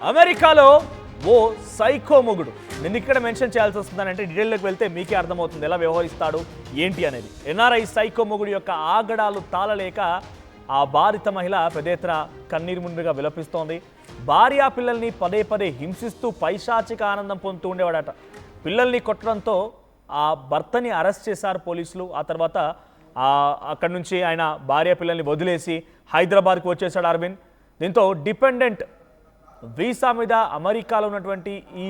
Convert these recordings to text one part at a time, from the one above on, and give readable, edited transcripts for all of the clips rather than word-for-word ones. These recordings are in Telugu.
అమెరికాలో ఓ సైకో మొగుడు. నేను ఇక్కడ మెన్షన్ చేయాల్సి వస్తుందంటే డీటెయిల్లోకి వెళ్తే మీకే అర్థమవుతుంది ఎలా వ్యవహరిస్తాడు ఏంటి అనేది. ఎన్ఆర్ఐ సైకో మొగుడు యొక్క ఆగడాలు తాళలేక ఆ బాధిత మహిళ పెద్ద ఎత్తున కన్నీరు ముందుగా విలపిస్తోంది. భార్యా పిల్లల్ని పదే పదే హింసిస్తూ పైశాచిక ఆనందం పొందుతూ ఉండేవాడట. పిల్లల్ని కొట్టడంతో ఆ భర్తని అరెస్ట్ చేశారు పోలీసులు. ఆ తర్వాత అక్కడి నుంచి ఆయన భార్య పిల్లల్ని వదిలేసి హైదరాబాద్కు వచ్చేసాడు అరవింద్. దీంతో డిపెండెంట్ వీసా మీద అమెరికాలో ఉన్నటువంటి ఈ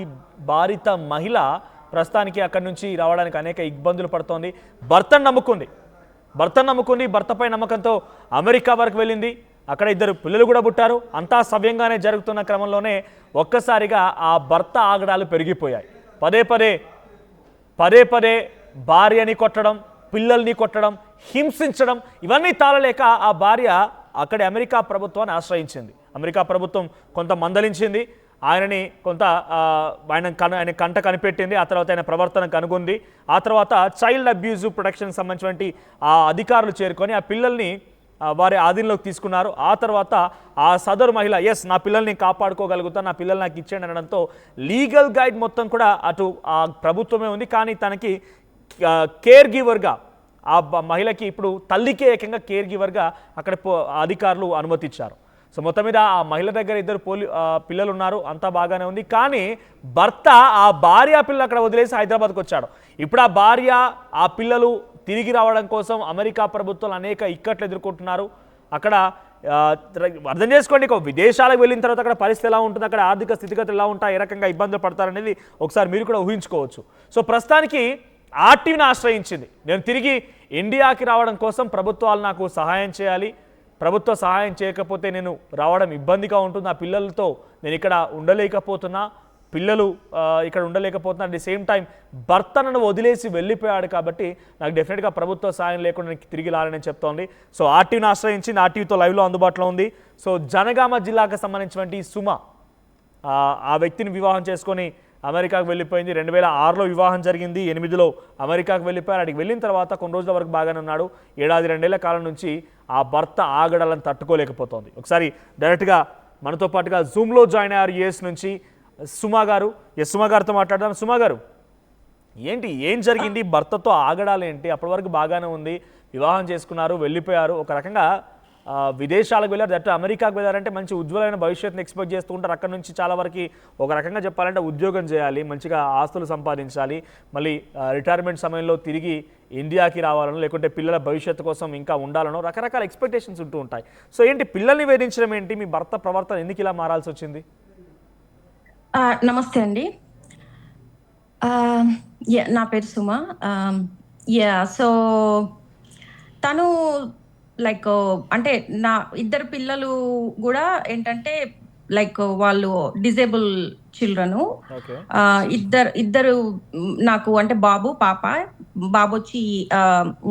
బాధిత మహిళ ప్రస్తుతానికి అక్కడి నుంచి రావడానికి అనేక ఇబ్బందులు పడుతోంది. భర్తను నమ్ముకుంది. భర్తపై నమ్మకంతో అమెరికా వరకు వెళ్ళింది. అక్కడ 2 పిల్లలు కూడా పుట్టారు. అంతా సవ్యంగానే జరుగుతున్న క్రమంలోనే ఒక్కసారిగా ఆ భర్త ఆగడాలు పెరిగిపోయాయి. పదే పదే భార్యని కొట్టడం, పిల్లల్ని కొట్టడం, హింసించడం, ఇవన్నీ తాళలేక ఆ భార్య అక్కడి అమెరికా ప్రభుత్వాన్ని ఆశ్రయించింది. అమెరికా ప్రభుత్వం కొంత మందలించింది, ఆయనని కొంత ఆయన కంట కనిపెట్టింది. ఆ తర్వాత ఆయన ప్రవర్తన కనుగొంది. ఆ తర్వాత చైల్డ్ అబ్యూజ్ ప్రొటెక్షన్కి సంబంధించినటువంటి ఆ అధికారులు చేరుకొని ఆ పిల్లల్ని వారి ఆధీనంలోకి తీసుకున్నారు. ఆ తర్వాత ఆ సదరు మహిళ నా పిల్లల్ని కాపాడుకోగలుగుతాను, నా పిల్లలు నాకు ఇచ్చేయండి అనడంతో లీగల్ గైడ్ మొత్తం కూడా అటు ఆ ప్రభుత్వమే ఉంది. కానీ తనకి కేర్ గివర్గా ఆ మహిళకి ఇప్పుడు తల్లికే ఏకంగా కేర్ గివర్గా అక్కడ అధికారులు అనుమతిచ్చారు. సో మొత్తం మీద ఆ మహిళ దగ్గర 2 పిల్లలు ఉన్నారు, అంతా బాగానే ఉంది. కానీ భర్త ఆ భార్య పిల్లలు అక్కడ వదిలేసి హైదరాబాద్కి వచ్చాడు. ఇప్పుడు ఆ భార్య ఆ పిల్లలు తిరిగి రావడం కోసం అమెరికా ప్రభుత్వాలు అనేక ఇక్కట్లు ఎదుర్కొంటున్నారు. అక్కడ అర్థం చేసుకోండి, విదేశాలకు వెళ్ళిన తర్వాత అక్కడ పరిస్థితి ఎలా ఉంటుంది, అక్కడ ఆర్థిక స్థితిగతులు ఎలా ఉంటాయి, ఏ రకంగా ఇబ్బందులు పడతారనేది ఒకసారి మీరు కూడా ఊహించుకోవచ్చు. సో ప్రస్తుతానికి ఆర్టీవీని ఆశ్రయించింది. నేను తిరిగి ఇండియాకి రావడం కోసం ప్రభుత్వాలు నాకు సహాయం చేయాలి, ప్రభుత్వ సహాయం చేయకపోతే నేను రావడం ఇబ్బందిగా ఉంటుంది, ఆ పిల్లలతో నేను ఇక్కడ ఉండలేకపోతున్నా, పిల్లలు ఇక్కడ ఉండలేకపోతున్నా, అట్ ది సేమ్ టైం భర్త నన్ను వదిలేసి వెళ్ళిపోయాడు కాబట్టి నాకు డెఫినెట్గా ప్రభుత్వ సహాయం లేకుండా నేను తిరిగి రాలని చెప్తోంది. సో ఆర్టీవీని ఆశ్రయించింది, ఆర్టీవీతో లైవ్లో అందుబాటులో ఉంది. సో జనగామ జిల్లాకు సంబంధించినటువంటి సుమ ఆ వ్యక్తిని వివాహం చేసుకొని అమెరికాకు వెళ్ళిపోయింది. 2006లో వివాహం జరిగింది, 8లో అమెరికాకు వెళ్ళిపోయారు. అక్కడికి వెళ్ళిన తర్వాత కొన్ని రోజుల వరకు బాగానే ఉన్నాడు. 7-2 కాలం నుంచి ఆ భర్త ఆగడాలను తట్టుకోలేకపోతోంది. ఒకసారి డైరెక్ట్గా మనతో పాటుగా జూమ్లో జాయిన్ అయ్యారు యుఎస్ నుంచి సుమా గారు. సుమా గారితో మాట్లాడదాం. సుమా గారు, ఏం జరిగింది, భర్తతో ఆగడాలు ఏంటి? అప్పటి వరకు బాగానే ఉంది, వివాహం చేసుకున్నారు, వెళ్ళిపోయారు, ఒక రకంగా విదేశాలకు వెళ్ళారు, దట్ అమెరికాకు వెళ్ళారంటే మంచి ఉజ్వలమైన భవిష్యత్తుని ఎక్స్పెక్ట్ చేస్తూ ఉంటారు. అక్కడ నుంచి చాలా వరకు ఒక రకంగా చెప్పాలంటే ఉద్యోగం చేయాలి, మంచిగా ఆస్తులు సంపాదించాలి, మళ్ళీ రిటైర్మెంట్ సమయంలో తిరిగి ఇండియాకి రావాలనో లేకుంటే పిల్లల భవిష్యత్తు కోసం ఇంకా ఉండాలనో రకరకాల ఎక్స్పెక్టేషన్స్ ఉంటూ ఉంటాయి. సో ఏంటి పిల్లల్ని వేధించడం ఏంటి, మీ భర్త ప్రవర్తన ఎందుకు ఇలా మారాల్సి వచ్చింది? నమస్తే అండి. నా పేరు సుమ. సో తను లైక్ అంటే నా 2 పిల్లలు కూడా ఏంటంటే లైక్ వాళ్ళు డిజేబుల్ చిల్డ్రన్. ఇద్దరు నాకు అంటే బాబు పాప. బాబు వచ్చి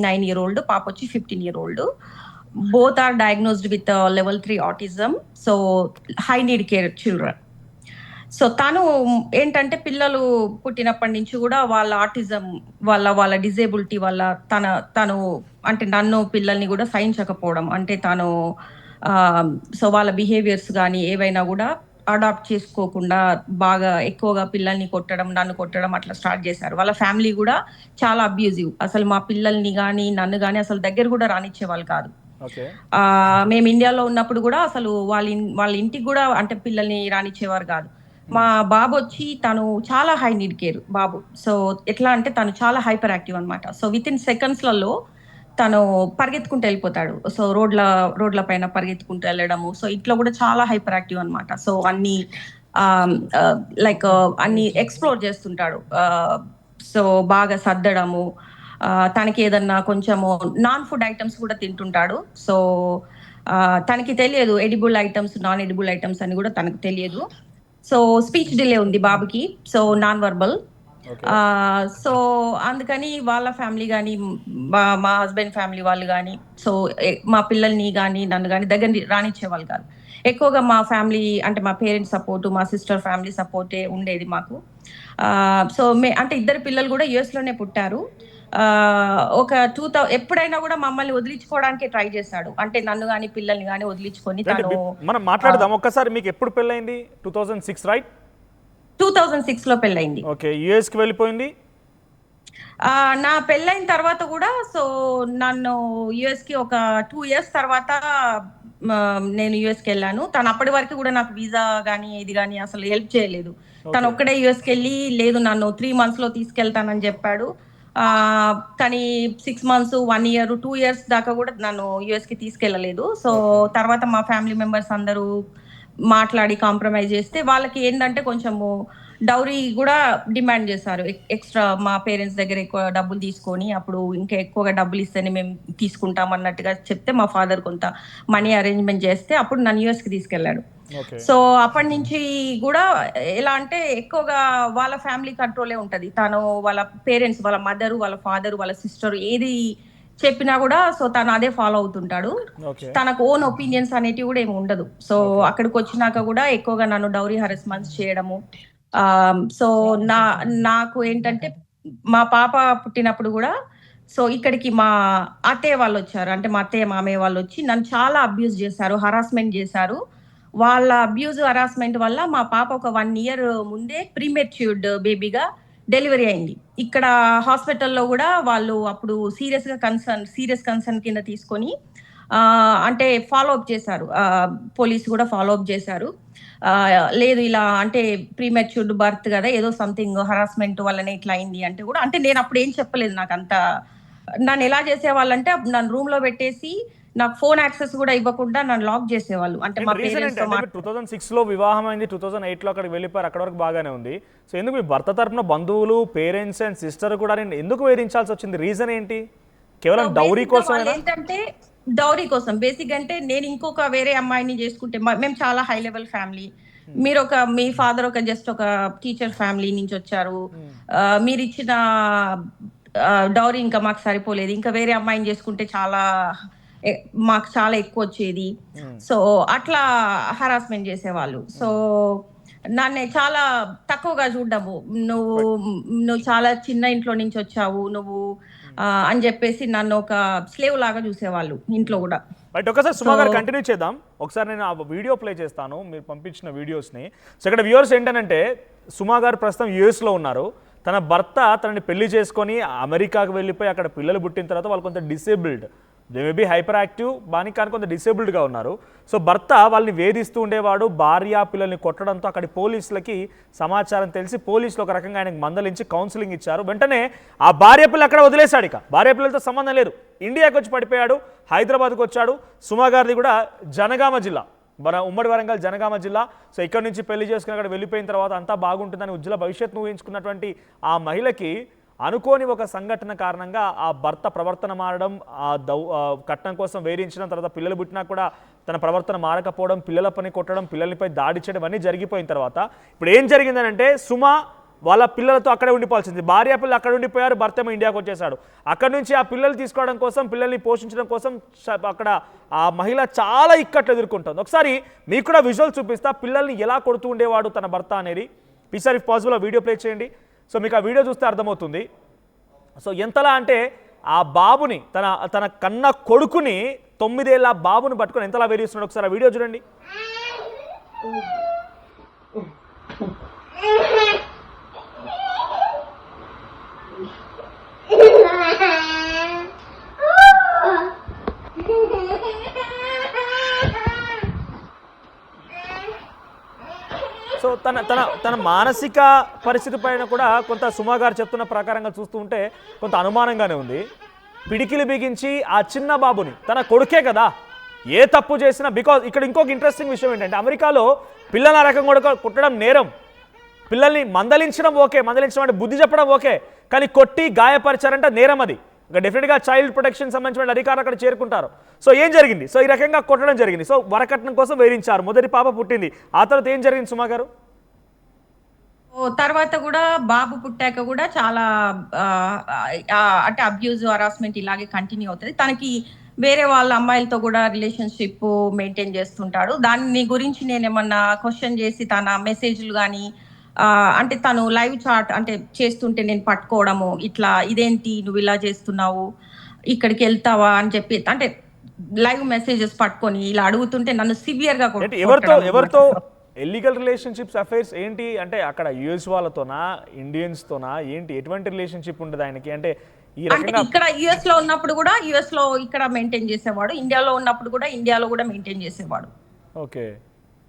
9 year old, పాప వచ్చి 15 year old. Both are diagnosed with level 3 autism. So high need care children. So తను ఏంటంటే పిల్లలు పుట్టినప్పటి నుంచి కూడా వాళ్ళ ఆటిజం వాళ్ళ డిజేబిలిటీ వల్ల తను అంటే నన్ను పిల్లల్ని కూడా సహించకపోవడం, అంటే తను సో వాళ్ళ బిహేవియర్స్ కానీ ఏవైనా కూడా అడాప్ట్ చేసుకోకుండా బాగా ఎక్కువగా పిల్లల్ని కొట్టడం, నన్ను కొట్టడం అట్లా స్టార్ట్ చేశారు. వాళ్ళ ఫ్యామిలీ కూడా చాలా అబ్యూజివ్. అసలు మా పిల్లల్ని కానీ నన్ను కానీ అసలు దగ్గర కూడా రానిచ్చే వాళ్ళు కాదు. మేము ఇండియాలో ఉన్నప్పుడు కూడా అసలు వాళ్ళ ఇంటికి కూడా అంటే పిల్లల్ని రానిచ్చేవారు కాదు. మా బాబు వచ్చి తను చాలా హై నీడ్ కేర్ బాబు. సో ఎట్లా అంటే తను చాలా హైపర్ యాక్టివ్ అనమాట. సో విత్ ఇన్ సెకండ్స్లలో తను పరిగెత్తుకుంటూ వెళ్ళిపోతాడు. సో రోడ్ల పైన పరిగెత్తుకుంటూ వెళ్ళడము. సో ఇట్లా కూడా చాలా హైపర్ యాక్టివ్ అనమాట. సో అన్ని లైక్ అన్ని ఎక్స్ప్లోర్ చేస్తుంటాడు. సో బాగా సర్దడము, తనకి ఏదన్నా కొంచెము నాన్ ఫుడ్ ఐటమ్స్ కూడా తింటుంటాడు. సో తనకి తెలియదు edible items, non edible items అని కూడా తనకు తెలియదు. సో స్పీచ్ డిలే ఉంది బాబుకి, సో నాన్ వర్బల్. సో అందుకని వాళ్ళ ఫ్యామిలీ కానీ మా హస్బెండ్ ఫ్యామిలీ వాళ్ళు కానీ సో మా పిల్లల్ని కానీ నన్ను కానీ దగ్గర రానిచ్చేవాళ్ళు కాదు. ఎక్కువగా మా ఫ్యామిలీ అంటే మా పేరెంట్స్ సపోర్టు, మా సిస్టర్ ఫ్యామిలీ సపోర్టే ఉండేది మాకు. సో అంటే 2 పిల్లలు కూడా యుఎస్ లోనే పుట్టారు. ఒక 2000 ఎప్పుడైనా కూడా మమ్మల్ని వదిలించుకోవడానికే ట్రై చేశాడు. అంటే నన్ను గాని పిల్లల్ని గాని వదిలించుకొని అంటే తను మనం మాట్లాడదాం ఒక్కసారి. మీకు ఎప్పుడు పెళ్ళైంది? 2006 రైట్? 2006లో పెళ్ళయింది. ఓకే. యూఎస్కి వెళ్ళిపోయింది. నా పెళ్ళైన తర్వాత కూడా నన్ను యూఎస్‌కి ఒక 2 ఇయర్స్ తర్వాత నేను యూఎస్‌కెళ్ళాను. తను అప్పటి వరకు కూడా నాకు వీసా గాని, ఇది గాని అసలు హెల్ప్ చేయలేదు. తను ఓకే. ఒక్కడే యూఎస్‌కెళ్ళి లేదు నన్ను 3 మంత్స్‌లో తీసుకెళ్తానని చెప్పాడు. కానీ 6 మంత్స్, 1 ఇయర్, 2 ఇయర్స్ దాకా కూడా నన్ను యూఎస్‌కి తీసుకెళ్ళలేదు. ఓకే. తర్వాత మా ఫ్యామిలీ మెంబర్స్ అందరూ మాట్లాడి కాంప్రమైజ్ చేస్తే వాళ్ళకి ఏందంటే కొంచెము డౌరీ కూడా డిమాండ్ చేశారు. ఎక్స్‌ట్రా మా పేరెంట్స్ దగ్గర ఎక్కువ డబ్బులు తీసుకొని, అప్పుడు ఇంకా ఎక్కువగా డబ్బులు ఇస్తేనే మేము తీసుకుంటాం అన్నట్టుగా చెప్తే, మా ఫాదర్ కొంత మనీ అరేంజ్‌మెంట్ చేస్తే, అప్పుడు నన్ను యూఎస్‌కి తీసుకెళ్ళాడు. ఓకే. అప్పటినుంచి గూడా ఎలా అంటే ఎక్కువగా వాళ్ళ ఫ్యామిలీ కంట్రోలే ఉంటది. తను వాళ్ళ పేరెంట్స్, వాళ్ళ మదరు, వాళ్ళ ఫాదరు, వాళ్ళ సిస్టరు ఏది చెప్పినా గూడా తను అదే ఫాలో అవుతుంటాడు. ఓకే. తనకు ఓన్ ఒపీనియన్స్ అనేటివి గూడా ఏమి ఉండదు. ఓకే. అక్కడికొచ్చినాక గూడా ఎక్కువగా నన్ను డౌరీ హరాస్మెంట్స్ చేయడము. సో, నా నాకు ఏంటంటే మా పాప పుట్టినప్పుడు గూడా ఇక్కడికి మా అత్తయ్య వాళ్ళొచ్చారు. అంటే మా అత్తయ్య, మామయ్య వాళ్ళొచ్చి నన్ను చాలా అబ్యూజ్ చేశారు. హరాస్మెంట్ చేశారు. వాళ్ళ అబ్యూజ్, హరాస్మెంట్ వల్ల మా పాప ఒక 1 ఇయర్ ముందే ప్రీమెచ్యూర్డ్ బేబీగా డెలివరీ అయింది. ఇక్కడ హాస్పిటల్‌లో గూడా వాళ్ళు అప్పుడు సీరియస్ కన్సర్న్ కింద తీసుకొని అంటే ఫాలో అప్ చేశారు. పోలీస్ గూడా ఫాలో అప్ చేశారు. లేదు ఇలా అంటే ప్రీమెచ్యూర్డ్ బర్త్ గదా! ఏదో సంథింగ్ హరాస్మెంట్ వల్లనే ఇట్లా అయింది అంటే గూడా అంటే నేనప్పుడు ఏం చెప్పలేదు. నన్నెలా చేసేవాళ్ళంటే నన్ను రూమ్‌లో పెట్టేసి నాకు ఫోన్ యాక్సెస్ గూడా ఇవ్వకుండా నన్ను లాక్ చేసేవాళ్ళు. అంటే మా రీజన్ ఏంటి? పేరెంట్స్‌తో అంటే మీరు 2006లో వివాహం అయింది. 2008లో అక్కడికి వెళ్ళిపోయారు. అక్కడి వరకు బాగానే ఉంది. సో ఎందుకు మీ భర్త తరపున బంధువులు, పేరెంట్స్ అండ్ సిస్టర్ కూడా నిన్ను ఎందుకు వేధించాల్సి వచ్చింది? రీజన్ ఏంటి? కేవలం డౌరీ కోసమేనా? వాళ్ళేంటంటే డౌరీ కోసం. బేసిక్‌గా అంటే నేను ఇంకొక వేరే అమ్మాయిని చేసుకుంటే మేము చాలా హై లెవెల్ ఫ్యామిలీ. మీ ఫాదర్ జస్ట్ ఒక టీచర్ ఫ్యామిలీ నుంచొచ్చారు. మీరిచ్చిన డౌరీ ఇంకా మాకు సరిపోలేదు. ఇంకా వేరే అమ్మాయిని చేసుకుంటే ఎ మాకు చాలా ఎక్కువొచ్చేది. హ్మ్. సో, అట్లా హరాస్మెంట్ చేసేవాళ్ళు. నన్ను చాలా తక్కువగా చూడడము. నువ్వు బట్ నువ్వు చాలా చిన్న ఇంట్లో నుంచొచ్చావు. అని జెప్పేసి నన్ను ఒక స్లేవ్ లాగా చూసేవాళ్ళు ఇంట్లో గూడా. బట్ ఒకసారి సో సుమా గారు కంటిన్యూ చేద్దాం. ఒకసారి నేను ఆ వీడియో ప్లే చేస్తాను మీరు పంపించిన వీడియోస్ని. సో ఇక్కడ వ్యూవర్స్ ఏంటంటే సుమా గారు ప్రస్తుతం యూఎస్లో ఉన్నారు. తన భర్త తనని పెళ్లి చేసుకొని అమెరికాకు వెళ్ళిపోయి అక్కడ పిల్లలు పుట్టిన తర్వాత వాళ్ళు కొంత disabled, they may be hyper active బాని, కానీ కొంత డిసేబుల్డ్గా ఉన్నారు. సో భర్త వాళ్ళని వేధిస్తూ ఉండేవాడు. భార్య పిల్లల్ని కొట్టడంతో అక్కడి పోలీసులకి సమాచారం తెలిసి పోలీసులు ఒక రకంగా ఆయనకు మందలించి కౌన్సిలింగ్ ఇచ్చారు. వెంటనే ఆ భార్య పిల్లలు అక్కడ వదిలేశాడు. ఇక భార్య పిల్లలతో సంబంధం లేదు. ఇండియాకి వచ్చి పడిపోయాడు. హైదరాబాద్కు వచ్చాడు. సుమా గారిది కూడా జనగామ జిల్లా, ఉమ్మడి వరంగల్ జనగామ జిల్లా. సో ఇక్కడ నుంచి పెళ్లి చేసుకుని అక్కడ వెళ్ళిపోయిన తర్వాత అంతా బాగుంటుందని ఉజ్వల భవిష్యత్తును ఊహించుకున్నటువంటి ఆ మహిళకి అనుకోని ఒక సంఘటన కారణంగా ఆ భర్త ప్రవర్తన మారడం, కట్నం కోసం వేధించడం, తర్వాత పిల్లలు పుట్టినా కూడా తన ప్రవర్తన మారకపోవడం, పిల్లల పని కొట్టడం, పిల్లలపై దాడి చేయడం అన్నీ జరిగిపోయిన తర్వాత ఇప్పుడు ఏం జరిగిందనంటే సుమ వాళ్ళ పిల్లలతో అక్కడే ఉండిపోవాల్సింది. భార్య పిల్లలు అక్కడ ఉండిపోయారు. భర్త ఏమో ఇండియాకి వచ్చేసాడు. అక్కడి నుంచి ఆ పిల్లలు తీసుకోవడం కోసం, పిల్లల్ని పోషించడం కోసం అక్కడ ఆ మహిళ చాలా ఇక్కట్లు ఎదుర్కొంటుంది. ఒకసారి మీకు కూడా విజువల్ చూపిస్తా, పిల్లల్ని ఎలా కొడుతూ ఉండేవాడు తన భర్త అనేది. ఈసారి ఇఫ్ పాసిబుల్ ఆ వీడియో ప్లే చేయండి. సో మీకు ఆ వీడియో చూస్తే అర్థమవుతుంది. సో ఎంతలా అంటే ఆ బాబుని తన కన్న కొడుకుని 9 ఏళ్ల బాబుని పట్టుకొని ఎంతలా వేధిస్తున్నాడు. ఒకసారి ఆ వీడియో చూడండి. సో తన మానసిక పరిస్థితి పైన కూడా కొంత సుమా గారు చెప్తున్న ప్రకారంగా చూస్తూ ఉంటే కొంత అనుమానంగానే ఉంది. పిడికిలు బిగించి ఆ చిన్న బాబుని, తన కొడుకే కదా, ఏ తప్పు చేసినా, బికాజ్ ఇక్కడ ఇంకొక ఇంట్రెస్టింగ్ విషయం ఏంటంటే అమెరికాలో పిల్లల రకం కూడా కుట్టడం నేరం. పిల్లల్ని మందలించడం ఓకే, మందలించడం అంటే బుద్ధి చెప్పడం ఓకే, కానీ కొట్టి గాయపరిచారంటే నేరం. అది డెఫినెట్గా చైల్డ్ ప్రొటెక్షన్ సంబంధించిన అధికారులు అక్కడ చేరుకుంటారు. సో ఏం జరిగింది? సో ఈ రకంగా కొట్టడం జరిగింది. సో వరకట్నం కోసం వేధించారు. మొదటి పాప పుట్టింది. ఆ తర్వాత ఏం జరిగింది సుమా గారు? తర్వాత కూడా బాబు పుట్టాక కూడా చాలా అంటే అబ్యూజ్, హరాస్మెంట్ ఇలాగే కంటిన్యూ అవుతది. తనకి వేరే వాళ్ళ అమ్మాయిలతో కూడా రిలేషన్‌షిప్ మెయింటైన్ చేస్తుంటాడు. దాని గురించి నేనేమన్నా క్వెషన్ చేసి తన మెసేజ్‌లు గాని అంటే తను లైవ్ చాట్ అంటే చేస్తుంటే నేను పట్టుకోవడము, ఇట్లా ఇదేంటి నువ్వు ఇలా చేస్తున్నావు, ఇక్కడికి వెళ్తావా అని చెప్పి అంటే లైవ్ మెసేజెస్ పట్టుకొని ఇలా అడుగుతుంటే నన్ను సివియర్ గా ఏంటి కొట్టడం అన్నమాట. ఎవరితో ఎల్లీగల్ రిలేషన్షిప్స్ అఫైర్స్ ఏంటి అంటే అక్కడ యుఎస్ వాళ్ళతోనా ఇండియన్స్తోనా ఏంటి ఎటువంటి రిలేషన్షిప్ ఉండదు ఆయనకి అంటే ఈ అంటే రకంగా ఇక్కడ యుఎస్ లో ఉన్నప్పుడు కూడా యుఎస్ లో ఇక్కడ మెయింటైన్ చేసేవాడు, ఇండియాలో ఉన్నప్పుడు కూడా ఇండియాలో కూడా మెయింటైన్ చేసేవాడు. ఓకే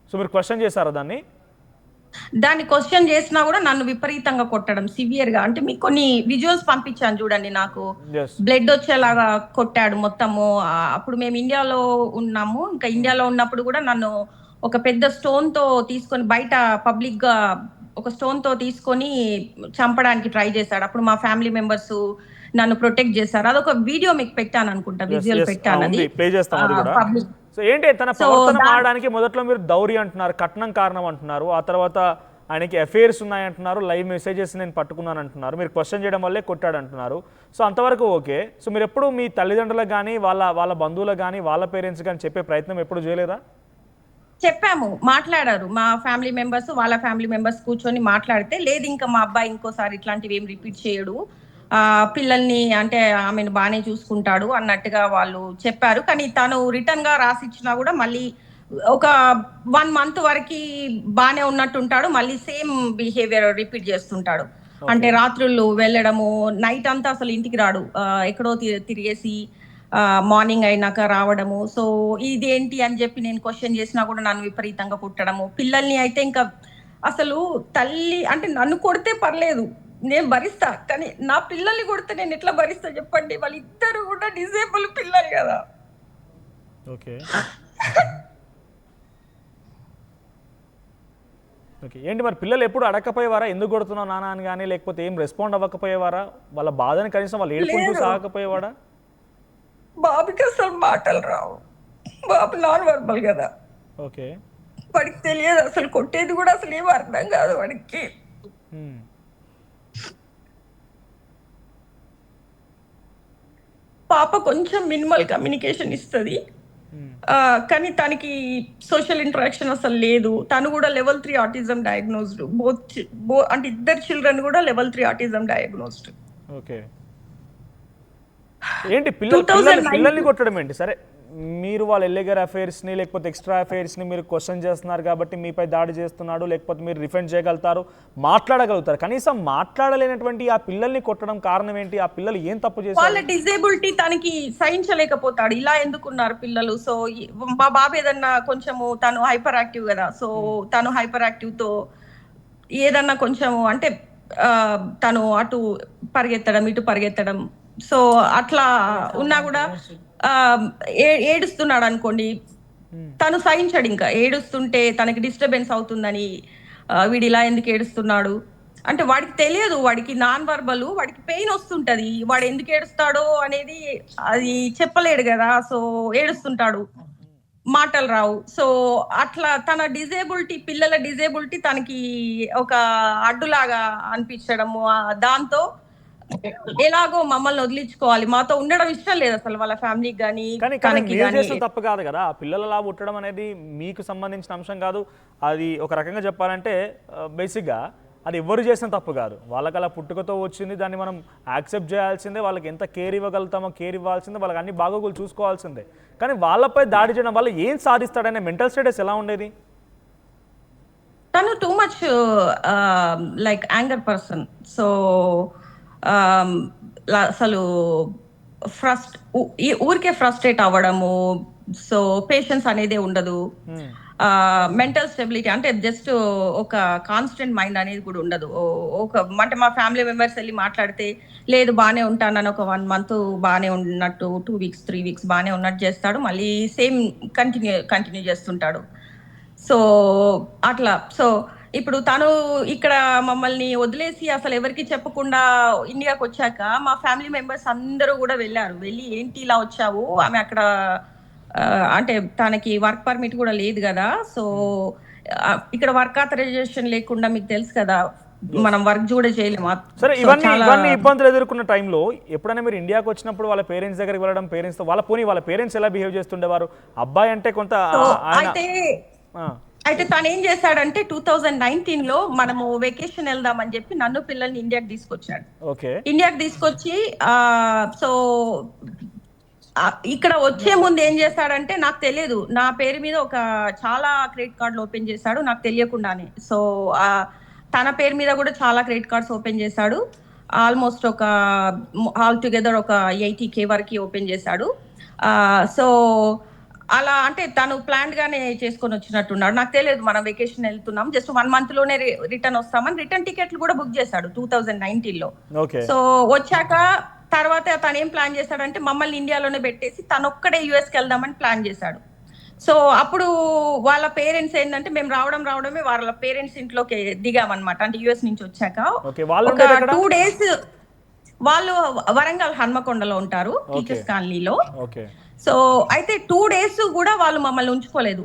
సో మీరు క్వశ్చన్ చేశారా దాన్ని దాన్ని క్వశ్చన్ చేసినా కూడా నన్ను విపరీతంగా కొట్టడం సివియర్ గా. అంటే మీకు కొన్ని విజువల్స్ పంపించాను చూడండి, నాకు ఎస్ బ్లడ్ వచ్చేలాగా కొట్టాడు మొత్తము. అప్పుడు మేము ఇండియాలో ఉన్నాము, ఇంకా ఇండియాలో ఉన్నప్పుడు కూడా నన్ను ఒక పెద్ద స్టోన్ తో తీసుకొని బయట పబ్లిక్ గా ఒక స్టోన్ తో తీసుకొని చంపడానికి ట్రై చేశాడు. అప్పుడు మా ఫ్యామిలీ మెంబర్స్ నన్ను ప్రొటెక్ట్ చేశారు. అదొక వీడియో మీకు పెట్టాను అనుకుంటా, విజువల్ పెట్టాను, అది ప్లే చేస్తాం అది కూడా పబ్లిక్. సో ఏంటి తన ప్రవర్తన మారడానికి మొదట్లో మీరు దౌరి అంటున్నారు, కట్నం కారణం అంటున్నారు, ఆ తర్వాత ఆయనకి అఫైర్స్ ఉన్నాయి అంటున్నారు, లైవ్ మెసేజెస్ నేను పట్టుకున్నాను అంటున్నారు, మీరు క్వశ్చన్ చేయడం వల్లే కొట్టాడు అంటున్నారు. సో అంతవరకు ఓకే. సో మీరు ఎప్పుడు మీ తల్లిదండ్రులకు కానీ వాళ్ళ బంధువులకు కానీ వాళ్ళ పేరెంట్స్ కానీ చెప్పే ప్రయత్నం ఎప్పుడు చేయలేదా? చెప్పాము, మాట్లాడారు మా ఫ్యామిలీ మెంబర్స్, వాళ్ళ ఫ్యామిలీ మెంబర్స్ కూర్చొని మాట్లాడితే, లేదు ఇంకా మా అబ్బాయి ఇంకోసారి ఇట్లాంటివి ఏం రిపీట్ చేయడు, పిల్లల్ని అంటే ఆమెను బాగానే చూసుకుంటాడు అన్నట్టుగా వాళ్ళు చెప్పారు. కానీ తను రిటర్న్ గా రాసిచ్చినా కూడా మళ్ళీ ఒక 1 month వరకు బాగానే ఉన్నట్టు ఉంటాడు, మళ్ళీ సేమ్ బిహేవియర్ రిపీట్ చేస్తుంటాడు. అంటే రాత్రుళ్ళు వెళ్ళడము, నైట్ అంతా అసలు ఇంటికి రాడు, ఎక్కడో తిరిగేసి మార్నింగ్ అయినాక రావడము. సో ఇదేంటి అని చెప్పి నేను క్వశ్చన్ చేసినా కూడా నన్ను విపరీతంగా కుట్టడము. పిల్లల్ని అయితే ఇంకా అసలు తల్లి అంటే నన్ను కొడితే పర్లేదు నేను భరిస్తా, కానీ నా పిల్లల్ని కొడితే నేను ఎట్లా భరిస్తా చెప్పండి, వాళ్ళిద్దరు కూడా డిసేబుల్ పిల్లలు కదా. ఓకే ఓకే ఏంటి మరి పిల్లలు ఎప్పుడు అడగకపోయేవారా ఎందుకు కొడుతున్నావు నాన్న అని కానీ, లేకపోతే ఏం రెస్పాండ్ అవ్వకపోయేవారా, వాళ్ళ బాధని కనీసం వాళ్ళు ఏడుకుంటూ సాగకపోయేవాడా? బాబుకి అసలు మాటలు రావు, బాబు నాన్ వర్బల్ కదా, ఓకే వాడికి తెలియదు అసలు, కొట్టేది కూడా అసలు ఏం అర్థం కాదు వాడికి. పాప కొంచెం మినిమల్ కమ్యూనికేషన్ ఇస్తుంది, కానీ తనకి సోషల్ ఇంటరాక్షన్ అసలు లేదు. తను కూడా level 3 ఆటిజం డయాగ్నోస్డ్, అంటే ఇద్దరు చిల్డ్రన్ కూడా level 3 ఆటిజం డయాగ్నోస్డ్. ఓకే ఏంటి పిల్లల్ని కొట్టడం ఏంటి? సరే మీరు వాళ్ళ ఇల్లీగల్ అఫైర్స్ని లేకపోతే ఎక్స్ట్రా అఫైర్స్ని మీరు క్వశ్చన్ చేస్తున్నారు కాబట్టి మీపై దాడి చేస్తున్నాడు, లేకపోతే మీరు రిఫెండ్ చేయగలుగుతారు, మాట్లాడగలుగుతారు, కనీసం మాట్లాడలేనటువంటి ఆ పిల్లల్ని కొట్టడం కారణం ఏంటి? ఆ పిల్లలు ఏం తప్పు చేశారు? వాళ్ళ డిజేబిలిటీ తనకి సహించలేకపోతాడు, ఇలా ఎందుకున్నారు పిల్లలు. సో మా బాబు ఏదన్నా కొంచెము తను హైపర్ యాక్టివ్ కదా, సో తను హైపర్ యాక్టివ్ తో ఏదన్నా కొంచెము అంటే తను అటు పరిగెత్తడం ఇటు పరిగెత్తడం, సో అట్లా ఉన్నా కూడా ఏడుస్తున్నాడు అనుకోండి, తను సహించాడు. ఇంకా ఏడుస్తుంటే తనకి డిస్టర్బెన్స్ అవుతుందని, వీడు ఇలా ఎందుకు ఏడుస్తున్నాడు అంటే వాడికి తెలియదు, వాడికి నాన్ వర్బల్, వాడికి పెయిన్ వస్తుంటది, వాడు ఎందుకు ఏడుస్తాడో అనేది అది చెప్పలేడు కదా, సో ఏడుస్తుంటాడు, మాటలు రావు. సో అట్లా తన డిజేబిలిటీ, పిల్లల డిజేబిలిటీ తనకి ఒక అడ్డులాగా అనిపించడము, దాంతో ఎలాగో మమ్మల్ని వదిలించుకోవాలి, మాతో ఉండడం ఇష్టం లేదు అసలు వాళ్ళ ఫ్యామిలీకి కానీ తనకి కానీ. తప్పు కాదు కదా, పిల్లలలా పుట్టడం అనేది మీకు సంబంధించిన అంశం కాదు. అది ఒక రకంగా చెప్పాలంటే బేసిక్గా అది ఎవరు చేసిన తప్పు కాదు, వాళ్ళకి అలా పుట్టుకతో వచ్చింది, దాన్ని మనం యాక్సెప్ట్ చేయాల్సిందే, వాళ్ళకి ఎంత కేర్ ఇవ్వగలుగుతామో కేర్ ఇవ్వాల్సిందే, వాళ్ళకి అన్ని బాగోగులు చూసుకోవాల్సిందే. కానీ వాళ్ళపై దాడి చేయడం వల్ల ఏం సాధిస్తాడనే మెంటల్ స్టేటస్ ఎలా ఉండేది? తను too much like anger person. So అసలు ఊరికే ఫ్రస్ట్రేట్ అవ్వడము, సో పేషెన్స్ అనేదే ఉండదు, మెంటల్ స్టెబిలిటీ అంటే జస్ట్ ఒక కాన్స్టెంట్ మైండ్ అనేది కూడా ఉండదు. అంటే మా ఫ్యామిలీ మెంబర్స్ వెళ్ళి మాట్లాడితే లేదు బాగానే ఉంటానని ఒక 1 month బాగానే ఉన్నట్టు, 2 weeks 3 weeks బాగానే ఉన్నట్టు చేస్తాడు, మళ్ళీ సేమ్ కంటిన్యూ చేస్తుంటాడు. సో అట్లా. సో ఇప్పుడు తను ఇక్కడ మమ్మల్ని వదిలేసి అసలు ఎవరికి చెప్పకుండా ఇండియాకి వచ్చాక మా ఫ్యామిలీ మెంబర్స్ అందరూ కూడా వెళ్ళి ఏంటి ఇలా వచ్చావు, ఆమె అక్కడ అంటే తనకి వర్క్ పర్మిట్ కూడా లేదు కదా, సో ఇక్కడ వర్క్ ఆథరైజేషన్ లేకుండా మీకు తెలుసు కదా మనం వర్క్ కూడా చేయలేము. సరే ఇవన్నీ ఇబ్బందులు ఎదుర్కొన్న టైంలో ఎప్పుడైనా మీరు ఇండియాకి వచ్చినప్పుడు వాళ్ళ పేరెంట్స్ దగ్గరికి వెళ్ళడం, పేరెంట్స్ తో వాళ్ళ పేరెంట్స్ ఎలా బిహేవ్ చేస్తుండేవారు? అబ్బాయి అంటే కొంత అయితే అయితే తను ఏం చేశాడంటే 2019లో మనము వెకేషన్ వెళ్దామని చెప్పి నన్ను పిల్లల్ని ఇండియాకి తీసుకొచ్చాడు. ఓకే. ఇండియాకి తీసుకొచ్చి సో ఇక్కడ వచ్చే ముందు ఏం చేశాడంటే నాకు తెలియదు, నా పేరు మీద ఒక చాలా క్రెడిట్ కార్డులు ఓపెన్ చేశాడు నాకు తెలియకుండానే. సో తన పేరు మీద కూడా చాలా క్రెడిట్ కార్డ్స్ ఓపెన్ చేశాడు. ఆల్మోస్ట్ ఒక ఆల్ టుగెదర్ ఒక 80K వరకు ఓపెన్ చేశాడు. సో అలా అంటే తను ప్లాన్ గానే చేసుకొని వచ్చినట్టున్నాడు. నాకు తెలియదు మనం వెకేషన్ వెళ్తున్నాం, జస్ట్ 1 month లోనే రిటర్న్ వస్తామని రిటర్న్ టికెట్లు కూడా బుక్ చేశాడు 2019లో. సో వచ్చాక తర్వాత తను ఏం ప్లాన్ చేశాడంటే మమ్మల్ని ఇండియాలోనే పెట్టేసి తను ఒక్కడే యుఎస్కి వెళ్దామని ప్లాన్ చేశాడు. సో అప్పుడు వాళ్ళ పేరెంట్స్ ఏంటంటే మేము రావడమే వాళ్ళ పేరెంట్స్ ఇంట్లోకి దిగామన్నమాట. అంటే యుఎస్ నుంచి వచ్చాక ఒక 2 days వాళ్ళు వరంగల్ హన్మకొండలో ఉంటారు, టీచర్స్ కాలనీలో. సో అయితే 2 days కూడా వాళ్ళు మమ్మల్ని ఉంచుకోలేదు.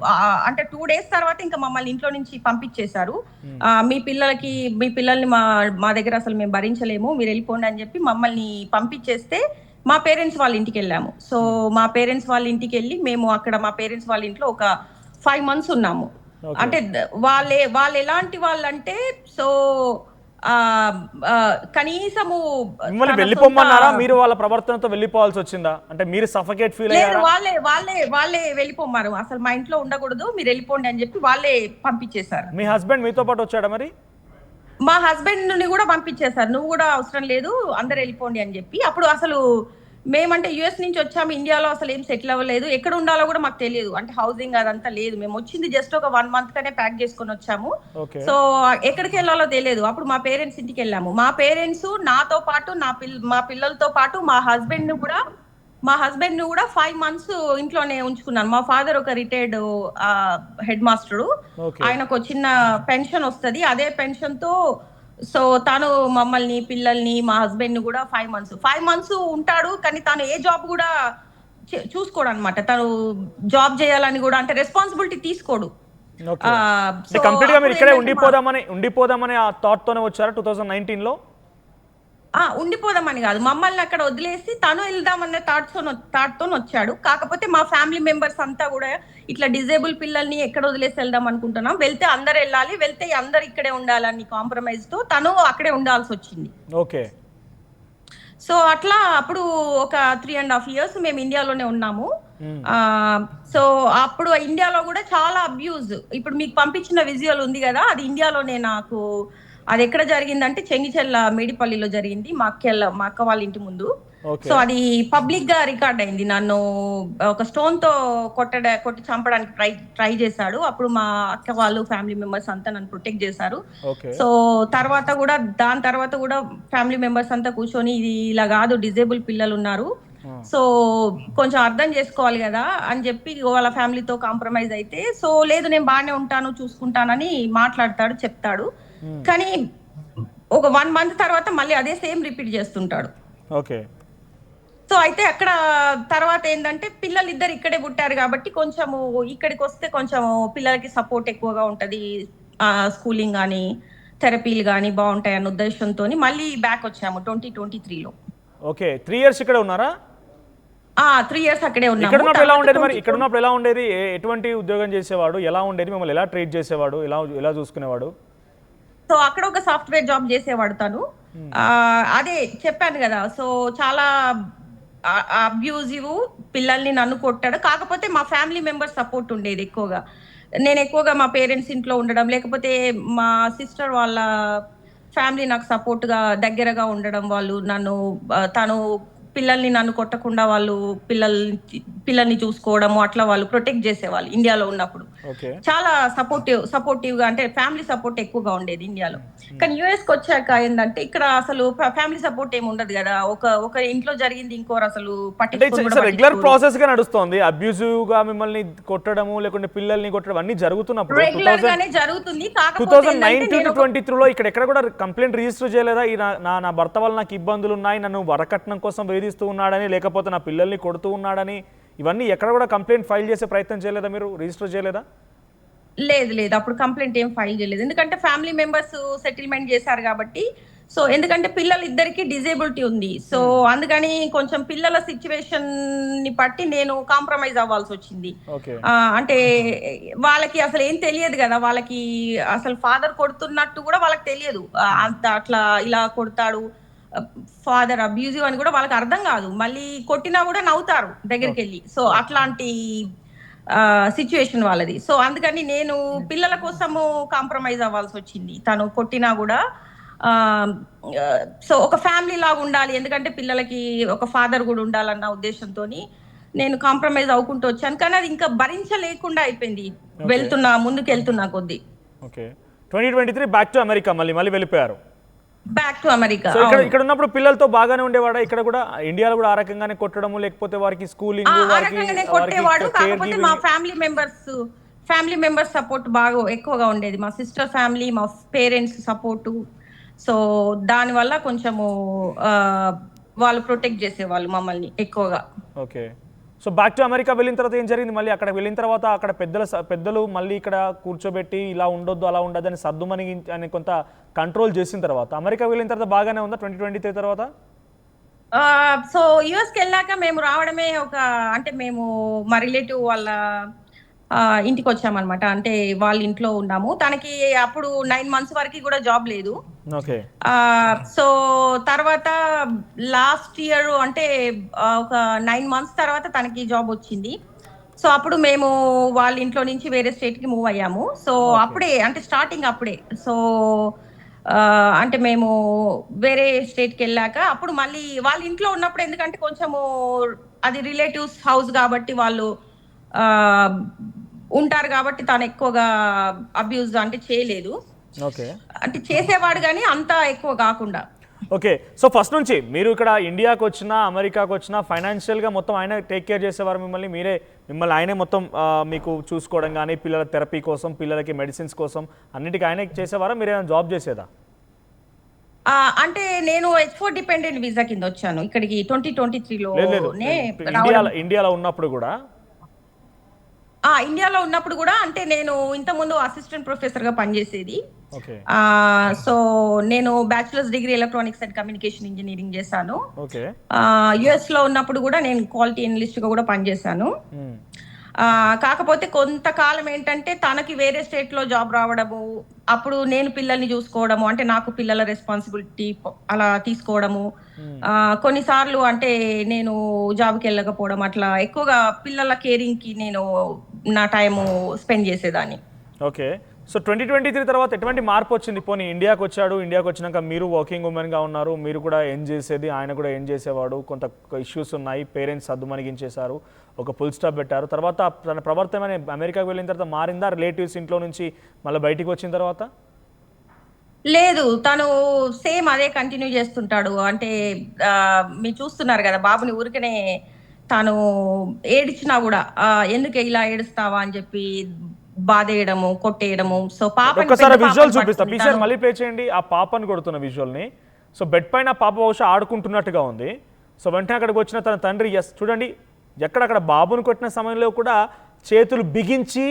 అంటే 2 days తర్వాత ఇంకా మమ్మల్ని ఇంట్లో నుంచి పంపించేశారు. మీ పిల్లల్ని మా దగ్గర అసలు మేము భరించలేము, మీరు వెళ్ళిపోండి అని చెప్పి మమ్మల్ని పంపించేస్తే మా పేరెంట్స్ వాళ్ళ ఇంటికి వెళ్ళాము. సో మా పేరెంట్స్ వాళ్ళ ఇంటికి వెళ్ళి మేము అక్కడ మా పేరెంట్స్ వాళ్ళ ఇంట్లో ఒక 5 months ఉన్నాము. అంటే వాళ్ళు ఎలాంటి వాళ్ళంటే సో కనీసము వెళ్ళిపోమన్నారా, మీరు వాళ్ళ ప్రవర్తనతో వెళ్ళిపోవాల్సి వచ్చిందా? అంటే మీరు సఫకేట్ ఫీల్ అయ్యారా? వాళ్ళే వెళ్ళిపోమారు, అసలు మా ఇంట్లో ఉండకూడదు మీరు వెళ్ళిపోండి అని చెప్పి వాళ్ళే పంపించేశారు. మీ హస్బెండ్ మీతో పాటు వచ్చాడా మరి? మా హస్బెండ్ ని కూడా పంపించేశారు, నువ్వు కూడా అవసరం లేదు అందరు వెళ్ళిపోండి అని చెప్పి. అప్పుడు అసలు మేమంటే యుఎస్ నుంచి వచ్చాము, ఇండియాలో అసలు ఏం సెటిల్ అవ్వలేదు, ఎక్కడ ఉండాలో కూడా మాకు తెలియదు. అంటే హౌసింగ్ అదంతా లేదు, మేము వచ్చింది జస్ట్ ఒక 1 month కనే ప్యాక్ చేసుకొని వచ్చాము. సో ఎక్కడికి వెళ్ళాలో తెలియదు. అప్పుడు మా పేరెంట్స్ ఇంటికి వెళ్ళాము. మా పేరెంట్స్ నాతో పాటు మా పిల్లలతో పాటు మా హస్బెండ్ ని కూడా 5 months ఇంట్లోనే ఉంచుకున్నాను. మా ఫాదర్ ఒక రిటైర్డ్ హెడ్ మాస్టర్, ఆయనకు చిన్న పెన్షన్ వస్తుంది, అదే పెన్షన్ తో సో తను మమ్మల్ని పిల్లల్ని మా హస్బెండ్ ని కూడా 5 months ఉంటాడు. కానీ తను ఏ జాబ్ కూడా చూసుకోడు అనమాట. తను జాబ్ చేయాలని కూడా అంటే రెస్పాన్సిబిలిటీ తీసుకోడు. కంప్లీట్ గా మీరు ఇక్కడే ఉండిపోదామని ఆ థాట్ తోనే వచ్చారా 2019లో? ఉండిపోదామని కాదు, మమ్మల్ని అక్కడ వదిలేసి తను వెళ్దామన్న థాట్ తో వచ్చాడు. కాకపోతే మా ఫ్యామిలీ మెంబర్స్ అంతా కూడా ఇట్లా డిజేబుల్ పిల్లల్ని ఎక్కడ వదిలేసి వెళ్దాం అనుకుంటున్నాం, వెళ్తే అందరు వెళ్ళాలి, వెళ్తే అందరు ఇక్కడే ఉండాలని కాంప్రమైజ్ తో తను అక్కడే ఉండాల్సి వచ్చింది. ఓకే. సో అట్లా అప్పుడు ఒక 3.5 years మేము ఇండియాలోనే ఉన్నాము. సో అప్పుడు ఇండియాలో కూడా చాలా అబ్యూజ్, ఇప్పుడు మీకు పంపించిన విజువల్ ఉంది కదా, అది ఇండియాలోనే నాకు అది ఎక్కడ జరిగిందంటే చెంగిచెల్ల మేడిపల్లిలో జరిగింది, మా అక్క వాళ్ళ ఇంటి ముందు. సో అది పబ్లిక్ గా రికార్డ్ అయింది. నన్ను ఒక స్టోన్ తో కొట్టి చంపడానికి ట్రై చేశాడు. అప్పుడు మా అక్క వాళ్ళు ఫ్యామిలీ మెంబర్స్ అంతా నన్ను ప్రొటెక్ట్ చేశారు. సో దాని తర్వాత కూడా ఫ్యామిలీ మెంబర్స్ అంతా కూర్చొని ఇది ఇలా కాదు, డిజేబుల్ పిల్లలు ఉన్నారు, సో కొంచెం అర్థం చేసుకోవాలి కదా అని చెప్పి వాళ్ళ ఫ్యామిలీతో కాంప్రమైజ్ అయితే, సో లేదు నేను బాగానే ఉంటాను చూసుకుంటానని చెప్తాడు. కానీ ఒక 1 month తర్వాత మళ్ళీ అదే సేమ్ రిపీట్ చేస్తుంటాడు. ఓకే. సో అయితే అక్కడ తర్వాత ఏంటంటే పిల్లలు ఇద్దరు ఇక్కడే పుట్టారు కాబట్టి కొంచెము ఇక్కడికి వస్తే కొంచెము పిల్లలకి సపోర్ట్ ఎక్కువగా ఉంటది, స్కూలింగ్ కానీ థెరపీలు కానీ బాగుంటాయి అన్న ఉద్దేశంతో మళ్ళీ బ్యాక్ వచ్చాము 2023లో. ఓకే. 3 years ఇక్కడ ఉన్నారా? 3 years అక్కడే ఉన్నాము. ఇక్కడ ఉన్నప్పుడు ఎలా ఉండేది? ఎటువంటి ఉద్యోగం చేసేవాడు, ఎలా ఉండేది, మిమ్మల్ని ఎలా ట్రీట్ చేసేవాడు, ఎలా చూసుకునేవాడు? సో అక్కడ ఒక సాఫ్ట్వేర్ జాబ్ చేసేవాడు తను. అదే చెప్పాను కదా, సో చాలా అబ్యూజివ్, పిల్లల్ని నన్ను కొట్టాడు. కాకపోతే మా ఫ్యామిలీ మెంబర్స్ సపోర్ట్ ఉండేది ఎక్కువగా. నేను ఎక్కువగా మా పేరెంట్స్ ఇంట్లో ఉండడం, లేకపోతే మా సిస్టర్ వాళ్ళ ఫ్యామిలీ నాకు సపోర్ట్ గా దగ్గరగా ఉండడం, తను పిల్లల్ని నన్ను కొట్టకుండా వాళ్ళు పిల్లల్ని చూసుకోవడము అట్లా వాళ్ళు ప్రొటెక్ట్ చేసేవాళ్ళు ఇండియాలో ఉన్నప్పుడు. చాలా సపోర్టివ్ గా అంటే ఫ్యామిలీ సపోర్ట్ ఎక్కువగా ఉండేది ఇండియాలో. కానీ యుఎస్ కి వచ్చాక ఏంటంటే ఇక్కడ అసలు ఫ్యామిలీ సపోర్ట్ ఏమి ఉండదు కదా, ఒక ఇంట్లో జరిగింది ఇంకోరు అసలు రెగ్యులర్ ప్రాసెస్ గా నడుస్తుంది. అబ్యూజివ్ గా మిమ్మల్ని కొట్టడము లేకుంటే పిల్లల్ని కొట్టడం అన్ని జరుగుతున్నప్పుడు రెగ్యులర్ గానే జరుగుతుంది. 2019-23లో ఇక్కడ కూడా కంప్లైంట్ రిజిస్టర్ చేయలేదా? నా భర్త వల్ల నాకు ఇబ్బందులు ఉన్నాయి, నన్ను వరకట్నం కోసం వేధిస్తూ ఉన్నాడని, లేకపోతే నా పిల్లల్ని కొడుతూ ఉన్నాడని, ఇవన్నీ ఎక్కడ కూడా కంప్లైంట్ ఫైల్ చేసే ప్రయత్నం చేయలేదా? మీరు రిజిస్టర్ చేయలేదా? లేదు, అప్పుడు కంప్లైంట్ ఏం ఫైల్ చేయలేదు. ఎందుకంటే ఫ్యామిలీ మెంబర్స్ సెటిల్మెంట్ చేశారు కాబట్టి సో ఎందుకంటే పిల్లలు ఇద్దరికి డిజేబిలిటీ ఉంది. సో అందుకని కొంచెం పిల్లల సిచ్యువేషన్ ని బట్టి నేను కాంప్రమైజ్ అవ్వాల్సి వచ్చింది. ఓకే. అంటే వాళ్ళకి అసలు ఏం తెలియదు కదా, వాళ్ళకి అసలు ఫాదర్ కొడుతున్నట్టు కూడా వాళ్ళకి తెలియదు. అంత అట్లా ఇలా కొడతాడు, ఫాదర్ అబ్యూజివ్ అని కూడా వాళ్ళకి అర్థం కాదు. మళ్ళీ కొట్టినా కూడా నవ్వుతారు దగ్గరికి వెళ్ళి. సో అట్లాంటి సిచ్యువేషన్ వాళ్ళది. సో అందుకని నేను పిల్లల కోసము కాంప్రమైజ్ అవ్వాల్సి వచ్చింది. తను కొట్టినా కూడా సో ఒక ఫ్యామిలీ లాగా ఉండాలి, ఎందుకంటే పిల్లలకి ఒక ఫాదర్ కూడా ఉండాలన్న ఉద్దేశంతో నేను కాంప్రమైజ్ అవ్వుకుంటూ వచ్చాను. కానీ అది ఇంకా భరించలేకుండా అయిపోయింది ముందుకు వెళ్తున్నా కొద్దీ. ఓకే. 2023 బ్యాక్ టు అమెరికా మళ్ళీ వెళ్ళిపోయారు. Back to America. సో ఇక్కడ ఉన్నప్పుడు పిల్లలతో బాగానే ఉండేవాడా? ఇక్కడ కూడా ఇండియాలో కూడా ఆ రకంగానే కొట్టడము, లేకపోతే వారికి స్కూలింగ్ కొట్టేవాడు. కాకపోతే మా ఫ్యామిలీ మెంబర్స్ సపోర్ట్ బాగా ఎక్కువగా ఉండేది. మా సిస్టర్ ఫ్యామిలీ, మా పేరెంట్స్ సపోర్టు. సో దానివల్ల కొంచెము వాళ్ళు ప్రొటెక్ట్ చేసేవాళ్ళు మమ్మల్ని ఎక్కువగా. Okay. So back to America వెళ్ళిన తర్వాత ఏం జరిగింది? మళ్ళీ అక్కడ వెళ్ళిన తర్వాత అక్కడ పెద్దలు మళ్ళీ ఇక్కడ కూర్చోబెట్టి ఇలా ఉండొద్దు అలా ఉండదు అని సర్దుమని అని కొంత కంట్రోల్ చేసిన తర్వాత అమెరికా వెళ్ళిన తర్వాత బాగానే ఉందా 2023 తర్వాత? సో యుఎస్కి వెళ్ళాక మేము రావడమే అంటే మేము మా రిలేటివ్ వాళ్ళ ఇంటికి వచ్చామన్నమాట. అంటే వాళ్ళ ఇంట్లో ఉన్నాము. తనకి అప్పుడు 9 months వరకు కూడా జాబ్ లేదు. సో తర్వాత లాస్ట్ ఇయర్ అంటే ఒక 9 months తర్వాత తనకి జాబ్ వచ్చింది. సో అప్పుడు మేము వాళ్ళ ఇంట్లో నుంచి వేరే స్టేట్ కి మూవ్ అయ్యాము. సో అప్పుడే అంటే స్టార్టింగ్ అప్పుడే. సో అంటే మేము వేరే స్టేట్ కి వెళ్ళాక అప్పుడు మళ్ళీ వాళ్ళ ఇంట్లో ఉన్నప్పుడు, ఎందుకంటే కొంచెము అది రిలేటివ్స్ హౌస్ కాబట్టి వాళ్ళు ఉంటారు కాబట్టి తను ఎక్కువగా అబ్యూజ్ అంటే చేయలేదు. అంటే చేసేవాడు కానీ అంత ఎక్కువ కాకుండా. ఓకే. సో ఫస్ట్ నుంచి మీరు ఇక్కడ ఇండియాకి వచ్చినా అమెరికాకి వచ్చినా ఫైనాన్షియల్గా మొత్తం ఆయన టేక్ కేర్ చేసేవారు మిమ్మల్ని ఆయనే మొత్తం మీకు చూసుకోవడం కానీ, పిల్లల థెరపీ కోసం, పిల్లలకి మెడిసిన్స్ కోసం అన్నిటికీ ఆయనే చేసేవారా? మీరు ఏమైనా జాబ్ చేసేదా? అంటే నేను H4 డిపెండెంట్ వీసా కింద వచ్చాను ఇక్కడికి 2023లో. ఇండియాలో ఉన్నప్పుడు కూడా అంటే నేను ఇంతకుముందు అసిస్టెంట్ ప్రొఫెసర్ గా పనిచేసేది. సో నేను bachelors degree electronics and communication engineering చేశాను. యుఎస్ లో ఉన్నప్పుడు కూడా నేను క్వాలిటీ అనలిస్ట్ గా కూడా పనిచేశాను. కాకపోతే కొంతకాలం ఏంటంటే తనకి వేరే స్టేట్ లో జాబ్ రావడము, అప్పుడు నేను పిల్లల్ని చూసుకోవడము, అంటే నాకు పిల్లల రెస్పాన్సిబిలిటీ అలా తీసుకోవడము, కొన్నిసార్లు అంటే నేను జాబ్కి వెళ్ళకపోవడం, అట్లా ఎక్కువగా పిల్లల కేరింగ్ కి నేను నా టైము స్పెండ్ చేసేదాన్ని. ఓకే. సో 2023 తర్వాత ఎటువంటి మార్పు వచ్చింది? పోనీ ఇండియాకి వచ్చాడు, ఇండియాకి వచ్చినాక మీరు వర్కింగ్ ఉమెన్గా ఉన్నారు, మీరు కూడా ఏం చేసేది, ఆయన కూడా ఏం చేసేవాడు, కొంత ఇష్యూస్ ఉన్నాయి, పేరెంట్స్ సర్దుమణిగించేశారు, ఒక ఫుల్ స్టాప్ పెట్టారు. తర్వాత తన ప్రవర్తన అమెరికాకి వెళ్ళిన తర్వాత మారిందా? రిలేటివ్స్ ఇంట్లో నుంచి మళ్ళీ బయటికి వచ్చిన తర్వాత? లేదు, తను సేమ్ అదే కంటిన్యూ చేస్తుంటాడు. అంటే మీరు చూస్తున్నారు కదా, బాబుని ఊరికనే తను ఏడిచినా కూడా ఎందుకు ఇలా ఏడుస్తావా అని చెప్పి బాధేయడము, కొట్టేయడము. సో ఒక్కసారి విజువల్ చూపిస్తా, పీసర్ మళ్ళీ ప్లే చేయండి ఆ పాపను కొడుతున్న విజువల్ ని. సో బెడ్ పైన పాప బహుశా ఆడుకుంటున్నట్టుగా ఉంది. సో వెంటనే అక్కడికి వచ్చిన తన తండ్రి, ఎస్ చూడండి, ఎక్కడక్కడ బాబును కొట్టిన సమయంలో కూడా చేతులు బిగించి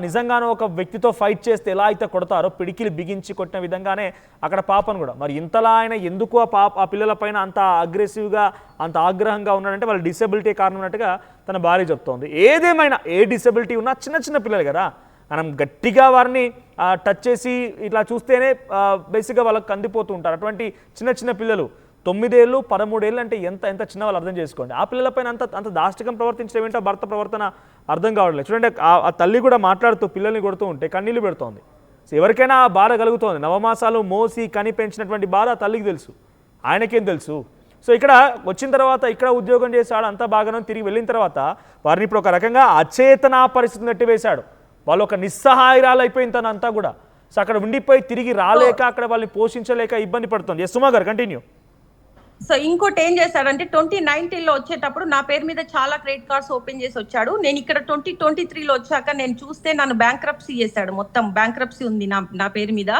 నిజంగానే ఒక వ్యక్తితో ఫైట్ చేస్తే ఎలా అయితే కొడతారో పిడికిలు బిగించి కొట్టిన విధంగానే అక్కడ పాపను కూడా. మరి ఇంతలా ఆయన ఎందుకు ఆ పిల్లల పైన అంత అగ్రెసివ్గా, అంత ఆగ్రహంగా ఉన్నాడంటే వాళ్ళ డిసెబిలిటీ కారణం ఉన్నట్టుగా తన భార్య చెప్తోంది. ఏదేమైనా ఏ డిసెబిలిటీ ఉన్నా చిన్న పిల్లలు కదా, మనం గట్టిగా వారిని టచ్ చేసి ఇట్లా చూస్తేనే బేసిక్గా వాళ్ళకి కందిపోతూ ఉంటారు. అటువంటి చిన్న పిల్లలు 9 ఏళ్ళు 13 ఏళ్ళు అంటే ఎంత చిన్న వాళ్ళు అర్థం చేసుకోండి. ఆ పిల్లలపైన అంత దాష్టికం ప్రవర్తించడం ఏంటో భర్త ప్రవర్తన అర్థం కావట్లేదు. చూడండి, ఆ తల్లి కూడా మాట్లాడుతూ పిల్లల్ని కొడుతూ ఉంటే కన్నీళ్ళు పెడుతోంది. సో ఎవరికైనా ఆ బాధ కలుగుతోంది. నవమాసాలు మోసి కని పెంచినటువంటి బాధ ఆ తల్లికి తెలుసు, ఆయనకేం తెలుసు. సో ఇక్కడ వచ్చిన తర్వాత ఇక్కడ ఉద్యోగం చేశాడు, అంతా బాగానే తిరిగి వెళ్ళిన తర్వాత వారిని ఇప్పుడు ఒక రకంగా అచేతనా పరిస్థితి నెట్టివేశాడు. వాళ్ళు ఒక నిస్సహాయరాలు అయిపోయింది తనంతా కూడా. సో అక్కడ ఉండిపోయి తిరిగి రాలేక, అక్కడ వాళ్ళని పోషించలేక ఇబ్బంది పడుతుంది. ఎస్ సుమా గారు, కంటిన్యూ. సో ఇంకోటి ఏం చేశాడంటే 2019లో వచ్చేటప్పుడు నా పేరు మీద చాలా క్రెడిట్ కార్డ్స్ ఓపెన్ చేసి వచ్చాడు. నేను ఇక్కడ 2023లో వచ్చాక నేను చూస్తే నన్ను బ్యాంక్రప్సీ చేశాడు. మొత్తం బ్యాంక్రప్సీ ఉంది నా పేరు మీద.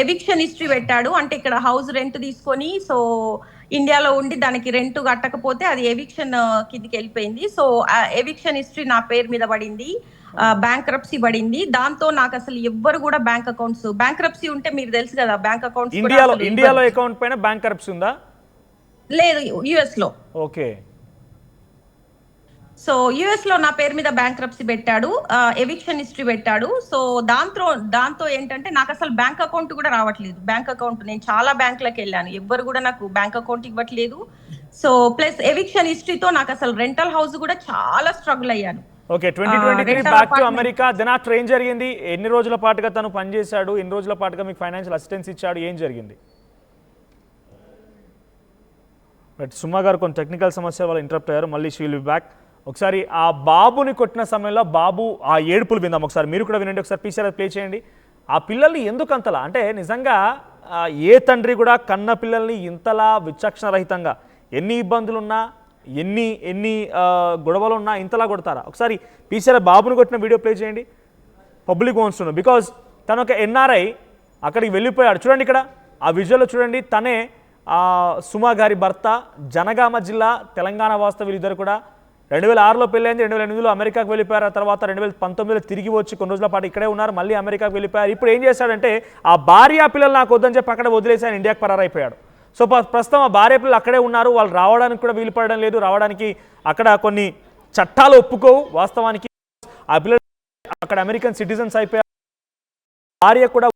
ఎవిక్షన్ హిస్టరీ పెట్టాడు. అంటే ఇక్కడ హౌస్ రెంట్ తీసుకొని, సో ఇండియాలో ఉండి దానికి రెంట్ కట్టకపోతే అది ఎవిక్షన్ కిందికి వెళ్ళిపోయింది. సో ఎవిక్షన్ హిస్టరీ నా పేరు మీద పడింది. బ్యాంక్రప్సీ పడింది. దాంతో నాకు అసలు ఎవ్వరు కూడా బ్యాంక్రప్సీ ఉంటే మీరు తెలుసు కదా, బ్యాంక్ అకౌంట్స్ ఇండియాలో అకౌంట్ పైన బ్యాంక్ కరప్సీ ఉందా? లేదు, యుఎస్ లో. ఓకే. సో యుఎస్ లో నా పేరు మీద బ్యాంక్రప్సీ పెట్టాడు, ఎవిక్షన్ హిస్టరీ పెట్టాడు. సో దాంతో ఏంటంటే నాకు అసలు బ్యాంక్ అకౌంట్ కూడా రావట్లేదు. బ్యాంక్ అకౌంట్ నేను చాలా బ్యాంకులకు వెళ్ళాను, ఎవ్వరు కూడా నాకు బ్యాంక్ అకౌంట్ ఇవ్వట్లేదు. సో ప్లస్ ఎవిక్షన్ హిస్టరీతో నాకు అసలు రెంటల్ హౌస్ కూడా చాలా స్ట్రగుల్ అయ్యాను. Okay, 2023 back to America. Then after ఏం జరిగింది? ఎన్ని రోజుల పాటుగా తను పనిచేశాడు? ఎన్ని రోజుల పాటుగా మీకు ఫైనాన్షియల్ అసిస్టెన్స్ ఇచ్చాడు? ఏం జరిగింది? బట్ సుమా గారు కొన్ని టెక్నికల్ సమస్య వల్ల ఇంటరప్ట్ అయ్యారు. మళ్ళీ షీ విల్ బి బ్యాక్. ఒకసారి ఆ బాబుని కొట్టిన సమయంలో బాబు ఆ ఏడుపులు విందాం ఒకసారి. మీరు కూడా వినండి ఒకసారి. పీసీఆర్ ప్లే చేయండి. ఆ పిల్లల్ని ఎందుకు అంతలా, అంటే నిజంగా ఏ తండ్రి కూడా కన్న పిల్లల్ని ఇంతలా విచక్షణ రహితంగా ఎన్ని ఇబ్బందులున్నా ఎన్ని గొడవలు ఉన్నా ఇంతలా కొడతారా? ఒకసారి పీసీఆర్ బాబుని కొట్టిన వీడియో ప్లే చేయండి. పబ్లిక్ వాన్స్ బికాజ్ తను ఒక ఎన్ఆర్ఐ, అక్కడికి వెళ్ళిపోయాడు. చూడండి ఇక్కడ ఆ విజువల్లో చూడండి. తనే సుమా గారి భర్త, జనగామ జిల్లా, తెలంగాణ వాస్తవ. వీళ్ళిద్దరు కూడా 2006లో పెళ్ళైంది, 2008లో అమెరికాకు వెళ్ళిపోయారు. ఆ తర్వాత 2019లో తిరిగి వచ్చి కొన్ని రోజుల పాటు ఇక్కడే ఉన్నారు, మళ్ళీ అమెరికాకు వెళ్ళిపోయారు. ఇప్పుడు ఏం చేశాడంటే ఆ భార్య పిల్లలు నాకు వద్దని చెప్పి అక్కడ వదిలేసి ఆయన ఇండియాకి పరారైపోయాడు. సో ప్రస్తుతం ఆ భార్య పిల్లలు అక్కడే ఉన్నారు. వాళ్ళు రావడానికి కూడా వీలు పడడం లేదు. రావడానికి అక్కడ కొన్ని చట్టాలు ఒప్పుకోవు వాస్తవానికి. ఆ పిల్లలు అక్కడ అమెరికన్ సిటిజన్స్ అయిపోయారు. భార్య కూడా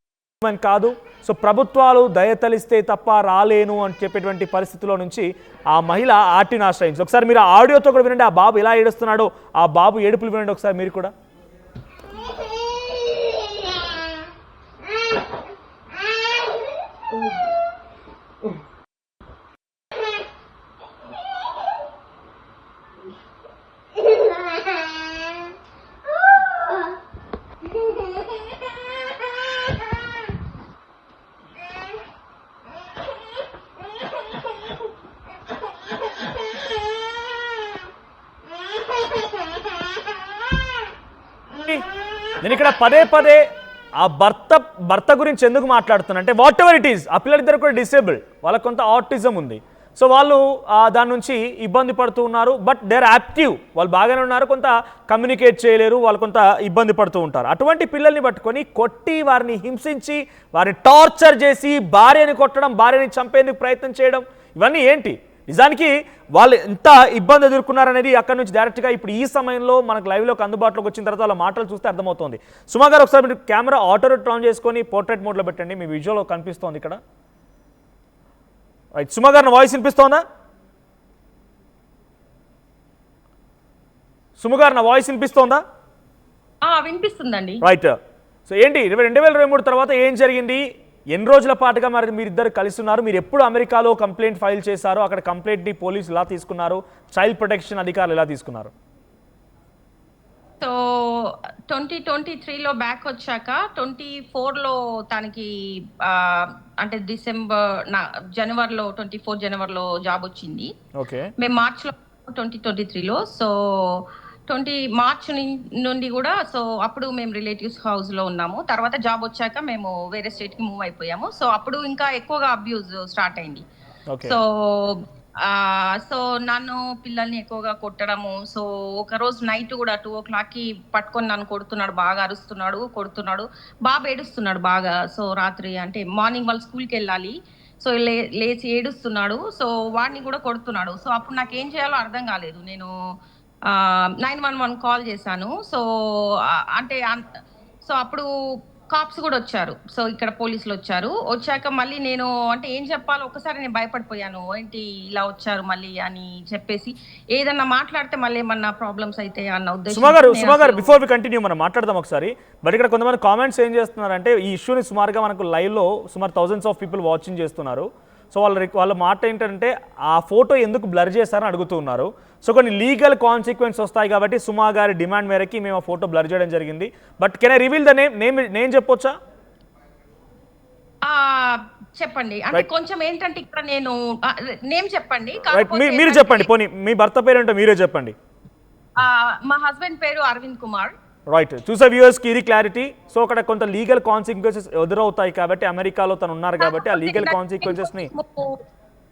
కాదు. సో ప్రభుత్వాలు దయతలిస్తే తప్ప రాలేను అని చెప్పేటువంటి పరిస్థితిలో నుంచి ఆ మహిళ ఆర్టీని ఆశ్రయించింది. ఒకసారి మీరు ఆ ఆడియోతో కూడా వినండి. ఆ బాబు ఎలా ఏడుస్తున్నాడో ఆ బాబు ఏడుపులు వినండి ఒకసారి మీరు కూడా. నేను ఇక్కడ పదే ఆ భర్త గురించి ఎందుకు మాట్లాడుతున్నా అంటే వాట్ ఎవర్ ఇట్ ఈస్, ఆ పిల్లలిద్దరు కూడా డిసేబుల్డ్, వాళ్ళకి కొంత ఆటిజం ఉంది. సో వాళ్ళు దాని నుంచి ఇబ్బంది పడుతూ ఉన్నారు. బట్ దే ఆర్ యాక్టివ్, వాళ్ళు బాగానే ఉన్నారు. కొంత కమ్యూనికేట్ చేయలేరు, వాళ్ళు కొంత ఇబ్బంది పడుతూ ఉంటారు. అటువంటి పిల్లల్ని పట్టుకొని కొట్టి వారిని హింసించి వారిని టార్చర్ చేసి భార్యని కొట్టడం, భార్యని చంపేందుకు ప్రయత్నం చేయడం, ఇవన్నీ ఏంటి? నిజానికి వాళ్ళు ఎంత ఇబ్బంది ఎదుర్కొన్నారనేది అక్కడ నుంచి డైరెక్ట్గా ఇప్పుడు ఈ సమయంలో మనకు లైవ్లోకి అందుబాటులోకి వచ్చిన తర్వాత వాళ్ళ మాటలు చూస్తే అర్థమవుతుంది. సుమా గారు ఒకసారి మీరు కెమెరా ఆటో టర్న్ చేసుకొని పోర్ట్రేట్ మోడ్లో పెట్టండి. మీ విజువల్లో కనిపిస్తోంది ఇక్కడ. రైట్, సుమా గారు వాయిస్ వినిపిస్తోందా? సుమా గారు నా వాయిస్ వినిపిస్తోందా? వినిపిస్తుందండి. రైట్. సో ఏంటి 2023 తర్వాత ఏం జరిగింది? ఎన్ని రోజుల పాటుగా మరి మీరిద్దరు కలిసి ఉన్నారు? మీరు ఎప్పుడు అమెరికాలో కంప్లైంట్ ఫైల్ చేశారు? అక్కడ కంప్లైంట్ని పోలీసు ఎలా తీసుకున్నారు? చైల్డ్ ప్రొటెక్షన్ అధికారులు ఎలా తీసుకున్నారు? సో 2023లో బ్యాక్ వచ్చాక 24లో తనకి అంటే జనవరిలో 24 జనవరిలో జాబ్ వచ్చింది. ఓకే, మేము మార్చ్లో 2023లో. సో 20 మార్చ్ నుండి కూడా సో అప్పుడు మేము రిలేటివ్స్ హౌస్ లో ఉన్నాము. తర్వాత జాబ్ వచ్చాక మేము వేరే స్టేట్ కి మూవ్ అయిపోయాము. సో అప్పుడు ఇంకా ఎక్కువగా అబ్యూజ్ స్టార్ట్ అయింది. సో నన్ను పిల్లల్ని ఎక్కువగా కొట్టడము. సో ఒక రోజు నైట్ కూడా 2 o'clock పట్టుకొని నన్ను కొడుతున్నాడు, బాగా అరుస్తున్నాడు, కొడుతున్నాడు. బాబు ఏడుస్తున్నాడు బాగా. సో రాత్రి అంటే మార్నింగ్ వాళ్ళు స్కూల్కి వెళ్ళాలి. సో లేచి ఏడుస్తున్నాడు. సో వాడిని కూడా కొడుతున్నాడు. సో అప్పుడు నాకు ఏం చేయాలో అర్థం కాలేదు. నేను 911 కాల్ చేశాను. సో అంటే సో అప్పుడు కాప్స్ కూడా వచ్చారు. సో ఇక్కడ పోలీసులు వచ్చాక మళ్ళీ నేను అంటే ఏం చెప్పాలో ఒకసారి నేను భయపడిపోయాను. ఏంటి ఇలా వచ్చారు మళ్ళీ అని చెప్పేసి, ఏదన్నా మాట్లాడితే మళ్ళీ ఏమన్నా ప్రాబ్లమ్స్ అయితే అన్న ఉద్దేశం. సుమా గారు బిఫోర్ వి కంటిన్యూ మనం మాట్లాడదాం ఒకసారి. బట్ ఇక్కడ కొంతమంది కామెంట్స్ ఏం చేస్తున్నారంటే ఈ ఇష్యూని సుమారుగా మనకు లైవ్లో సుమారు థౌజండ్స్ ఆఫ్ పీపుల్ వాచింగ్ చేస్తున్నారు. సో వాళ్ళ మాట ఏంటంటే ఆ ఫోటో ఎందుకు బ్లర్ చేస్తారని అడుగుతూ ఉన్నారు. సో కొన్ని లీగల్ కాన్సిక్వెన్స్ వస్తాయి కాబట్టి సుమా గారి డిమాండ్ మేరకి మేము ఆ ఫోటో బ్లర్ చేయడం జరిగింది. But can I reveal the name చెప్పొచ్చా? చెప్పండి. అంటే కొంచెం ఏంటంటే ఇక్కడ నేను నేమ్ చెప్పండి, మీరు చెప్పండి. పోనీ మీ భర్త పేరు ఏంటో మీరే చెప్పండి. మా హస్బెండ్ పేరు అరవింద్ కుమార్. రైట్, చూసే వ్యూవర్స్కి ఇది క్లారిటీ. సో అక్కడ కొంత లీగల్ కాన్సిక్వెన్సెస్ ఎదురవుతాయి కాబట్టి అమెరికాలో తను ఉన్నారు కాబట్టి ఆ లీగల్ కాన్సిక్వెన్సెస్ని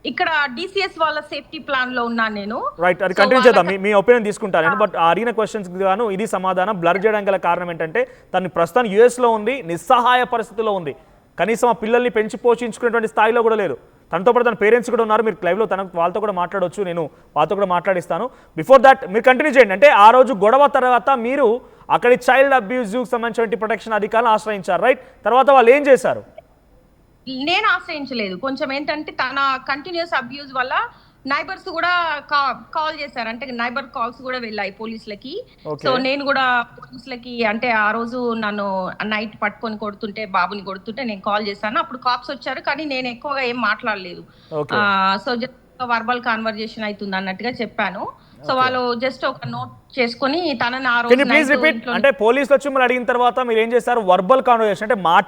ఇక్కడ డిసిఎస్ వాళ్ళ సేఫ్టీ ప్లాన్ లో ఉన్నాను నేను. రైట్, అది సో కంటిన్యూ చేద్దాం. వాళ్ళకి మీ ఒపీనియన్ తీసుకుంటానండి. బట్ అడిగిన క్వశ్చన్స్ గాను ఇది సమాధానం. బ్లర్ చేయడానికి గల కారణం ఏంటంటే తను ప్రస్తుతం యుఎస్లో ఉంది, నిస్సహాయ పరిస్థితిలో ఉంది. కనీసం ఆ పిల్లల్ని పెంచి పోషించుకునేటువంటి స్థాయిలో కూడా లేదు. తనతో పాటు తన పేరెంట్స్ కూడా ఉన్నారు. మీరు లైవ్లో వాళ్ళతో కూడా మాట్లాడవచ్చు, నేను వాళ్ళతో కూడా మాట్లాడిస్తాను. బిఫోర్ దాట్ మీరు కంటిన్యూ చేయండి. అంటే ఆ రోజు గొడవ తర్వాత మీరు అక్కడి చైల్డ్ అబ్యూజ్కి సంబంధించిన ప్రొటెక్షన్ అధికారులను ఆశ్రయించారు, రైట్? తర్వాత వాళ్ళు ఏం చేశారు? నేను ఆశ్రయించలేదు. కొంచెం ఏంటంటే తన కంటిన్యూస్ అబ్యూజ్ వల్ల నైబర్స్ కూడా కాల్ చేశారు. అంటే నైబర్ కాల్స్ కూడా వెళ్ళాయి పోలీసులకి. సో నేను కూడా పోలీసులకి అంటే ఆ రోజు నన్ను నైట్ పట్టుకొని కొడుతుంటే, బాబుని కొడుతుంటే నేను కాల్ చేశాను. అప్పుడు కాప్స్ వచ్చారు, కానీ నేను ఎక్కువగా ఏం మాట్లాడలేదు. సో జస్ట్ వర్బల్ కాన్వర్జేషన్ అవుతుంది అన్నట్టుగా చెప్పాను. సో వాళ్ళు జస్ట్ ఒక నోట్ చేసుకొని తనని ఆ రోజు అంటే పోలీసులు వచ్చి మిమ్మల్ని అడిగిన తర్వాత మీరు ఏం చేశారు? వర్బల్ కాన్వర్జేషన్ అంటే మాట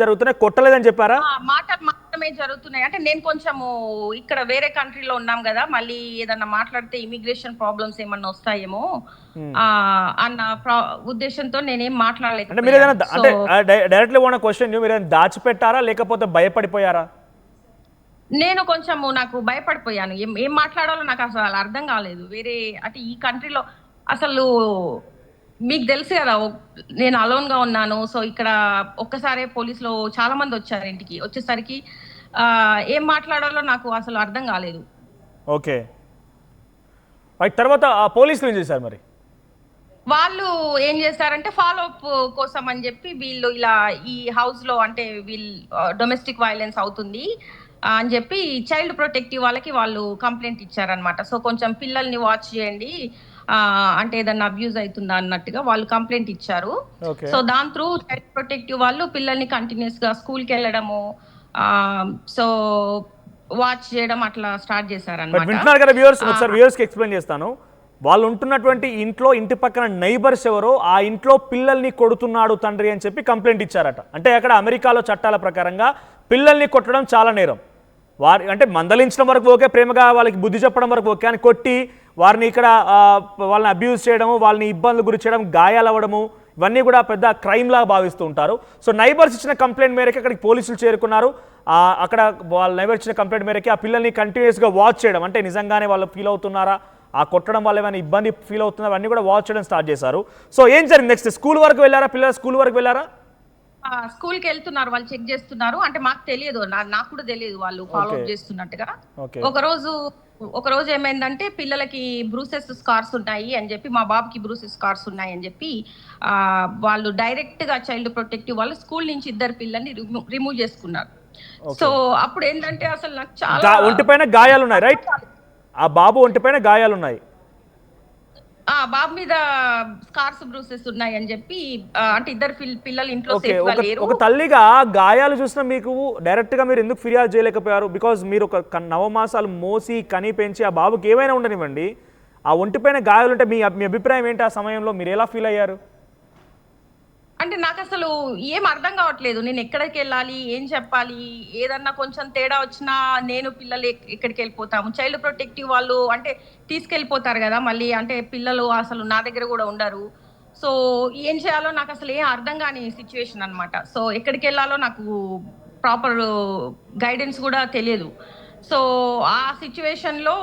జరుగుతున్నాయి, కొట్టలేదని చెప్పారా? మాటలు మాత్రమే జరుగుతున్నాయి. అంటే నేను కొంచెము ఇక్కడ వేరే కంట్రీలో ఉన్నాం కదా, మళ్ళీ ఏదన్నా మాట్లాడితే ఇమిగ్రేషన్ ప్రాబ్లమ్స్ ఏమన్నా వస్తాయేమో అన్న ఉద్దేశంతో నేనేం మాట్లాడలేదు. అంటే మీరు ఏదైనా అంటే డైరెక్ట్లీ ఉన్న క్వశ్చన్, మీరు ఏదైనా దాచిపెట్టారా లేకపోతే భయపడిపోయారా? నేను కొంచెము నాకు భయపడిపోయాను. ఏం మాట్లాడాలో నాకు అసలు అర్థం కాలేదు. వేరే అంటే ఈ కంట్రీలో అసలు మీకు తెలుసు కదా, నేను అలోన్ గా ఉన్నాను. సో ఇక్కడ ఒక్కసారే పోలీసులు చాలా మంది వచ్చారు ఇంటికి. వచ్చేసరికి ఏం మాట్లాడాలో నాకు అసలు అర్థం కాలేదు. ఓకే, తర్వాత పోలీసులు ఏం చేశారు మరి? వాళ్ళు ఏం చేశారంటే ఫాలో అప్ కోసం అని చెప్పి వీళ్ళు ఇలా ఈ హౌస్ లో అంటే వీళ్ళు డొమెస్టిక్ వైలెన్స్ అవుతుంది అని చెప్పి చైల్డ్ ప్రొటెక్టివ్ వాళ్ళకి వాళ్ళు కంప్లైంట్ ఇచ్చారనమాట. సో కొంచెం పిల్లల్ని వాచ్ చేయండి, అంటే ఏదన్నా అబ్యూజ్ అవుతుందా అన్నట్టుగా వాళ్ళు కంప్లైంట్ ఇచ్చారు. సో దాని త్రూ చైల్డ్ ప్రొటెక్టివ్ వాళ్ళు పిల్లల్ని కంటిన్యూస్ గా స్కూల్కి వెళ్ళడము, సో వాచ్ చేయడం అట్లా స్టార్ట్ చేశారన్నమాట. వింటున్నారు కదా వ్యూవర్స్, ఒకసారి వ్యూవర్స్ కి ఎక్స్ప్లెయిన్ చేస్తాను. వాళ్ళు ఉంటున్నటువంటి ఇంట్లో ఇంటి పక్కన నైబర్స్ ఎవరో ఆ ఇంట్లో పిల్లల్ని కొడుతున్నాడు తండ్రి అని చెప్పి కంప్లైంట్ ఇచ్చారట. అంటే అక్కడ అమెరికాలో చట్టాల ప్రకారంగా పిల్లల్ని కొట్టడం చాలా నేరం. వారి అంటే మందలించడం వరకు ఓకే, ప్రేమగా వాళ్ళకి బుద్ధి చెప్పడం వరకు ఓకే, అని కొట్టి వారిని ఇక్కడ వాళ్ళని అబ్యూజ్ చేయడము, వాళ్ళని ఇబ్బందులు గురి చేయడం, గాయాలు అవ్వడము, ఇవన్నీ కూడా పెద్ద క్రైమ్ లాగా భావిస్తూ ఉంటారు. సో నైబర్స్ ఇచ్చిన కంప్లైంట్ మేరకు అక్కడికి పోలీసులు చేరుకున్నారు. అక్కడ వాళ్ళ నైబర్స్ ఇచ్చిన కంప్లైంట్ మేరకు ఆ పిల్లల్ని కంటిన్యూస్గా వాచ్ చేయడం, అంటే నిజంగానే వాళ్ళు ఫీల్ అవుతున్నారా, ఆ కొట్టడం వల్ల ఏమైనా ఇబ్బంది ఫీల్ అవుతున్నారా, అన్నీ కూడా వాచ్ చేయడం స్టార్ట్ చేశారు. సో ఏం జరిగింది నెక్స్ట్? స్కూల్ వరకు వెళ్ళారా పిల్లలు? స్కూల్ వరకు వెళ్ళారా? స్కూల్కి వెళ్తున్నారు, వాళ్ళు చెక్ చేస్తున్నారు. అంటే మాకు తెలియదు, నాకు కూడా తెలియదు వాళ్ళు ఫాలో అప్ చేస్తున్నట్టుగా. ఒక రోజు ఏమైందంటే పిల్లలకి బ్రూసెస్ స్కార్స్ ఉన్నాయి అని చెప్పి, మా బాబుకి బ్రూసెస్ స్కార్స్ ఉన్నాయి అని చెప్పి వాళ్ళు డైరెక్ట్ గా చైల్డ్ ప్రొటెక్టివ్ వాళ్ళు స్కూల్ నుంచి 2 పిల్లల్ని రిమూవ్ చేసుకున్నారు. సో అప్పుడు ఏంటంటే అసలు నాకు చాలా ఒంటిపైన గాయాలు ఉన్నాయి, రైట్? ఆ బాబు ఒంటిపైన గాయాలు ఉన్నాయి, బాబు మీద స్కార్స్ బ్రూసెస్ ఉన్నాయి అని చెప్పి, అంటే 2 పిల్లలు ఇంట్లో సేఫ్ గా లేరు. ఒక తల్లిగా గాయాలు చూసిన మీకు డైరెక్ట్ గా మీరు ఎందుకు ఫిర్యాదు చేయలేకపోయారు? బికాజ్ మీరు ఒక 9 మాసాలు మోసి కని పెంచి ఆ బాబుకి ఏమైనా ఉండనివ్వండి, ఆ ఒంటిపైన గాయాలు ఉంటే మీ అభిప్రాయం ఏంటి? ఆ సమయంలో మీరు ఎలా ఫీల్ అయ్యారు? అంటే నాకు అసలు ఏం అర్థం కావట్లేదు. నేను ఎక్కడికి వెళ్ళాలి, ఏం చెప్పాలి? ఏదన్నా కొంచెం తేడా వచ్చినా నేను పిల్లలు ఎక్కడికి వెళ్ళిపోతాము. చైల్డ్ ప్రొటెక్టివ్ వాళ్ళు అంటే తీసుకెళ్ళిపోతారు కదా మళ్ళీ, అంటే పిల్లలు అసలు నా దగ్గర కూడా ఉండరు. సో ఏం చేయాలో నాకు అసలు ఏం అర్థం కాని సిచ్యువేషన్ అనమాట. సో ఎక్కడికి వెళ్ళాలో నాకు ప్రాపర్ గైడెన్స్ కూడా తెలియదు. సో ఆ సిచ్యువేషన్లో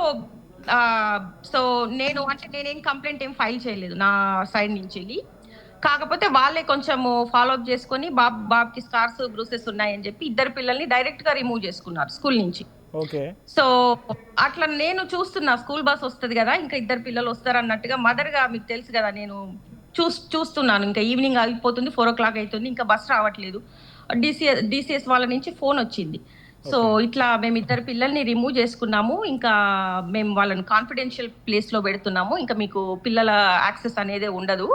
సో నేనేం కంప్లైంట్ ఏం ఫైల్ చేయలేదు నా సైడ్ నుంచి వెళ్ళి. కాకపోతే వాళ్ళే కొంచెము ఫాలో అప్ చేసుకొని బాబుకి స్కార్స్ బ్రూసెస్ ఉన్నాయని చెప్పి 2 పిల్లల్ని డైరెక్ట్ గా రిమూవ్ చేసుకున్నారు స్కూల్ నుంచి. సో అట్లా నేను చూస్తున్నా, స్కూల్ బస్ వస్తుంది కదా, ఇంకా 2 పిల్లలు వస్తారు అన్నట్టుగా మదర్ గా మీకు తెలుసు కదా, నేను చూస్తున్నాను. ఇంకా ఈవినింగ్ అయిపోతుంది, 4 o'clock అవుతుంది, ఇంకా బస్ రావట్లేదు. డిసిఎస్ వాళ్ళ నుంచి ఫోన్ వచ్చింది. సో ఇట్లా మేము 2 పిల్లల్ని రిమూవ్ చేసుకున్నాము, ఇంకా మేము వాళ్ళని కాన్ఫిడెన్షియల్ ప్లేస్ లో పెడుతున్నాము, ఇంకా మీకు పిల్లల యాక్సెస్ అనేది ఉండదు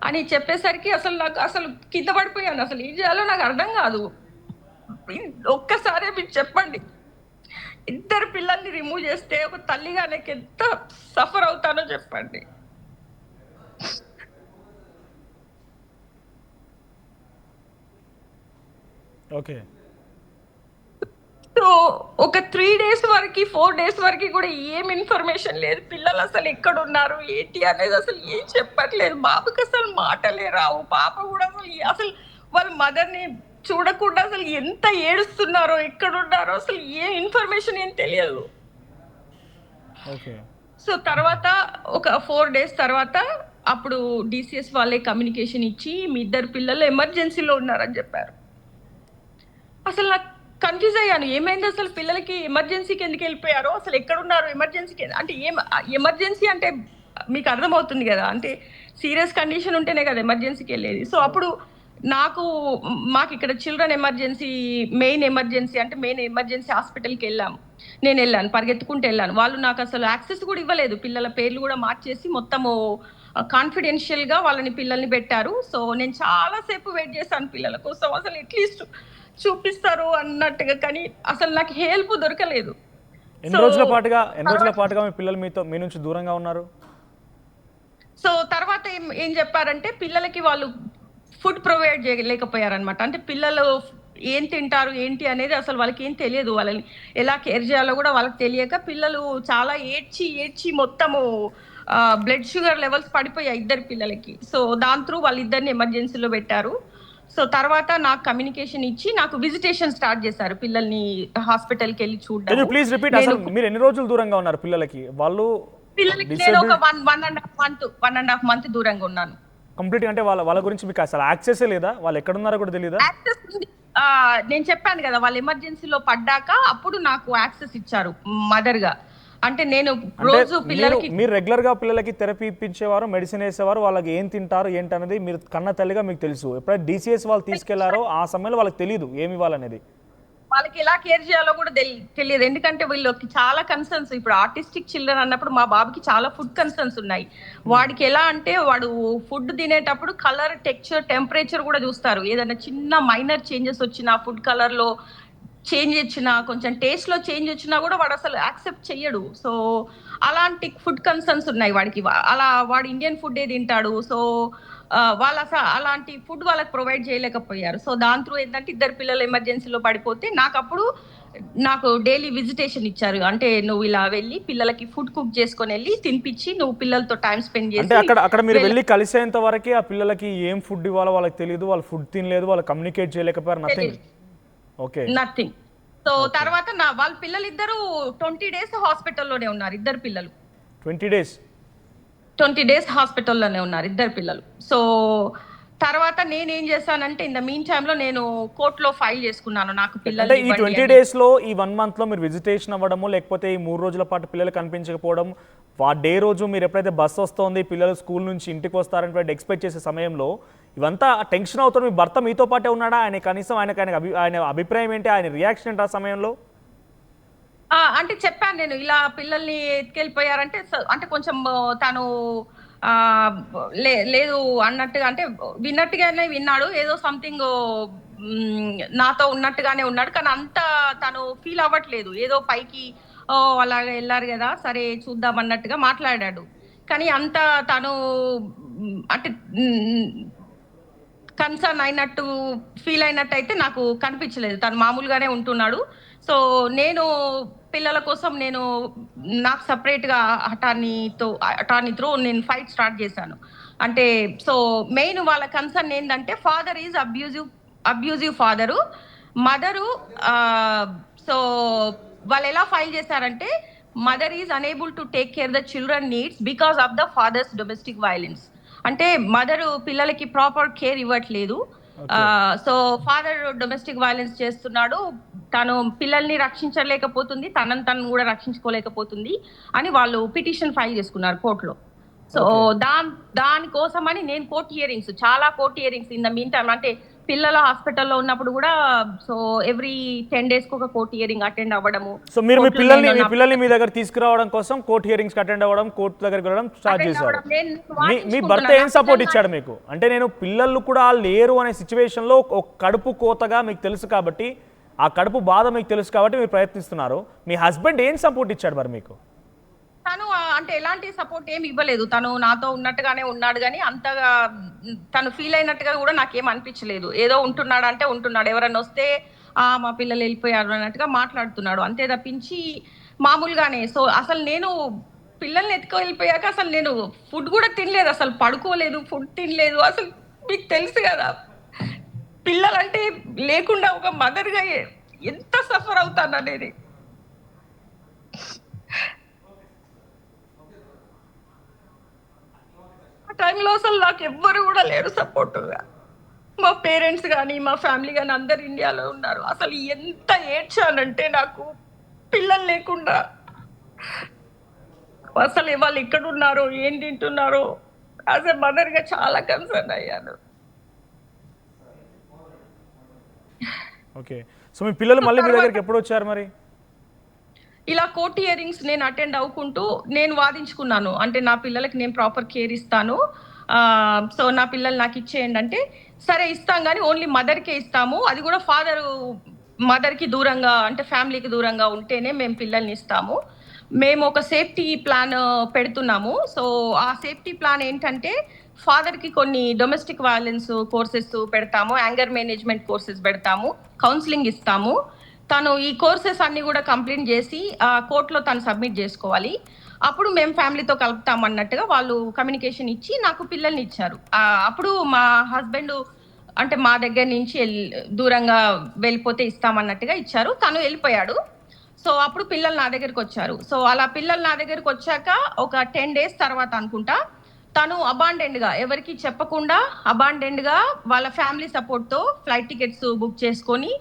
అని చెప్పేసరికి అసలు నాకు అసలు కింద పడిపోయాను. అసలు ఏం చేయాలో నాకు అర్థం కాదు. ఒక్కసారి మీరు చెప్పండి, 2 పిల్లల్ని రిమూవ్ చేస్తే ఒక తల్లిగా నాకు ఎంత సఫర్ అవుతానో చెప్పండి. ఓకే, సో ఒక 3 days వరకు 4 days వరకు కూడా ఏం ఇన్ఫర్మేషన్ లేదు. పిల్లలు అసలు ఎక్కడ ఉన్నారు ఏంటి అనేది అసలు ఏం చెప్పట్లేదు. బాబుకి అసలు మాటలే రావు. పాప కూడా అసలు వాళ్ళ మదర్ని చూడకుండా అసలు ఎంత ఏడుస్తున్నారో, ఎక్కడున్నారో అసలు ఏ ఇన్ఫర్మేషన్ ఏం తెలియదు. ఓకే. సో తర్వాత ఒక 4 డేస్ తర్వాత అప్పుడు డీసీఎస్ వాళ్ళే కమ్యూనికేషన్ ఇచ్చి మీ ఇద్దరు పిల్లలు ఎమర్జెన్సీలో ఉన్నారని చెప్పారు. అసలు నాకు కన్ఫ్యూజ్ అయ్యాను. ఏమైంది అసలు పిల్లలకి ఎమర్జెన్సీకి ఎందుకు వెళ్ళిపోయారో, అసలు ఎక్కడున్నారు ఎమర్జెన్సీకి అంటే ఎమర్జెన్సీ అంటే మీకు అర్థమవుతుంది కదా, అంటే సీరియస్ కండిషన్ ఉంటేనే కదా ఎమర్జెన్సీకి వెళ్ళేది. సో అప్పుడు మాకు ఇక్కడ చిల్డ్రన్ ఎమర్జెన్సీ మెయిన్ ఎమర్జెన్సీ హాస్పిటల్కి నేను వెళ్ళాను, పరిగెత్తుకుంటూ వెళ్ళాను. వాళ్ళు నాకు అసలు యాక్సెస్ కూడా ఇవ్వలేదు, పిల్లల పేర్లు కూడా మార్చేసి మొత్తము కాన్ఫిడెన్షియల్ గా పిల్లల్ని పెట్టారు. సో నేను చాలా సేపు వెయిట్ చేశాను పిల్లల కోసం, అసలు అట్లీస్ట్ చూపిస్తారు అన్నట్టుగా, కానీ అసలు నాకు హెల్ప్ దొరకలేదు. ఎన్ని రోజుల పాటుగా మీ పిల్లలు మీ నుంచి దూరంగా ఉన్నారు? సో తర్వాత ఏం చెప్పారంటే పిల్లలకి వాళ్ళు ఫుడ్ ప్రొవైడ్ చేయలేకపోయారనమాట. అంటే పిల్లలు ఏం తింటారు ఏంటి అనేది అసలు వాళ్ళకి ఏం తెలియదు, వాళ్ళని ఎలా కేర్ చేయాలో కూడా వాళ్ళకి తెలియక పిల్లలు చాలా ఏడ్చి మొత్తము బ్లడ్ షుగర్ లెవెల్స్ పడిపోయాయి ఇద్దరు పిల్లలకి. సో దాని త్రూ వాళ్ళిద్దరిని ఎమర్జెన్సీలో పెట్టారు. సో తర్వాత నాకు కమ్యూనికేషన్ ఇచ్చి నాకు విజిటేషన్ స్టార్ట్ చేశారు, పిల్లల్ని హాస్పిటల్కి వెళ్ళి చూడడం. ప్లీజ్ రిపీట్, అసలు మీరు ఎన్ని రోజులు దూరంగా ఉన్నారు పిల్లలకి? పిల్లలకి నేను ఒక 1.5 మంత్ దూరంగా ఉన్నాను. కంప్లీట్ అంటే వాళ్ళ గురించి మీకు అసలు యాక్సెస్ లేదా? వాళ్ళు ఎక్కడ ఉన్నారో కూడా తెలియదా? యాక్సెస్ నేను చెప్పాను కదా, వాళ్ళు ఎమర్జెన్సీలో పడ్డాక అప్పుడు నాకు యాక్సెస్ ఇచ్చారు మదర్ గా. అంటే నేను రోజు పిల్లలకి మీరు రెగ్యులర్ గా పిల్లలకి థెరపీ ఇప్పించేవారు, మెడిసిన్ వేసేవారు, వాళ్ళకి ఏం తింటారు ఏంటి అనేది మీరు కన్న తల్లిగా మీకు తెలుసు. ఎప్పుడైతే DCS వాళ్ళు తీసుకెళ్లారో ఆ సమయంలో వాళ్ళకి తెలియదు ఏమి ఇవ్వాలనేది, వాళ్ళకి ఎలా కేర్ చేయాలో కూడా తెలియదు. ఎందుకంటే వీళ్ళకి చాలా కన్సర్న్స్, ఇప్పుడు ఆర్టిస్టిక్ చిల్డ్రన్ అన్నప్పుడు మా బాబుకి చాలా ఫుడ్ కన్సర్న్స్ ఉన్నాయి. వాడికి ఎలా అంటే వాడు ఫుడ్ తినేటప్పుడు కలర్, టెక్స్చర్, టెంపరేచర్ కూడా చూస్తారు. ఏదైనా చిన్న మైనర్ చేంజెస్ వచ్చినా, ఫుడ్ కలర్ లో చేంజ్ వచ్చినా, కొంచెం టేస్ట్ లో చేంజ్ వచ్చినా కూడా వాడు అసలు యాక్సెప్ట్ చెయ్యడు. సో అలాంటి ఫుడ్ కన్సర్న్స్ ఉన్నాయి వాడికి. అలా వాడు ఇండియన్ ఫుడ్ తింటాడు. సో వాళ్ళు అసలు అలాంటి ఫుడ్ వాళ్ళకి ప్రొవైడ్ చేయలేకపోయారు. సో దాని త్రూ ఏంటంటే ఇద్దరు పిల్లలు ఎమర్జెన్సీలో పడిపోతే నాకు డైలీ విజిటేషన్ ఇచ్చారు. అంటే నువ్వు ఇలా వెళ్ళి పిల్లలకి ఫుడ్ కుక్ చేసుకొని వెళ్ళి తినిపించి నువ్వు పిల్లలతో టైం స్పెండ్ చేసి, అంటే అక్కడ మీరు వెళ్ళి కలిసేంత వరకే ఆ పిల్లలకి ఏం ఫుడ్ ఇవ్వాలో వాళ్ళకి తెలియదు, వాళ్ళు ఫుడ్ తినలేదు, వాళ్ళు కమ్యూనికేట్ చేయలేకపోయారు, నథింగ్. సో తర్వాత వాళ్ళ పిల్లలు ఇద్దరు 20 డేస్ హాస్పిటల్లోనే ఉన్నారు, ఇద్దరు పిల్లలు 20 డేస్ హాస్పిటల్లోనే ఉన్నారు ఇద్దరు పిల్లలు. సో తర్వాత నేనేం చేశానంటే ఇన్ ద మీన్ టైమ్ లో నేను కోర్టులో ఫైల్ చేసుకున్నాను నాకు పిల్లలు. ఈ 20 డేస్ లో ఈ 1 మంత్ లో మీరు విజిటేషన్ అవ్వడము, లేకపోతే ఈ 3 రోజుల పాటు పిల్లలు కనిపించకపోవడం, ఆ డే రోజు మీరు ఎప్పుడైతే బస్సు వస్తుంది పిల్లలు స్కూల్ నుంచి ఇంటికి వస్తారని ఎక్స్పెక్ట్ చేసే సమయంలో ఇవంతా టెన్షన్ అవుతారు. మీ భర్త మీతో పాటే ఉన్నాడా? ఆయన కనీసం ఆయన అభిప్రాయం ఏంటి, ఆయన రియాక్షన్ ఏంటి ఆ సమయంలో? అంటే చెప్పాను నేను ఇలా పిల్లల్ని ఎత్తుకెళ్ళిపోయారంటే, అంటే కొంచెం తను లేదు అన్నట్టుగా, అంటే విన్నట్టుగానే విన్నాడు, ఏదో సంథింగ్ నాతో ఉన్నట్టుగానే ఉన్నాడు, కానీ అంత తను ఫీల్ అవ్వట్లేదు. ఏదో పైకి అలాగే వెళ్ళారు కదా సరే చూద్దాం అన్నట్టుగా మాట్లాడాడు, కానీ అంత తను అంటే కన్సర్న్ అయినట్టు ఫీల్ అయినట్టు అయితే నాకు కనిపించలేదు. తను మామూలుగానే ఉంటున్నాడు. సో నేను పిల్లల కోసం నాకు సపరేట్గా అటార్నీ త్రూ నేను ఫైట్ స్టార్ట్ చేశాను. అంటే సో మెయిన్ వాళ్ళ కన్సర్న్ ఏంటంటే father is abusive father, mother. So వాళ్ళు ఎలా ఫైల్ చేశారంటే mother is unable to take care the children needs because of the father's domestic violence. అంటే మదర్ పిల్లలకి ప్రాపర్ కేర్ ఇవ్వట్లేదు. సో ఫాదర్ డొమెస్టిక్ వైలెన్స్ చేస్తున్నాడు, తను పిల్లల్ని రక్షించలేకపోతుంది, తను కూడా రక్షించుకోలేకపోతుంది అని వాళ్ళు పిటిషన్ ఫైల్ చేసుకున్నారు కోర్టులో. సో దానికోసమని నేను చాలా court hearings in the mean time, అంటే పిల్లల హాస్పిటల్లో ఉన్నప్పుడు కూడా సో ఎవ్రీ 10 days ఒక కోర్ట్ హియరింగ్ అటెండ్ అవ్వడము. సో మీరు మీ పిల్లల్ని మీ దగ్గర తీసుకురావడం కోసం కోర్ట్ హియరింగ్స్ అటెండ్ అవ్వడం, కోర్టు దగ్గరికి వెళ్ళడం స్టార్ట్ చేశారు. మీ భర్త ఏం సపోర్ట్ ఇచ్చాడు మీకు? అంటే నేను పిల్లలు కూడా లేరు అనే సిచ్యువేషన్ లో ఒక కడుపు కోతగా మీకు తెలుసు కాబట్టి, ఆ కడుపు బాధ మీకు తెలుసు కాబట్టి మీరు ప్రయత్నిస్తున్నారు. మీ హస్బెండ్ ఏం సపోర్ట్ ఇచ్చాడు మరి మీకు? తను అంటే ఎలాంటి సపోర్ట్ ఏమి ఇవ్వలేదు, తను నాతో ఉన్నట్టుగానే ఉన్నాడు, కానీ అంతగా తను ఫీల్ అయినట్టుగా కూడా నాకేం అనిపించలేదు. ఏదో ఉంటున్నాడు అంటే ఉంటున్నాడు, ఎవరన్నా వస్తే మా పిల్లలు వెళ్ళిపోయారు అన్నట్టుగా మాట్లాడుతున్నాడు, అంతే తప్పించి మామూలుగానే. సో అసలు నేను పిల్లల్ని ఎత్తుకు వెళ్ళిపోయాక అసలు నేను ఫుడ్ కూడా తినలేదు, అసలు పడుకోలేదు, ఫుడ్ తినలేదు. అసలు మీకు తెలుసు కదా పిల్లల అంటే లేకుండా ఒక మదర్గా ఎంత సఫర్ అవుతాను అనేది. ఆ టైంలో అసలు నాకు ఎవ్వరు కూడా లేరు సపోర్టుగా. మా పేరెంట్స్ కానీ మా ఫ్యామిలీ కానీ అందరు ఇండియాలో ఉన్నారు. అసలు ఎంత ఏడ్చానంటే నాకు పిల్లలు లేకుండా అసలు వాళ్ళు ఎక్కడున్నారో ఏం తింటున్నారో యాజ్ ఎ మదర్గా చాలా కన్సర్న్ అయ్యాను. ఓకే. సో మీ పిల్లలు మళ్ళీ మీ తర్వాత దగ్గరికి ఎప్పుడు వచ్చారు మరి? ఇలా కోర్ట్ హియరింగ్స్ నేను అటెండ్ అవ్వకుంటూ నేను వాదించుకున్నాను. అంటే నా పిల్లలకి నేను ప్రాపర్ కేర్ ఇస్తాను. సో నా పిల్లలు నాకు ఇచ్చేయండి అంటే, సరే ఇస్తాం కానీ ఓన్లీ మదర్కే ఇస్తాము. అది కూడా మదర్కి దూరంగా అంటే ఫ్యామిలీకి దూరంగా ఉంటేనే మేము పిల్లల్ని ఇస్తాము. మేము ఒక సేఫ్టీ ప్లాన్ పెడుతున్నాము. సో ఆ సేఫ్టీ ప్లాన్ ఏంటంటే ఫాదర్కి కొన్ని డొమెస్టిక్ వైలెన్స్ కోర్సెస్ పెడతాము, యాంగర్ మేనేజ్మెంట్ కోర్సెస్ పెడతాము, కౌన్సిలింగ్ ఇస్తాము. తను ఈ కోర్సెస్ అన్ని కూడా కంప్లీట్ చేసి కోర్టులో తను సబ్మిట్ చేసుకోవాలి. అప్పుడు మేము ఫ్యామిలీతో కలుపుతాం అన్నట్టుగా వాళ్ళు కమ్యూనికేషన్ ఇచ్చి నాకు పిల్లల్ని ఇచ్చారు. అప్పుడు మా హస్బెండ్ అంటే మా దగ్గర నుంచి దూరంగా వెళ్ళిపోతే ఇస్తామన్నట్టుగా ఇచ్చారు. తను వెళ్ళిపోయాడు. సో అప్పుడు పిల్లలు నా దగ్గరికి వచ్చారు. సో అలా పిల్లలు నా దగ్గరికి వచ్చాక ఒక 10 days తర్వాత అనుకుంటా తను అబాండెండ్గా ఎవరికి చెప్పకుండా అబాండెండ్గా వాళ్ళ ఫ్యామిలీ సపోర్ట్తో ఫ్లైట్ టికెట్స్ బుక్ చేసుకొని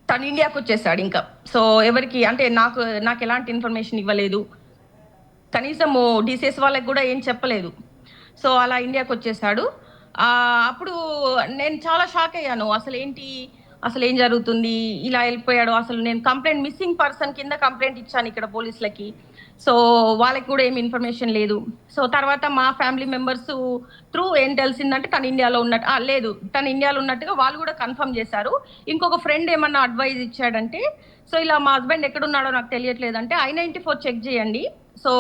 తను ఇండియాకి వచ్చేసాడు. ఇంకా సో ఎవరికి అంటే నాకు ఎలాంటి ఇన్ఫర్మేషన్ ఇవ్వలేదు, కనీసం డీసీఎస్ వాళ్ళకి కూడా ఏం చెప్పలేదు. సో అలా ఇండియాకి వచ్చేసాడు. అప్పుడు నేను చాలా షాక్ అయ్యాను. అసలు ఏం జరుగుతుంది, ఇలా వెళ్ళిపోయాడు. అసలు నేను కంప్లైంట్ మిస్సింగ్ పర్సన్ కింద కంప్లైంట్ ఇచ్చాను ఇక్కడ పోలీసులకి. సో వాళ్ళకి కూడా ఏమి ఇన్ఫర్మేషన్ లేదు. సో తర్వాత మా ఫ్యామిలీ మెంబర్స్ త్రూ ఏం తెలిసిందంటే తను ఇండియాలో ఉన్నట్టు లేదు, తను ఇండియాలో ఉన్నట్టుగా వాళ్ళు కూడా కన్ఫర్మ్ చేశారు. ఇంకొక ఫ్రెండ్ ఏమన్నా అడ్వైజ్ ఇచ్చాడంటే, సో ఇలా మా హస్బెండ్ ఎక్కడున్నాడో నాకు తెలియట్లేదంటే I-94 చెక్ చేయండి. సో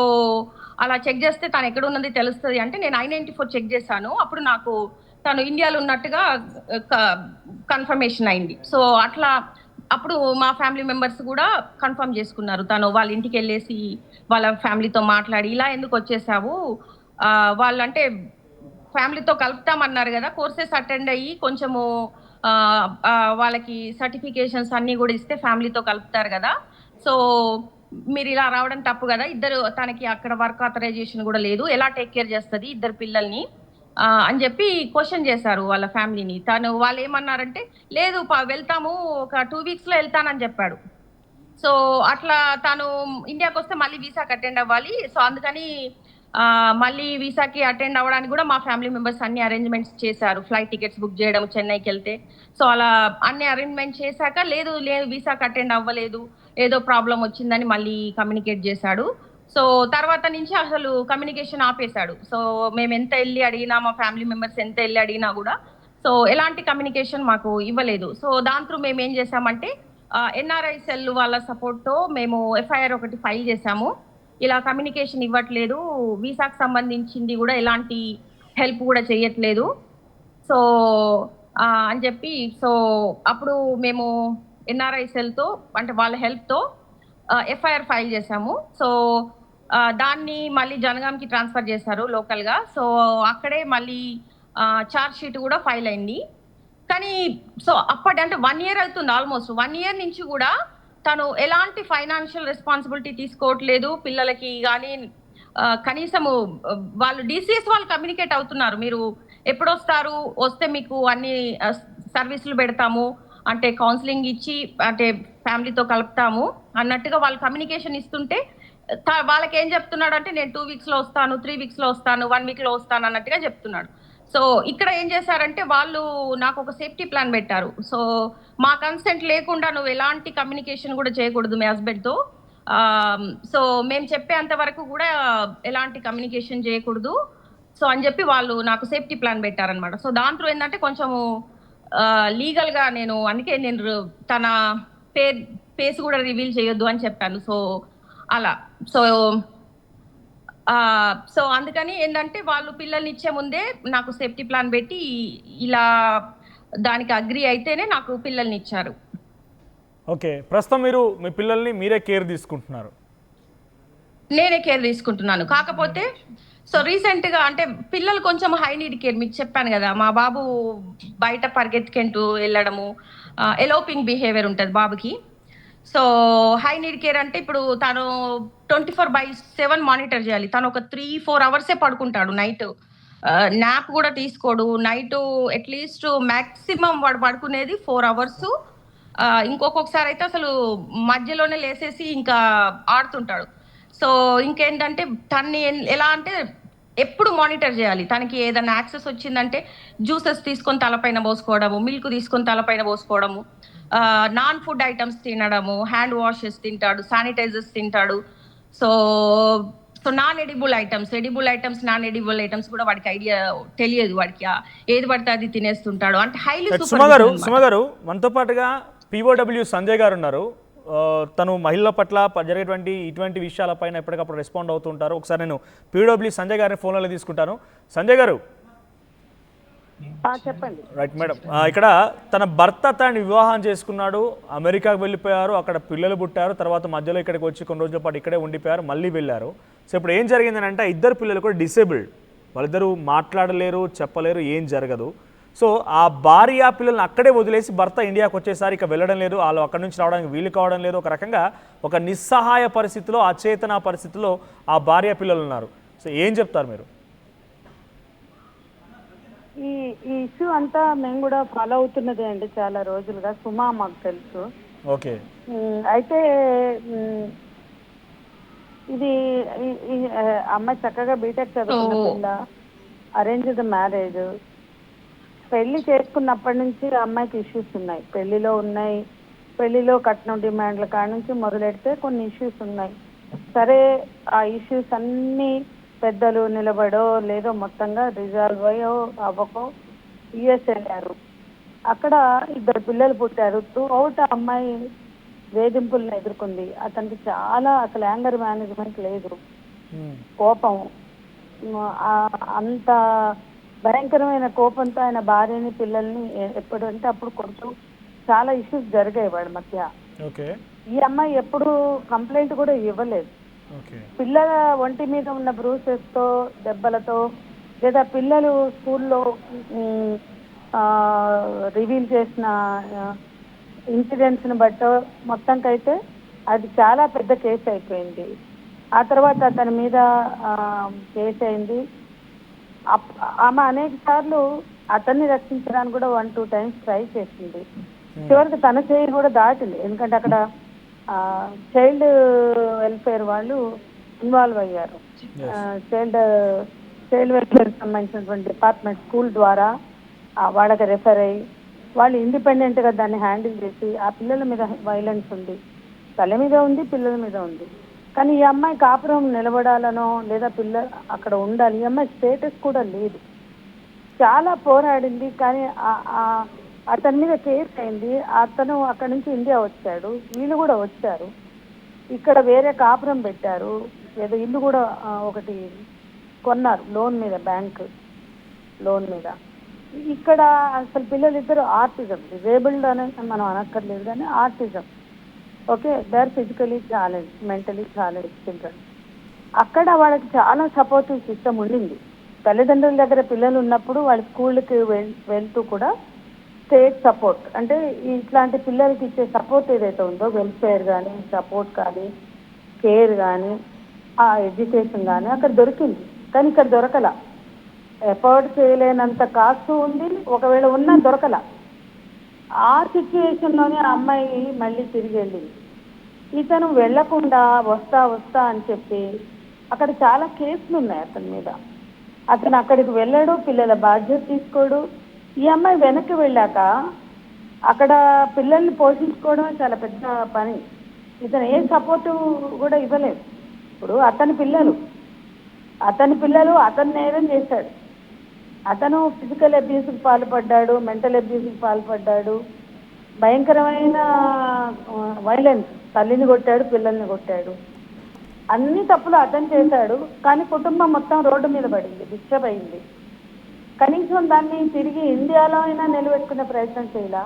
అలా చెక్ చేస్తే తను ఎక్కడ ఉన్నది తెలుస్తుంది అంటే నేను I-94 చెక్ చేశాను. అప్పుడు నాకు తను ఇండియాలో ఉన్నట్టుగా కన్ఫర్మేషన్ అయింది. సో అట్లా అప్పుడు మా ఫ్యామిలీ మెంబర్స్ కూడా కన్ఫర్మ్ చేసుకున్నారు. తను వాళ్ళ ఇంటికి వెళ్ళేసి వాళ్ళ ఫ్యామిలీతో మాట్లాడి ఇలా ఎందుకు వచ్చేసావు, వాళ్ళంటే ఫ్యామిలీతో కలుపుతామన్నారు కదా, కోర్సెస్ అటెండ్ అయ్యి కొంచెము వాళ్ళకి సర్టిఫికేషన్స్ అన్నీ కూడా ఇస్తే ఫ్యామిలీతో కలుపుతారు కదా, సో మీరు ఇలా రావడం తప్పు కదా, తనకి అక్కడ వర్క్ ఆథరైజేషన్ కూడా లేదు, ఎలా టేక్ కేర్ చేస్తుంది ఇద్దరు పిల్లల్ని అని చెప్పి క్వశ్చన్ చేశారు వాళ్ళ ఫ్యామిలీని. వాళ్ళు ఏమన్నారంటే లేదు వెళ్తాము, ఒక 2 weeks వెళ్తానని చెప్పాడు. సో అట్లా తను ఇండియాకి వస్తే మళ్ళీ వీసాకి అటెండ్ అవ్వాలి. సో అందుకని మళ్ళీ వీసాకి అటెండ్ అవ్వడానికి కూడా మా ఫ్యామిలీ మెంబర్స్ అన్ని అరేంజ్మెంట్స్ చేశారు. ఫ్లైట్ టికెట్స్ బుక్ చేయడం, చెన్నైకి వెళ్తే. సో అలా అన్ని అరేంజ్మెంట్ చేశాక లేదు వీసాకి అటెండ్ అవ్వలేదు, ఏదో ప్రాబ్లం వచ్చిందని మళ్ళీ కమ్యూనికేట్ చేశాడు. సో తర్వాత నుంచి అసలు కమ్యూనికేషన్ ఆపేశాడు. సో మేము ఎంత వెళ్ళి అడిగినా, మా ఫ్యామిలీ మెంబర్స్ ఎంత వెళ్ళి అడిగినా కూడా సో ఎలాంటి కమ్యూనికేషన్ మాకు ఇవ్వలేదు. సో దాంతో మేము ఏం చేసామంటే NRI సెల్ వాళ్ళ సపోర్ట్తో మేము FIR ఒకటి ఫైల్ చేశాము. ఇలా కమ్యూనికేషన్ ఇవ్వట్లేదు, వీసాకు సంబంధించింది కూడా ఎలాంటి హెల్ప్ కూడా చేయట్లేదు సో అని చెప్పి, సో అప్పుడు మేము NRI సెల్తో అంటే వాళ్ళ హెల్ప్తో FIR ఫైల్ చేశాము. సో దాన్ని మళ్ళీ జనగాంకి ట్రాన్స్ఫర్ చేశారు లోకల్గా. సో అక్కడే మళ్ళీ ఛార్జ్ షీట్ కూడా ఫైల్ అయింది. కానీ సో అంటే 1 year అవుతుంది, ఆల్మోస్ట్ 1 year నుంచి కూడా తను ఎలాంటి ఫైనాన్షియల్ రెస్పాన్సిబిలిటీ తీసుకోవట్లేదు పిల్లలకి కానీ. కనీసము వాళ్ళు DCS వాళ్ళు కమ్యూనికేట్ అవుతున్నారు, మీరు ఎప్పుడు వస్తే మీకు అన్ని సర్వీసులు పెడతాము అంటే కౌన్సిలింగ్ ఇచ్చి అంటే ఫ్యామిలీతో కలుపుతాము అన్నట్టుగా వాళ్ళు కమ్యూనికేషన్ ఇస్తుంటే వాళ్ళకి ఏం చెప్తున్నాడు అంటే నేను 2 weeks వస్తాను, 3 weeks వస్తాను, 1 week వస్తాను అన్నట్టుగా చెప్తున్నాడు. సో ఇక్కడ ఏం చేశారంటే వాళ్ళు నాకు ఒక సేఫ్టీ ప్లాన్ పెట్టారు. సో మా కన్సెంట్ లేకుండా నువ్వు ఎలాంటి కమ్యూనికేషన్ కూడా చేయకూడదు మీ హస్బెండ్తో. సో మేము చెప్పేంత వరకు కూడా ఎలాంటి కమ్యూనికేషన్ చేయకూడదు సో అని చెప్పి వాళ్ళు నాకు సేఫ్టీ ప్లాన్ పెట్టారనమాట. సో దాంట్లో ఏంటంటే కొంచెము లీగల్గా అందుకే నేను తన ఫేస్ కూడా రివీల్ చేయొద్దు అని చెప్పాను. సో అలా సో అందుకని ఏంటంటే వాళ్ళు పిల్లల్ని ఇచ్చే ముందే నాకు సేఫ్టీ ప్లాన్ పెట్టి ఇలా దానికి అగ్రి అయితేనే నాకు పిల్లల్ని ఇచ్చారు. ఓకే, ప్రస్తుతం మీరు మీ పిల్లల్ని మీరే కేర్ తీసుకుంటున్నారు? నేనే కేర్ తీసుకుంటున్నాను. కాకపోతే సో రీసెంట్గా అంటే పిల్లలు కొంచెం హై నీడ్ కేర్, మీకు చెప్పాను కదా మా బాబు బయట పరిగెత్తుకుంటూ వెళ్ళడము, ఎలోపింగ్ బిహేవియర్ ఉంటుంది బాబుకి. సో హై నీడ్ కేర్ అంటే ఇప్పుడు తను 24/7 మానిటర్ చేయాలి. తను ఒక 3-4 అవర్సే పడుకుంటాడు నైట్. నాప్ కూడా తీసుకోడు నైట్. అట్లీస్ట్ మాక్సిమం వాడు పడుకునేది 4 అవర్స్. ఇంకొకసారి అయితే అసలు మధ్యలోనే లేసేసి ఇంకా ఆడుతుంటాడు. సో ఇంకేంటంటే తన్ని ఎలా అంటే ఎప్పుడు మానిటర్ చేయాలి. తనకి ఏదైనా యాక్సెస్ వచ్చిందంటే జ్యూసెస్ తీసుకొని తలపైన పోసుకోవడము, మిల్క్ తీసుకొని తలపైన పోసుకోవడము, నాన్ ఫుడ్ ఐటమ్స్ తినడము, హ్యాండ్ వాషెస్ తింటాడు, శానిటైజర్స్ తింటాడు. So so non edible items, edible items, non edible items కూడా వాడికి ఐడియా తెలియదు. వాడికి ఏది పడితే అది తినేస్తుంటాడు. అంటే హైలీ సుమ గారు మనతో పాటుగా పిఓడబ్ల్యూ సంజయ్ గారు ఉన్నారు. తను మహిళల పట్ల జరిగేటువంటి ఇటువంటి విషయాలపైన ఎప్పటికప్పుడు రెస్పాండ్ అవుతుంటారు. ఒకసారి నేను పిఓడబ్ల్యూ సంజయ్ గారిని ఫోన్లో తీసుకుంటాను. సంజయ్ గారు చెప్పండి. రైట్ మేడం, ఇక్కడ తన భర్త తనని వివాహం చేసుకున్నాడు, అమెరికాకు వెళ్ళిపోయారు, అక్కడ పిల్లలు పుట్టారు, తర్వాత మధ్యలో ఇక్కడికి వచ్చి కొన్ని రోజుల పాటు ఇక్కడే ఉండిపోయారు, మళ్ళీ వెళ్ళారు. సో ఇప్పుడు ఏం జరిగిందని అంటే ఇద్దరు పిల్లలు కూడా డిసేబుల్డ్, వాళ్ళిద్దరూ మాట్లాడలేరు, చెప్పలేరు, ఏం జరగదు. సో ఆ భార్య పిల్లల్ని అక్కడే వదిలేసి భర్త ఇండియాకి వచ్చేసారి ఇక వెళ్ళడం లేదు, వాళ్ళు అక్కడి నుంచి రావడానికి వీలు కావడం లేదు. ఒక రకంగా ఒక నిస్సహాయ పరిస్థితిలో, అచేతన పరిస్థితిలో ఆ భార్య పిల్లలు ఉన్నారు. సో ఏం చెప్తారు మీరు? ఈ ఇష్యూ అంతా మేము కూడా ఫాలో అవుతున్నదే అండి చాలా రోజులుగా. సుమా మాకు తెలుసు. ఓకే. అయితే ఇది అమ్మాయి చక్కగా బీటెక్ చదువుకున్న పిల్ల, అరేంజ్డ్ మ్యారేజ్. పెళ్లి చేసుకున్నప్పటి నుంచి అమ్మాయికి ఇష్యూస్ ఉన్నాయి, పెళ్లిలో ఉన్నాయి. పెళ్లిలో కట్నం డిమాండ్ల కాడ నుంచి మొదలెడితే కొన్ని ఇష్యూస్ ఉన్నాయి. సరే, ఆ ఇష్యూస్ అన్నీ పెద్దలు నిలబడో లేదో మొత్తంగా రిజాల్వ్ అయ్యో అవ్వకో యుఎస్ వెళ్ళారు. అక్కడ ఇద్దరు పిల్లలు పుట్టారు. త్రూ అవుట్ ఆ అమ్మాయి వేధింపులను ఎదుర్కొంది. అతనికి చాలా అసలు యాంగర్ మేనేజ్మెంట్ లేదు, కోపం, అంత భయంకరమైన కోపంతో ఆయన భార్యని పిల్లల్ని ఎప్పుడంటే అప్పుడు కొడుతూ చాలా ఇష్యూస్ జరిగాయి వాళ్ళ మధ్య. ఈ అమ్మాయి ఎప్పుడు కంప్లైంట్ కూడా ఇవ్వలేదు. పిల్లల ఒంటి మీద ఉన్న బ్రూసెస్ తో, దెబ్బలతో, లేదా పిల్లలు స్కూల్లో రివీల్ చేసిన ఇన్సిడెంట్స్ని బట్టో మొత్తంకైతే అది చాలా పెద్ద కేసు అయిపోయింది. ఆ తర్వాత అతని మీద కేసు అయింది. ఆమె అనేక సార్లు అతన్ని రక్షించడానికి కూడా 1-2 టైమ్స్ ట్రై చేసింది. చివరికి తన చేయి కూడా దాటింది. ఎందుకంటే అక్కడ చైల్డ్ వెల్ఫేర్ వాళ్ళు ఇన్వాల్వ్ అయ్యారు. చైల్డ్ వెల్ఫేర్ సంబంధించినటువంటి డిపార్ట్మెంట్ స్కూల్ ద్వారా వాళ్ళకి రెఫర్ అయ్యి వాళ్ళు ఇండిపెండెంట్గా దాన్ని హ్యాండిల్ చేసి, ఆ పిల్లల మీద వైలెన్స్ ఉంది, తల మీద ఉంది, పిల్లల మీద ఉంది. కానీ ఈ అమ్మాయి కాపురం నిలబడాలనో లేదా అక్కడ ఉండాలి, ఈ అమ్మాయి స్టేటస్ కూడా లేదు. చాలా పోరాడింది. కానీ అతని మీద కేసు అయింది. అతను అక్కడి నుంచి ఇండియా వచ్చాడు, వీళ్ళు కూడా వచ్చారు, ఇక్కడ వేరే కాపురం పెట్టారు, ఏదో ఇల్లు కూడా ఒకటి కొన్నారు లోన్ మీద, బ్యాంక్ లోన్ మీద. ఇక్కడ అసలు పిల్లలిద్దరు ఆర్టిజం, డిజేబుల్డ్ అనే మనం అనక్కర్లేదు కానీ autism. Okay, they are physically challenge, mentally challenge children. అక్కడ వాళ్ళకి చాలా సపోర్టివ్ సిస్టమ్ ఉండింది. తల్లిదండ్రుల దగ్గర పిల్లలు ఉన్నప్పుడు వాళ్ళ స్కూల్కి వెళ్తూ కూడా స్టేట్ సపోర్ట్, అంటే ఇట్లాంటి పిల్లలకి ఇచ్చే సపోర్ట్ ఏదైతే ఉందో, వెల్ఫేర్ కానీ, సపోర్ట్ కానీ, కేర్ కానీ, ఆ ఎడ్యుకేషన్ కానీ అక్కడ దొరికింది. కానీ ఇక్కడ దొరకల. ఎఫర్ట్ చేయలేనంత కాస్ట్ ఉంది, ఒకవేళ ఉన్నా దొరకల. ఆ సిచ్యువేషన్లోనే ఆ అమ్మాయి మళ్ళీ తిరిగి వెళ్ళింది. ఇతను వెళ్లకుండా వస్తా అని చెప్పి అక్కడ చాలా కేసులు ఉన్నాయి అతని మీద. అతను అక్కడికి వెళ్ళాడు, పిల్లల బాధ్యత తీసుకోడు. ఈ అమ్మాయి వెనక్కి వెళ్ళాక అక్కడ పిల్లల్ని పోషించుకోవడం చాలా పెద్ద పని. ఇతను ఏ సపోర్టు కూడా ఇవ్వలేదు. ఇప్పుడు అతని పిల్లలు అతను నేరం చేశాడు. అతను ఫిజికల్ అబ్యూస్కి పాల్పడ్డాడు, మెంటల్ అబ్యూస్కి పాల్పడ్డాడు, భయంకరమైన వైలెన్స్, తల్లిని కొట్టాడు, పిల్లల్ని కొట్టాడు. అన్ని తప్పులు అతను చేశాడు. కానీ కుటుంబం మొత్తం రోడ్డు మీద పడింది, డిస్టర్బ్ అయింది. కనీసం దాన్ని తిరిగి ఇండియాలో అయినా నిలబెట్టుకునే ప్రయత్నం చేయాల.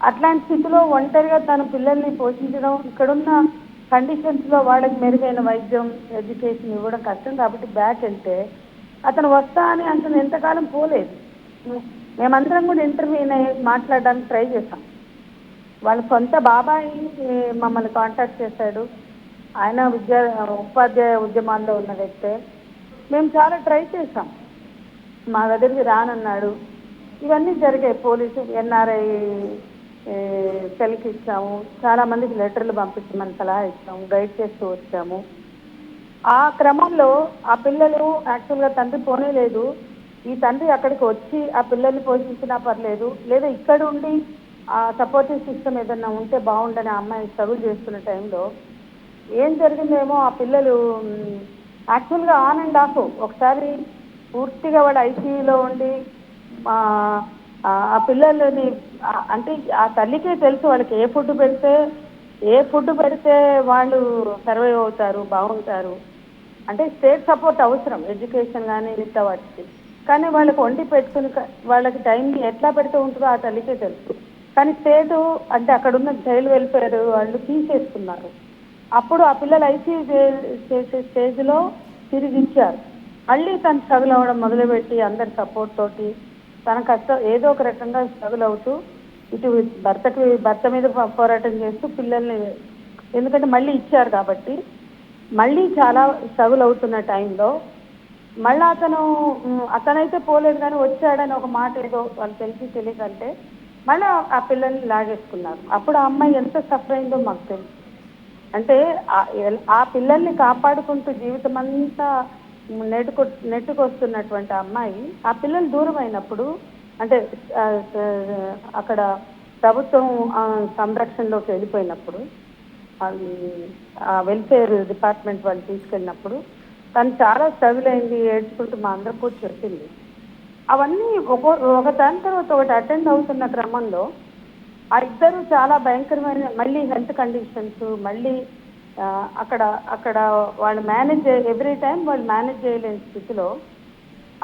అట్లాంటి స్థితిలో ఒంటరిగా తన పిల్లల్ని పోషించడం, ఇక్కడున్న కండిషన్స్లో వాళ్ళకి మెరుగైన వైద్యం ఎడ్యుకేషన్ ఇవ్వడం కష్టం కాబట్టి బ్యాక్ వెళ్తే అతను వస్తా అని అంటున్న ఎంతకాలం పోలేదు. మేమందరం కూడా ఇంటర్వ్యూని మాట్లాడడానికి ట్రై చేశాం. వాళ్ళ సొంత బాబాయి మమ్మల్ని కాంటాక్ట్ చేశాడు. ఆయన ఉపాధ్యాయ ఉద్యమాల్లో ఉన్న వ్యక్తే. మేము చాలా ట్రై చేశాం, మా దగ్గరికి రానన్నాడు. ఇవన్నీ జరిగాయి. పోలీసు ఎన్ఆర్ఐ సెల్కి ఇచ్చాము, చాలామందికి లెటర్లు పంపించమని సలహా ఇచ్చాము, గైడ్ చేస్తూ వచ్చాము. ఆ క్రమంలో ఆ పిల్లలు యాక్చువల్గా తండ్రి పోనేలేదు. ఈ తండ్రి అక్కడికి వచ్చి ఆ పిల్లల్ని పోషించినా పర్లేదు, లేదా ఇక్కడ ఉండి ఆ సపోర్టివ్ సిస్టమ్ ఏదన్నా ఉంటే బాగుండని ఆ అమ్మాయి స్ట్రగుల్ చేస్తున్న టైంలో ఏం జరిగిందేమో ఆ పిల్లలు యాక్చువల్గా ఆన్ అండ్ ఆఫ్ ఒకసారి పూర్తిగా వాడు ఐసీయూలో ఉండి ఆ పిల్లలని అంటే ఆ తల్లికే తెలుసు వాళ్ళకి ఏ ఫుడ్ పెడితే వాళ్ళు సర్వైవ్ అవుతారు, బాగుంటారు. అంటే స్టేట్ సపోర్ట్ అవసరం ఎడ్యుకేషన్ కానీ మిగతా వాటికి. కానీ వాళ్ళకి వండి పెట్టుకుని వాళ్ళకి టైంని ఎట్లా పెడుతూ ఉంటుందో ఆ తల్లికే తెలుసు. కానీ స్టేటు అంటే అక్కడున్న చైల్డ్ వెల్ఫేర్ వాళ్ళు తీసేస్తున్నారు. అప్పుడు ఆ పిల్లలు ఐసీయూ చేసే స్టేజ్లో తిరిగి ఇచ్చారు. మళ్ళీ తను స్ట్రగుల్ అవ్వడం మొదలుపెట్టి అందరి సపోర్ట్ తోటి తన కష్టం ఏదో ఒక రకంగా స్ట్రగుల్ అవుతూ ఇటు భర్త మీద పోరాటం చేస్తూ పిల్లల్ని, ఎందుకంటే మళ్ళీ ఇచ్చారు కాబట్టి మళ్ళీ చాలా స్ట్రగుల్ అవుతున్న టైంలో మళ్ళీ అతనైతే పోలేదు కానీ వచ్చాడని ఒక మాట ఏదో వాళ్ళు తెలియకంటే మళ్ళీ ఆ పిల్లల్ని లాగేసుకున్నారు. అప్పుడు ఆ అమ్మాయి ఎంత సఫర్ అయిందో మాకు తెలుసు. అంటే ఆ పిల్లల్ని కాపాడుకుంటూ జీవితం అంతా నెట్టుకొస్తున్నటువంటి అమ్మాయి ఆ పిల్లలు దూరం అయినప్పుడు, అంటే అక్కడ ప్రభుత్వం సంరక్షణలోకి వెళ్ళిపోయినప్పుడు, ఆ వెల్ఫేర్ డిపార్ట్మెంట్ వాళ్ళు తీసుకెళ్ళినప్పుడు తను చాలా స్ట్రగుల్ అయింది, ఏడ్చుకుంటూ మా అందరం కూడా చెప్పింది. అవన్నీ ఒక దాని తర్వాత ఒకటి అటెండ్ అవుతున్న క్రమంలో ఆ ఇద్దరు చాలా భయంకరమైన మళ్ళీ హెల్త్ కండిషన్స్, మళ్ళీ అక్కడ వాళ్ళు ఎవ్రీ టైం వాళ్ళు మేనేజ్ చేయలేని స్థితిలో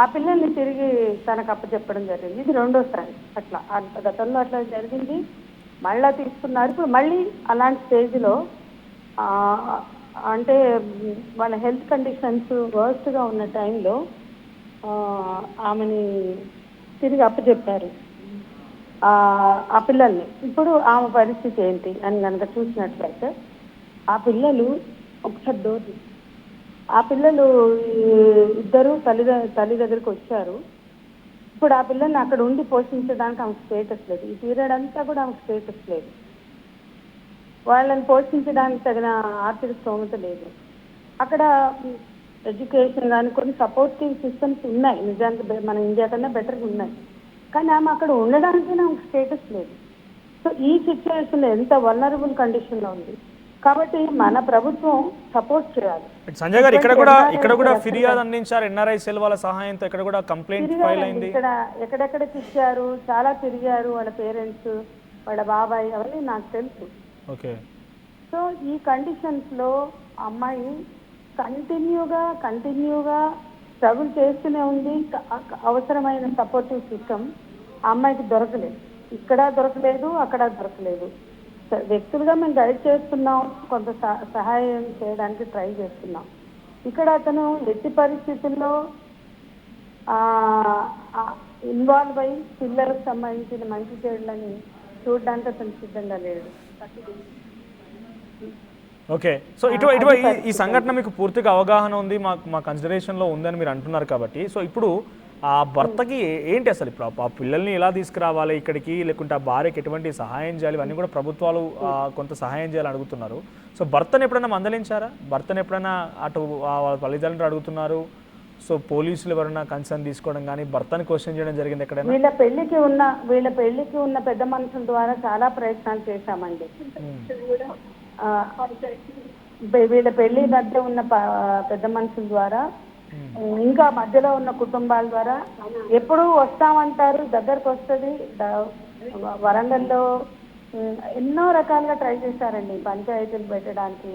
ఆ పిల్లల్ని తిరిగి తనకు అప్పచెప్పడం జరిగింది. ఇది రెండోసారి అట్లా. గతంలో అట్లా జరిగింది, మళ్ళీ తీసుకున్నారు. ఇప్పుడు మళ్ళీ అలాంటి స్టేజ్లో అంటే వాళ్ళ హెల్త్ కండిషన్స్ వర్స్ట్గా ఉన్న టైంలో ఆమెని తిరిగి అప్పచెప్పారు ఆ పిల్లల్ని. ఇప్పుడు ఆమె పరిస్థితి ఏంటి అని కనుక చూసినట్లయితే ఆ పిల్లలు ఒకసారి ఆ పిల్లలు ఇద్దరు తల్లి దగ్గరికి వచ్చారు. ఇప్పుడు ఆ పిల్లల్ని అక్కడ ఉండి పోషించడానికి ఆమెకు స్టేటస్ లేదు. ఈ పీరియడ్ అంతా కూడా ఆమెకు స్టేటస్ లేదు. వాళ్ళని పోషించడానికి తగిన ఆర్థిక స్తోమత లేదు. అక్కడ ఎడ్యుకేషన్ కానీ కొన్ని సపోర్టివ్ సిస్టమ్స్ ఉన్నాయి, నిజానికి మన ఇండియా కన్నా బెటర్గా ఉన్నాయి. కానీ ఆమె అక్కడ ఉండడానికి ఆమెకు స్టేటస్ లేదు. సో ఈ సిచ్యువేషన్ ఎంత వల్నరబుల్ కండిషన్లో ఉంది. కాబట్టి మన ప్రభుత్వం సపోర్ట్ చేయాలి. సంజయ్ గారు ఇక్కడ కూడా ఫిర్యాదు అందించారు ఎన్ఆర్ఐ సెల్ వాళ్ళ సహాయంతో. ఇక్కడ కూడా కంప్లైంట్ ఫైల్ అయింది. ఇక్కడ ఎక్కడెక్కడికి ఇచ్చారు, చాలా తిరిగారు వాళ్ళ పేరెంట్స్, వాళ్ళ బాబాయ్, అవన్నీ నాకు తెలుసు. ఓకే. సో ఈ కండిషన్స్లో అమ్మాయి కంటిన్యూగా స్ట్రగుల్ చేస్తూనే ఉంది. అవసరమైన సపోర్టివ్ సిస్టమ్ ఆ అమ్మాయికి దొరకలేదు. ఇక్కడ దొరకలేదు, అక్కడ దొరకలేదు. వ్యక్తులుగా మేము గైడ్ చేస్తున్నాం, కొంత సహాయం చేయడానికి ట్రై చేస్తున్నాం. ఇక్కడ అతను ఎట్టి పరిస్థితుల్లో ఇన్వాల్వ్ అయ్యి పిల్లలకు సంబంధించిన మంచి చెడులని చూడడానికి అతను సిద్ధంగా లేడు. ఓకే. సో ఈ సంఘటన మీకు పూర్తిగా అవగాహన ఉంది, మా కన్సిడరేషన్లో ఉందని మీరు అంటున్నారు కాబట్టి, సో ఇప్పుడు ఆ భర్తకి ఏంటి అసలు ఇప్పుడు ఆ పిల్లల్ని ఎలా తీసుకురావాలి ఇక్కడికి, లేకుంటే ఆ భార్యకి ఎటువంటి సహాయం చేయాలి, ఇవన్నీ కూడా ప్రభుత్వాలు కొంత సహాయం చేయాలని అడుగుతున్నారు. సో భర్తను ఎప్పుడైనా మందలించారా? భర్తను ఎప్పుడైనా అటు వాళ్ళ తల్లిదండ్రులు అడుగుతున్నారు, సో పోలీసులు ఎవరైనా కన్సర్న్ తీసుకోవడం కానీ భర్తని క్వశ్చన్ చేయడం జరిగింది ఎక్కడైనా? వీళ్ళ పెళ్లికి ఉన్న పెద్ద మనుషుల ద్వారా చాలా ప్రయత్నాలు చేశామండి. వీళ్ళ పెళ్లి మధ్య ఉన్న పెద్ద మనుషుల ద్వారా, ఇంకా మధ్యలో ఉన్న కుటుంబాల ద్వారా ఎప్పుడు వస్తామంటారు, దగ్గరకు వస్తుంది. వరంగల్లో ఎన్నో రకాలుగా ట్రై చేశారండి పంచాయతీలు పెట్టడానికి.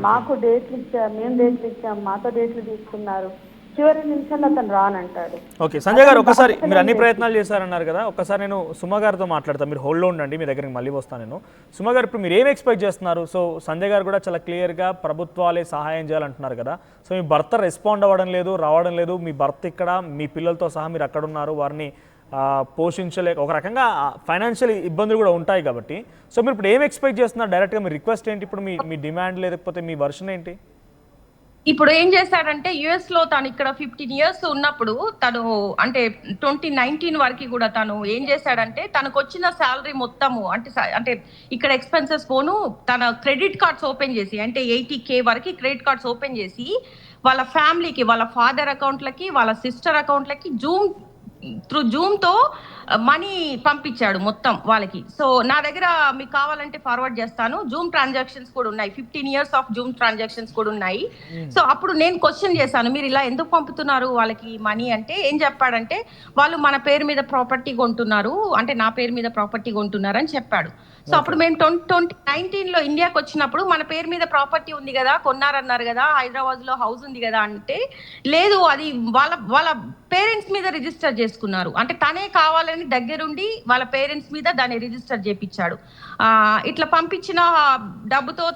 మాకు డేట్లు ఇచ్చారు, మేము డేట్లు ఇచ్చాం, మాతో డేట్లు తీసుకున్నారు. చివరి నిమిషంలో అతను రానంటాడు. ఓకే సంజయ్ గారు, ఒకసారి మీరు అన్ని ప్రయత్నాలు చేశారన్నారు కదా, ఒక్కసారి నేను సుమ గారితో మాట్లాడతాను. మీరు హోల్డ్లో ఉండండి, మీ దగ్గరికి మళ్ళీ వస్తాను నేను. సుమ గారు, ఇప్పుడు మీరు ఏం ఎక్స్పెక్ట్ చేస్తున్నారు? సో సంజయ్ గారు కూడా చాలా క్లియర్గా ప్రభుత్వాలే సహాయం చేయాలంటున్నారు కదా. సో మీ భర్త రెస్పాండ్ అవ్వడం లేదు, రావడం లేదు. మీ భర్త ఇక్కడ, మీ పిల్లలతో సహా మీరు అక్కడ ఉన్నారు, వారిని పోషించలేక ఒక రకంగా ఫైనాన్షియల్ ఇబ్బందులు కూడా ఉంటాయి కాబట్టి. సో మీరు ఇప్పుడు ఏం ఎక్స్పెక్ట్ చేస్తున్నారు? డైరెక్ట్గా మీ రిక్వెస్ట్ ఏంటి? ఇప్పుడు మీ డిమాండ్ లేకపోతే మీ వర్షన్ ఏంటి? ఇప్పుడు ఏం చేశాడంటే యుఎస్ లో తను ఇక్కడ 15 years ఉన్నప్పుడు తను అంటే 2019 వరకు కూడా తను ఏం చేశాడంటే తనకు వచ్చిన శాలరీ మొత్తము అంటే ఇక్కడ ఎక్స్పెన్సెస్ పోను తన క్రెడిట్ కార్డ్స్ ఓపెన్ చేసి అంటే 80K వరకు క్రెడిట్ కార్డ్స్ ఓపెన్ చేసి వాళ్ళ ఫ్యామిలీకి, వాళ్ళ ఫాదర్ అకౌంట్లకి, వాళ్ళ సిస్టర్ అకౌంట్లకి జూమ్ తో మనీ పంపించాడు మొత్తం వాళ్ళకి. సో నా దగ్గర మీకు కావాలంటే ఫార్వర్డ్ చేస్తాను. జూమ్ ట్రాన్సాక్షన్స్ కూడా ఉన్నాయి, 15 years ఆఫ్ జూమ్ ట్రాన్సాక్షన్స్ కూడా ఉన్నాయి. సో అప్పుడు నేను క్వశ్చన్ చేశాను, మీరు ఇలా ఎందుకు పంపుతున్నారు వాళ్ళకి మనీ అంటే ఏం చెప్పాడంటే వాళ్ళు మన పేరు మీద ప్రాపర్టీ కొంటున్నారు, అంటే నా పేరు మీద ప్రాపర్టీ కొంటున్నారు అని చెప్పాడు. సో అప్పుడు మేము 2019 ఇండియాకి వచ్చినప్పుడు మన పేరు మీద ప్రాపర్టీ ఉంది కదా, కొన్నారన్నారు కదా, హైదరాబాద్ లో హౌస్ ఉంది కదా అంటే లేదు, అది వాళ్ళ పేరెంట్స్ మీద రిజిస్టర్ చేసుకున్నారు. అంటే తనే కావాలని దగ్గరుండి వాళ్ళ పేరెంట్స్ మీద దాన్ని రిజిస్టర్ చేపించాడు. ఇట్లా పంపించిన డబ్బుతో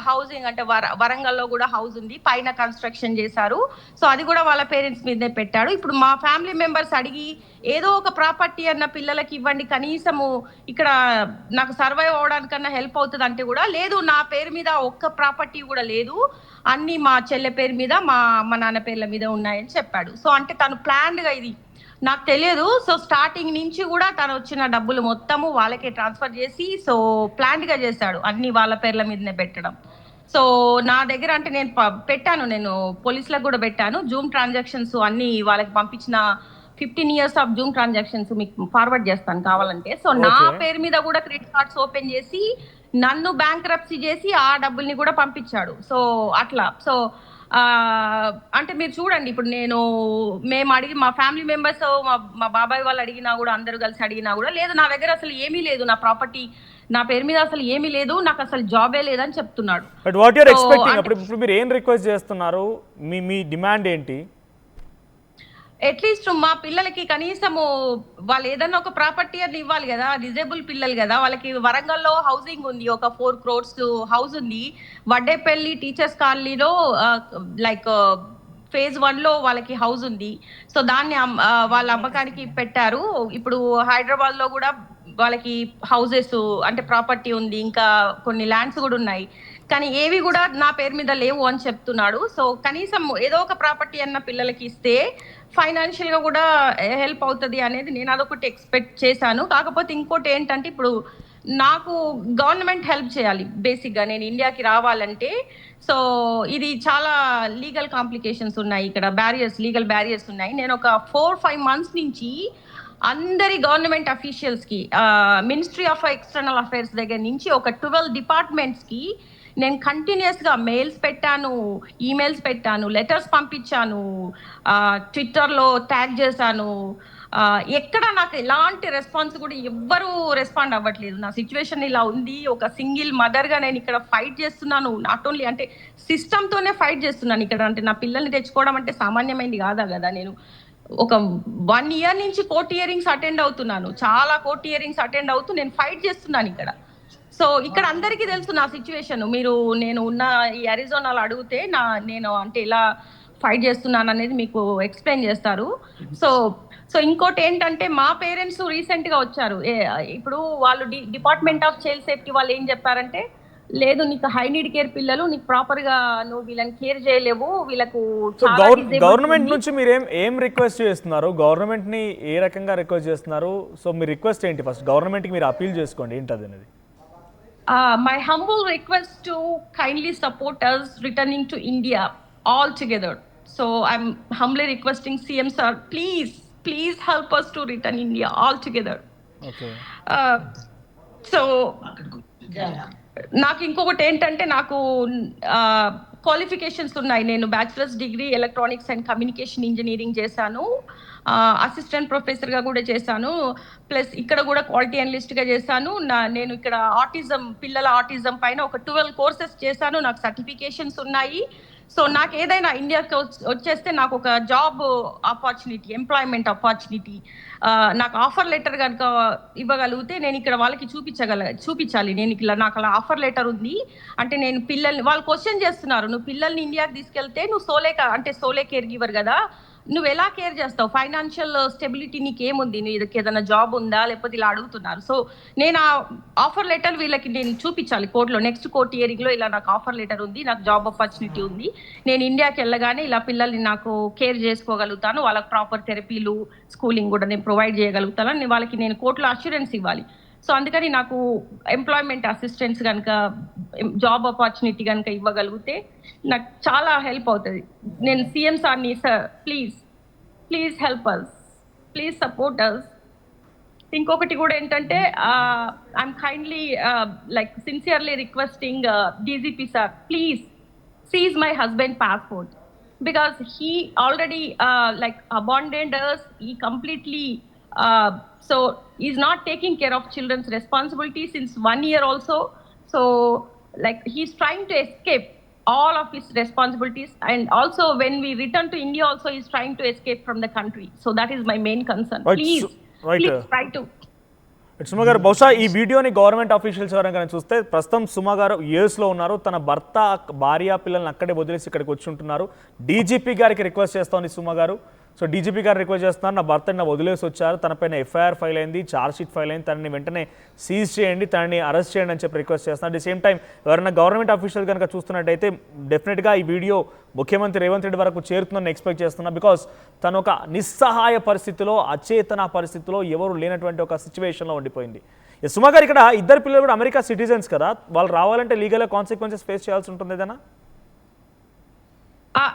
హౌసింగ్ అంటే వరంగల్లో కూడా హౌస్ ఉంది, పైన కన్స్ట్రక్షన్ చేశారు. సో అది కూడా వాళ్ళ పేరెంట్స్ మీదే పెట్టాడు. ఇప్పుడు మా ఫ్యామిలీ మెంబర్స్ అడిగి ఏదో ఒక ప్రాపర్టీ అన్న పిల్లలకి ఇవ్వండి, కనీసము ఇక్కడ నాకు సర్వైవ్ అవడానికన్నా హెల్ప్ అవుతుంది అంటే కూడా లేదు, నా పేరు మీద ఒక్క ప్రాపర్టీ కూడా లేదు, అన్ని మా చెల్లె పేరు మీద మా నాన్న పేర్ల మీద ఉన్నాయని చెప్పాడు. సో అంటే తను ప్లాన్డ్ గా, ఇది నాకు తెలియదు. సో స్టార్టింగ్ నుంచి కూడా తను వచ్చిన డబ్బులు మొత్తము వాళ్ళకే ట్రాన్స్ఫర్ చేసి సో ప్లాన్డ్ గా చేశాడు, అన్ని వాళ్ళ పేర్ల మీదనే పెట్టడం. సో నా దగ్గర అంటే నేను పోలీసులకు కూడా పెట్టాను జూమ్ ట్రాన్సాక్షన్స్ అన్ని వాళ్ళకి పంపించిన 15 years ఆఫ్ జూమ్ ట్రాన్సాక్షన్స్ మీకు ఫార్వర్డ్ చేస్తాను కావాలంటే. సో నా పేరు మీద కూడా క్రెడిట్ కార్డ్స్ ఓపెన్ చేసి నన్ను బ్యాంక్రప్సీ చేసి ఆ డబ్బుల్ని కూడా పంపించాడు. సో అట్లా సో అంటే మీరు చూడండి, ఇప్పుడు మేము అడిగి మా ఫ్యామిలీ మెంబర్స్ మా బాబాయ్ వాళ్ళు అడిగినా కూడా, అందరూ కలిసి అడిగినా కూడా లేదు, నా దగ్గర అసలు ఏమీ లేదు, నా ప్రాపర్టీ నా పేరు మీద అసలు ఏమీ లేదు, నాకు అసలు జాబే లేదని చెప్తున్నాడు. But what you are expecting? ఇప్పుడు మీరు ఏం రిక్వెస్ట్ చేస్తున్నారు? మీ డిమాండ్ ఏంటి? అట్లీస్ట్ మా పిల్లలకి కనీసము వాళ్ళు ఏదన్నా ఒక ప్రాపర్టీ అని ఇవ్వాలి కదా, డిజేబుల్ పిల్లలు కదా, వాళ్ళకి వరంగల్లో హౌసింగ్ ఉంది, ఒక 4 crores హౌస్ ఉంది, వడ్డేపల్లి టీచర్స్ కాలనీలో లైక్ phase 1 లో వాళ్ళకి హౌస్ ఉంది. సో దాన్ని వాళ్ళ అమ్మకానికి పెట్టారు. ఇప్పుడు హైదరాబాద్ లో కూడా వాళ్ళకి హౌసెస్ అంటే ప్రాపర్టీ ఉంది, ఇంకా కొన్ని ల్యాండ్స్ కూడా ఉన్నాయి, కానీ ఏవి కూడా నా పేరు మీద లేవు అని చెప్తున్నాడు. సో కనీసం ఏదో ఒక ప్రాపర్టీ అన్న పిల్లలకి ఇస్తే ఫైనాన్షియల్ గా కూడా హెల్ప్ అవుతుంది అనేది నేను అదొకటి ఎక్స్పెక్ట్ చేశాను. కాకపోతే ఇంకోటి ఏంటంటే ఇప్పుడు నాకు గవర్నమెంట్ హెల్ప్ చేయాలి బేసిక్ గా నేను ఇండియాకి రావాలంటే. సో ఇది చాలా లీగల్ కాంప్లికేషన్స్ ఉన్నాయి, ఇక్కడ లీగల్ బ్యారియర్స్ ఉన్నాయి. నేను ఒక 4-5 months నుంచి అందరి గవర్నమెంట్ అఫీషియల్స్ కి, మినిస్ట్రీ ఆఫ్ ఎక్స్టర్నల్ అఫైర్స్ దగ్గర నుంచి ఒక 12 departments కి నేను కంటిన్యూస్ గా మెయిల్స్ పెట్టాను, ఈమెయిల్స్ పెట్టాను, లెటర్స్ పంపించాను, ట్విట్టర్లో ట్యాగ్ చేశాను. ఎక్కడ నాకు ఎలాంటి రెస్పాన్స్ కూడా ఎవ్వరూ రెస్పాండ్ అవ్వట్లేదు. నా సిచ్యువేషన్ ఇలా ఉంది, ఒక సింగిల్ మదర్ గా నేను ఇక్కడ ఫైట్ చేస్తున్నాను. నాట్ ఓన్లీ అంటే సిస్టమ్ తోనే ఫైట్ చేస్తున్నాను ఇక్కడ. అంటే నా పిల్లల్ని తెచ్చుకోవడం అంటే సామాన్యమైనది కాదా కదా. నేను ఒక 1 year నుంచి కోర్ట్ హియరింగ్స్ అటెండ్ అవుతున్నాను, చాలా కోర్ట్ హియరింగ్స్ అటెండ్ అవుతూ నేను ఫైట్ చేస్తున్నాను ఇక్కడ. సో ఇక్కడ అందరికీ తెలుసు నా సిచ్యువేషన్. నేను ఉన్న ఈ అరిజోనాలో అడిగితే నేను అంటే ఇలా ఫైట్ చేస్తున్నాను అనేది మీకు ఎక్స్ప్లెయిన్ చేస్తారు. సో ఇంకోటి ఏంటంటే మా పేరెంట్స్ రీసెంట్ గా వచ్చారు. ఇప్పుడు వాళ్ళు డిపార్ట్మెంట్ ఆఫ్ చైల్డ్ సేఫ్టీ వాళ్ళు ఏం చెప్పారంటే, లేదు నీకు హై నీడ్ కేర్ పిల్లలు, నీకు ప్రాపర్ గా నువ్వు వీళ్ళని కేర్ చేయలేవు, వీళ్ళకు. గవర్నమెంట్ నుంచి మీరు ఏం రిక్వెస్ట్ చేస్తున్నారు? గవర్నమెంట్ ని ఏ రకంగా రిక్వెస్ట్ చేస్తున్నారు? సో మీ రిక్వెస్ట్ ఏంటి? ఫస్ట్ గవర్నమెంట్ కి మీరు అపీల్ చేసుకోండి, ఏంటది అనేది. My humble request to kindly support us returning to India all together. So I'm humbly requesting CM sir, please help us to return India all together. Okay. So నాకు ఇంకొకటి ఏంటంటే, నాకు క్వాలిఫికేషన్స్ ఉన్నాయి. నేను bachelors degree electronics and communication engineering చేశాను, అసిస్టెంట్ ప్రొఫెసర్గా కూడా చేశాను, ప్లస్ ఇక్కడ కూడా క్వాలిటీ అనలిస్ట్గా చేశాను. నేను ఇక్కడ పిల్లల ఆటిజం పైన ఒక 12 courses చేశాను, నాకు సర్టిఫికేషన్స్ ఉన్నాయి. సో నాకు ఏదైనా ఇండియాకి వచ్చేస్తే నాకు ఒక జాబ్ ఆపర్చునిటీ, ఎంప్లాయ్మెంట్ ఆపర్చునిటీ, నాకు ఆఫర్ లెటర్ కనుక ఇవ్వగలిగితే నేను ఇక్కడ వాళ్ళకి చూపించాలి. నేను ఇక్కడ నాకు అలా ఆఫర్ లెటర్ ఉంది అంటే నేను పిల్లల్ని, వాళ్ళు క్వశ్చన్ చేస్తున్నారు, నువ్వు పిల్లల్ని ఇండియాకి తీసుకెళ్తే నువ్వు సోలే కేర్ గివర్ కదా, నువ్వు ఎలా కేర్ చేస్తావు, ఫైనాన్షియల్ స్టెబిలిటీ నీకు ఏముంది, నీకు ఏదైనా జాబ్ ఉందా, లేకపోతే ఇలా అడుగుతున్నారు. సో నేను ఆ ఆఫర్ లెటర్ వీళ్ళకి నేను చూపించాలి కోర్టులో, నెక్స్ట్ కోర్ట్ హియరింగ్లో ఇలా నాకు ఆఫర్ లెటర్ ఉంది, నాకు జాబ్ ఆపర్చునిటీ ఉంది, నేను ఇండియాకి వెళ్ళగానే ఇలా పిల్లల్ని నాకు కేర్ చేసుకోగలుగుతాను, వాళ్ళకి ప్రాపర్ థెరపీలు, స్కూలింగ్ కూడా నేను ప్రొవైడ్ చేయగలుగుతాను అని వాళ్ళకి నేను కోర్టులో అష్యూరెన్స్ ఇవ్వాలి. సో అందుకని నాకు ఎంప్లాయ్మెంట్ అసిస్టెన్స్ కనుక, జాబ్ ఆపర్చునిటీ కనుక ఇవ్వగలిగితే నాకు చాలా హెల్ప్ అవుతుంది. నేను సీఎం సార్ని, sir please help us, please support us. ఇంకొకటి కూడా ఏంటంటే I'm kindly like sincerely requesting DGP sir, please seize my husband passport because he already like abandoned us. He completely so he's not taking care of children's responsibility since 1 year also. So like he's trying to escape all of his responsibilities, and also when we return to India also he's trying to escape from the country. So that is my main concern. Right, Please try to. Suma గారు, బహుశా ఈ వీడియోని గవర్నమెంట్ ఆఫీషియల్స్ ఎవరైనా చూస్తే ప్రస్తుతం సుమ గారు యూఎస్లో ఉన్నారు, తన భర్త భార్య పిల్లల్ని అక్కడే వదిలేసి ఇక్కడికి వచ్చి ఉంటున్నారు. డీజీపీ గారికి రిక్వెస్ట్ చేస్తోంది సుమ గారు. సో డీజీపీ గారు రిక్వెస్ట్ చేస్తున్నారు, నా భర్తని వదిలేసి వచ్చారు, తనపైన ఎఫ్ఐఆర్ ఫైల్ అయింది, ఛార్జ్ షీట్ ఫైల్ అయింది, తనని వెంటనే సీజ్ చేయండి, తనని అరెస్ట్ చేయండి అని చెప్పి రిక్వెస్ట్ చేస్తున్నారు. అట్ ది సేమ్ టైం ఎవరైనా గవర్నమెంట్ ఆఫీషియల్ కనుక చూస్తున్నట్టయితే డెఫినెట్గా ఈ వీడియో ముఖ్యమంత్రి రేవంత్ రెడ్డి వరకు చేరుతుందని ఎక్స్పెక్ట్ చేస్తున్నా. బికాస్ తను ఒక నిస్సహాయ పరిస్థితిలో, అచేతన పరిస్థితిలో, ఎవరు లేనటువంటి ఒక సిచ్యువేషన్లో ఉండిపోయింది. సుమ గారు, ఇక్కడ ఇద్దరు పిల్లలు కూడా అమెరికా సిటిజన్స్ కదా, వాళ్ళు రావాలంటే లీగల్ కాన్సిక్వెన్సెస్ ఫేస్ చేయాల్సి ఉంటుంది ఏదైనా?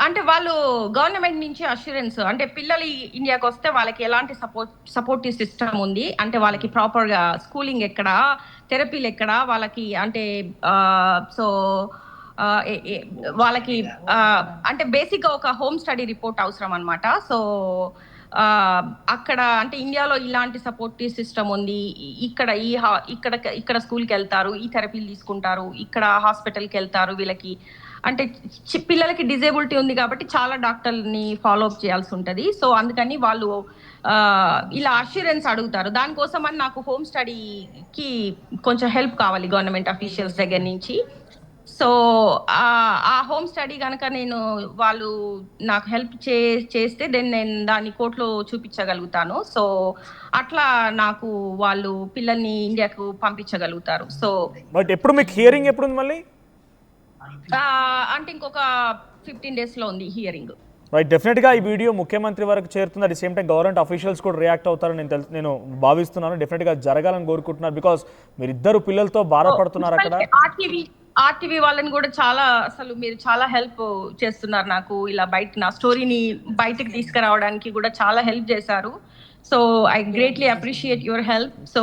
అంటే వాళ్ళు గవర్నమెంట్ నుంచి అష్యూరెన్స్, అంటే పిల్లలు ఇండియాకి వస్తే వాళ్ళకి ఎలాంటి సపోర్టివ్ సిస్టమ్ ఉంది, అంటే వాళ్ళకి ప్రాపర్ గా స్కూలింగ్ ఎక్కడ, థెరపీలు ఎక్కడ, వాళ్ళకి అంటే సో వాళ్ళకి అంటే బేసిక్ గా ఒక హోమ్ స్టడీ రిపోర్ట్ అవసరం అన్నమాట. సో అక్కడ అంటే ఇండియాలో ఇలాంటి సపోర్టివ్ సిస్టమ్ ఉంది, ఇక్కడ స్కూల్కి వెళ్తారు, ఈ థెరపీలు తీసుకుంటారు, ఇక్కడ హాస్పిటల్కి వెళ్తారు, వీళ్ళకి అంటే పిల్లలకి డిజేబిలిటీ ఉంది కాబట్టి చాలా డాక్టర్ని ఫాలో అప్ చేయాల్సి ఉంటుంది. సో అందుకని వాళ్ళు ఇలా అష్యూరెన్స్ అడుగుతారు. దానికోసం అని నాకు హోమ్ స్టడీకి కొంచెం హెల్ప్ కావాలి గవర్నమెంట్ అఫీషియల్స్ దగ్గర నుంచి. సో ఆ హోమ్ స్టడీ కనుక వాళ్ళు నాకు హెల్ప్ చేస్తే దెన్ నేను దాన్ని కోర్టులో చూపించగలుగుతాను. సో అట్లా నాకు వాళ్ళు పిల్లల్ని ఇండియాకు పంపించగలుగుతారు. సో బట్ ఎప్పుడు మీకు హియరింగ్ ఎప్పుడు ఉంది మళ్ళీ? అంటే ఇంకొక 15 days లో ఉంది హియరింగ్. రైట్, డెఫినెట్గా ఈ వీడియో ముఖ్యమంత్రి వరకు చేరుతుంది. At same time government officials కూడా రియాక్ట్ అవుతారని నేను భావిస్తున్నాను. డెఫినెట్గా జరగాలని కోరుకుంటున్నారు. బికాస్ మీరిద్దరు పిల్లలతో బాధపడుతున్నారు అక్కడ. ఆర్టీవీ వాళ్ళని కూడా మీరు చాలా హెల్ప్ చేస్తున్నారు నాకు, ఇలా నా స్టోరీని బయటకు తీసుకురావడానికి కూడా చాలా హెల్ప్ చేశారు. So I greatly appreciate your help. So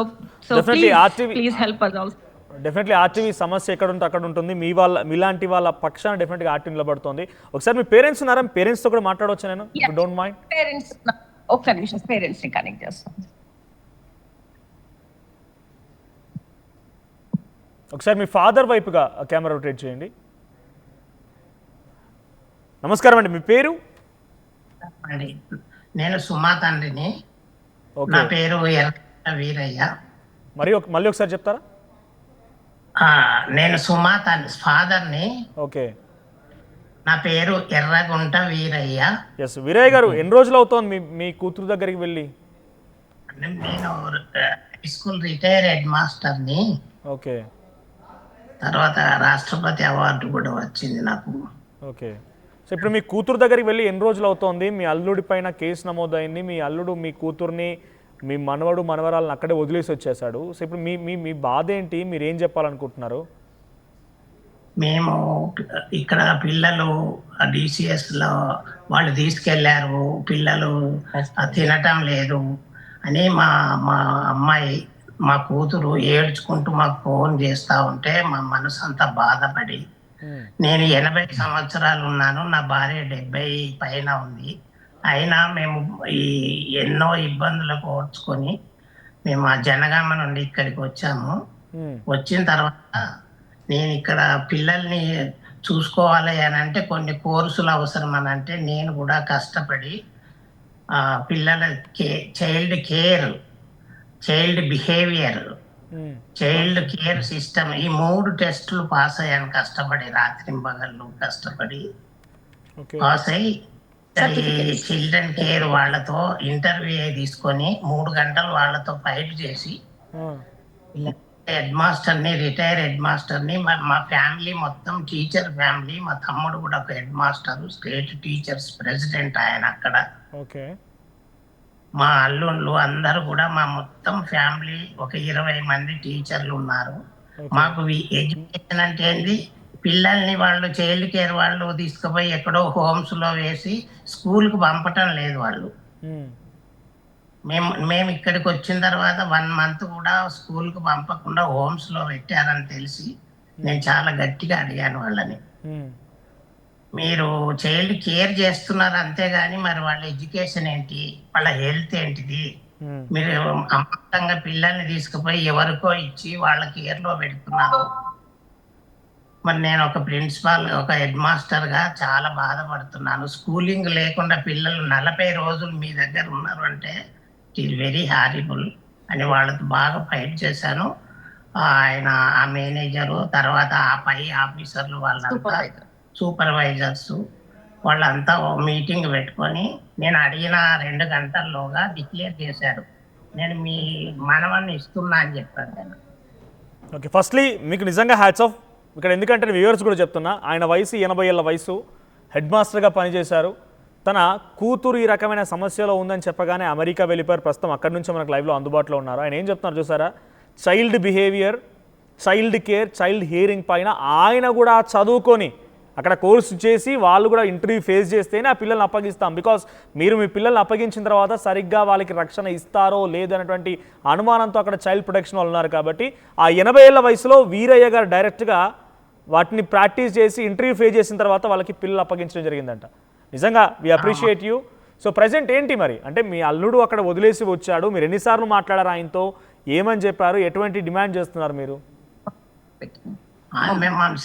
please help us also. Definitely RTV సమస్య ఎక్కడ ఉంటే అక్కడ ఉంటుంది. మీలాంటి వాళ్ళ పక్షాన డెఫినెట్గా ఆర్టీవీ నిలబడుతుంది. ఒకసారి మీ పేరెంట్స్ ఉన్నారా? పేరెంట్స్తో కూడా మాట్లాడవచ్చు నేను, ఇఫ్ డోంట్ మైండ్. పేరెంట్స్ ఒక్క నిమిషం, పేరెంట్స్ని కనెక్ట్ చేస్తాం. ఒకసారి మీ ఫాదర్ వైపుగా కెమెరా రొటేట్ చేయండి. నమస్కారం అండి, మీ పేరు? నేను సుమా తండ్రిని. నా పేరు వీరయ్య. మళ్ళీ ఒకసారి చెప్తారా? నేను సుమా ఫాదర్ని. ఓకే, నా పేరు ఎర్రగుంట వీరయ్య. ఎస్, వీరయ్య గారు, ఎన్ని రోజులు అవుతోంది మీ కూతురు దగ్గరికి వెళ్ళి? నేను స్కూల్ రిటైర్ హెడ్ మాస్టర్ని. ఓకే, తర్వాత రాష్ట్రపతి అవార్డు కూడా వచ్చింది నాకు. ఓకే, సో ఇప్పుడు మీ కూతురు దగ్గరికి వెళ్ళి ఎన్ని రోజులు అవుతోంది? మీ అల్లుడి పైన కేసు నమోదైంది, మీ అల్లుడు మీ కూతుర్ని, మీ మనవడు మనవరాలను అక్కడే వదిలేసి వచ్చేసాడు. సో ఇప్పుడు మీ బాధ ఏంటి? మీరు ఏం చెప్పాలనుకుంటున్నారు? మేము ఇక్కడ పిల్లలు డిసిఎస్లో వాళ్ళు తీసుకెళ్లారు, పిల్లలు తినటం లేదు అని మా అమ్మాయి, మా కూతురు ఏడ్చుకుంటూ మాకు ఫోన్ చేస్తూ ఉంటే మా మనసు అంతా బాధపడి, నేను 80 సంవత్సరాలు ఉన్నాను, నా భార్య 70 పైన ఉంది, అయినా మేము ఈ ఎన్నో ఇబ్బందులు కోర్చుకొని మేము ఆ జనగామ నుండి ఇక్కడికి వచ్చాము. వచ్చిన తర్వాత నేను ఇక్కడ పిల్లల్ని చూసుకోవాలి అని అంటే కొన్ని కోర్సులు అవసరం అని అంటే నేను కూడా కష్టపడి పిల్లల child behaviour, child care system ఈ 3 టెస్టులు పాస్ అయ్యాను కష్టపడి, రాత్రింబగళ్ళు కష్టపడి పాస్ అయ్యి చిల్డ్రన్ కేర్ వాళ్ళతో ఇంటర్వ్యూ తీసుకొని 3 గంటలు వాళ్ళతో ఫైట్ చేసి రిటైర్ హెడ్ మాస్టర్ని మా ఫ్యామిలీ మొత్తం టీచర్ ఫ్యామిలీ, మా తమ్ముడు కూడా ఒక head master, state teachers president ఆయన అక్కడ. మా అల్లుళ్ళు అందరూ కూడా మా మొత్తం ఫ్యామిలీ ఒక 20 మంది టీచర్లు ఉన్నారు. మాకు ఎడ్యుకేషన్ అంటే ఏంది, పిల్లల్ని వాళ్ళు చైల్డ్ కేర్ వాళ్ళు తీసుకుపోయి ఎక్కడో హోమ్స్ లో వేసి స్కూల్కి పంపటం లేదు వాళ్ళు. మేము ఇక్కడికి వచ్చిన తర్వాత 1 month కూడా స్కూల్కి పంపకుండా హోమ్స్ లో పెట్టారని తెలిసి నేను చాలా గట్టిగా అడిగాను వాళ్ళని, మీరు చైల్డ్ కేర్ చేస్తున్నారు అంతేగాని మరి వాళ్ళ ఎడ్యుకేషన్ ఏంటి, వాళ్ళ హెల్త్ ఏంటిది, మీరు అమ్మకంగా పిల్లల్ని తీసుకుపోయి ఎవరికో ఇచ్చి వాళ్ళ కేర్ లో పెడుతున్నారు. మరి నేను ఒక ప్రిన్సిపాల్, ఒక హెడ్ మాస్టర్ గా చాలా బాధపడుతున్నాను. స్కూలింగ్ లేకుండా పిల్లలు 40 రోజులు మీ దగ్గర ఉన్నారు అంటే ఇట్ ఈస్ వెరీ హారిబుల్ అని వాళ్ళతో బాగా ఫైట్ చేశాను. ఆయన ఆ మేనేజరు, తర్వాత ఆ పై ఆఫీసర్లు, వాళ్ళంతా సూపర్వైజర్స్ వాళ్ళంతా మీటింగ్ పెట్టుకొని నేను అడిగిన 2 గంటల్లోగా డిక్లేర్ చేశారు, నేను మీ మనవన్ని ఇస్తున్నా అని చెప్పాను నేను. ఓకే, ఫస్ట్లీ మీకు నిజంగా హ్యాట్స్ ఆఫ్ ఇక్కడ, ఎందుకంటే వ్యూవర్స్ కూడా చెప్తున్నా, ఆయన వయసు 80 ఏళ్ళ వయసు, హెడ్ మాస్టర్గా పనిచేశారు. తన కూతురు ఈ రకమైన సమస్యలో ఉందని చెప్పగానే అమెరికా వెళ్ళిపోయారు. ప్రస్తుతం అక్కడి నుంచి మనకు లైవ్లో అందుబాటులో ఉన్నారు. ఆయన ఏం చెప్తున్నారు చూసారా, child behaviour, child care, child hearing పైన ఆయన కూడా చదువుకొని అక్కడ కోర్సు చేసి వాళ్ళు కూడా ఇంటర్వ్యూ ఫేస్ చేస్తేనే ఆ పిల్లల్ని అప్పగిస్తాం. బికాస్ మీరు మీ పిల్లల్ని అప్పగించిన తర్వాత సరిగ్గా వాళ్ళకి రక్షణ ఇస్తారో లేదనేటువంటి అనుమానంతో అక్కడ చైల్డ్ ప్రొటెక్షన్ వాళ్ళు ఉన్నారు. కాబట్టి ఆ 80 ఏళ్ల వయసులో వీరయ్య గారు డైరెక్ట్గా వాటిని ప్రాక్టీస్ చేసి ఇంటర్వ్యూ ఫేస్ చేసిన తర్వాత వాళ్ళకి పిల్లలు అప్పగించడం జరిగిందంట. నిజంగా we appreciate you. So present ఏంటి మరి, అంటే మీ అల్లుడు అక్కడ వదిలేసి వచ్చాడు, మీరు ఎన్నిసార్లు మాట్లాడారు ఆయనతో, ఏమని చెప్పారు, ఎటువంటి డిమాండ్ చేస్తున్నారు మీరు?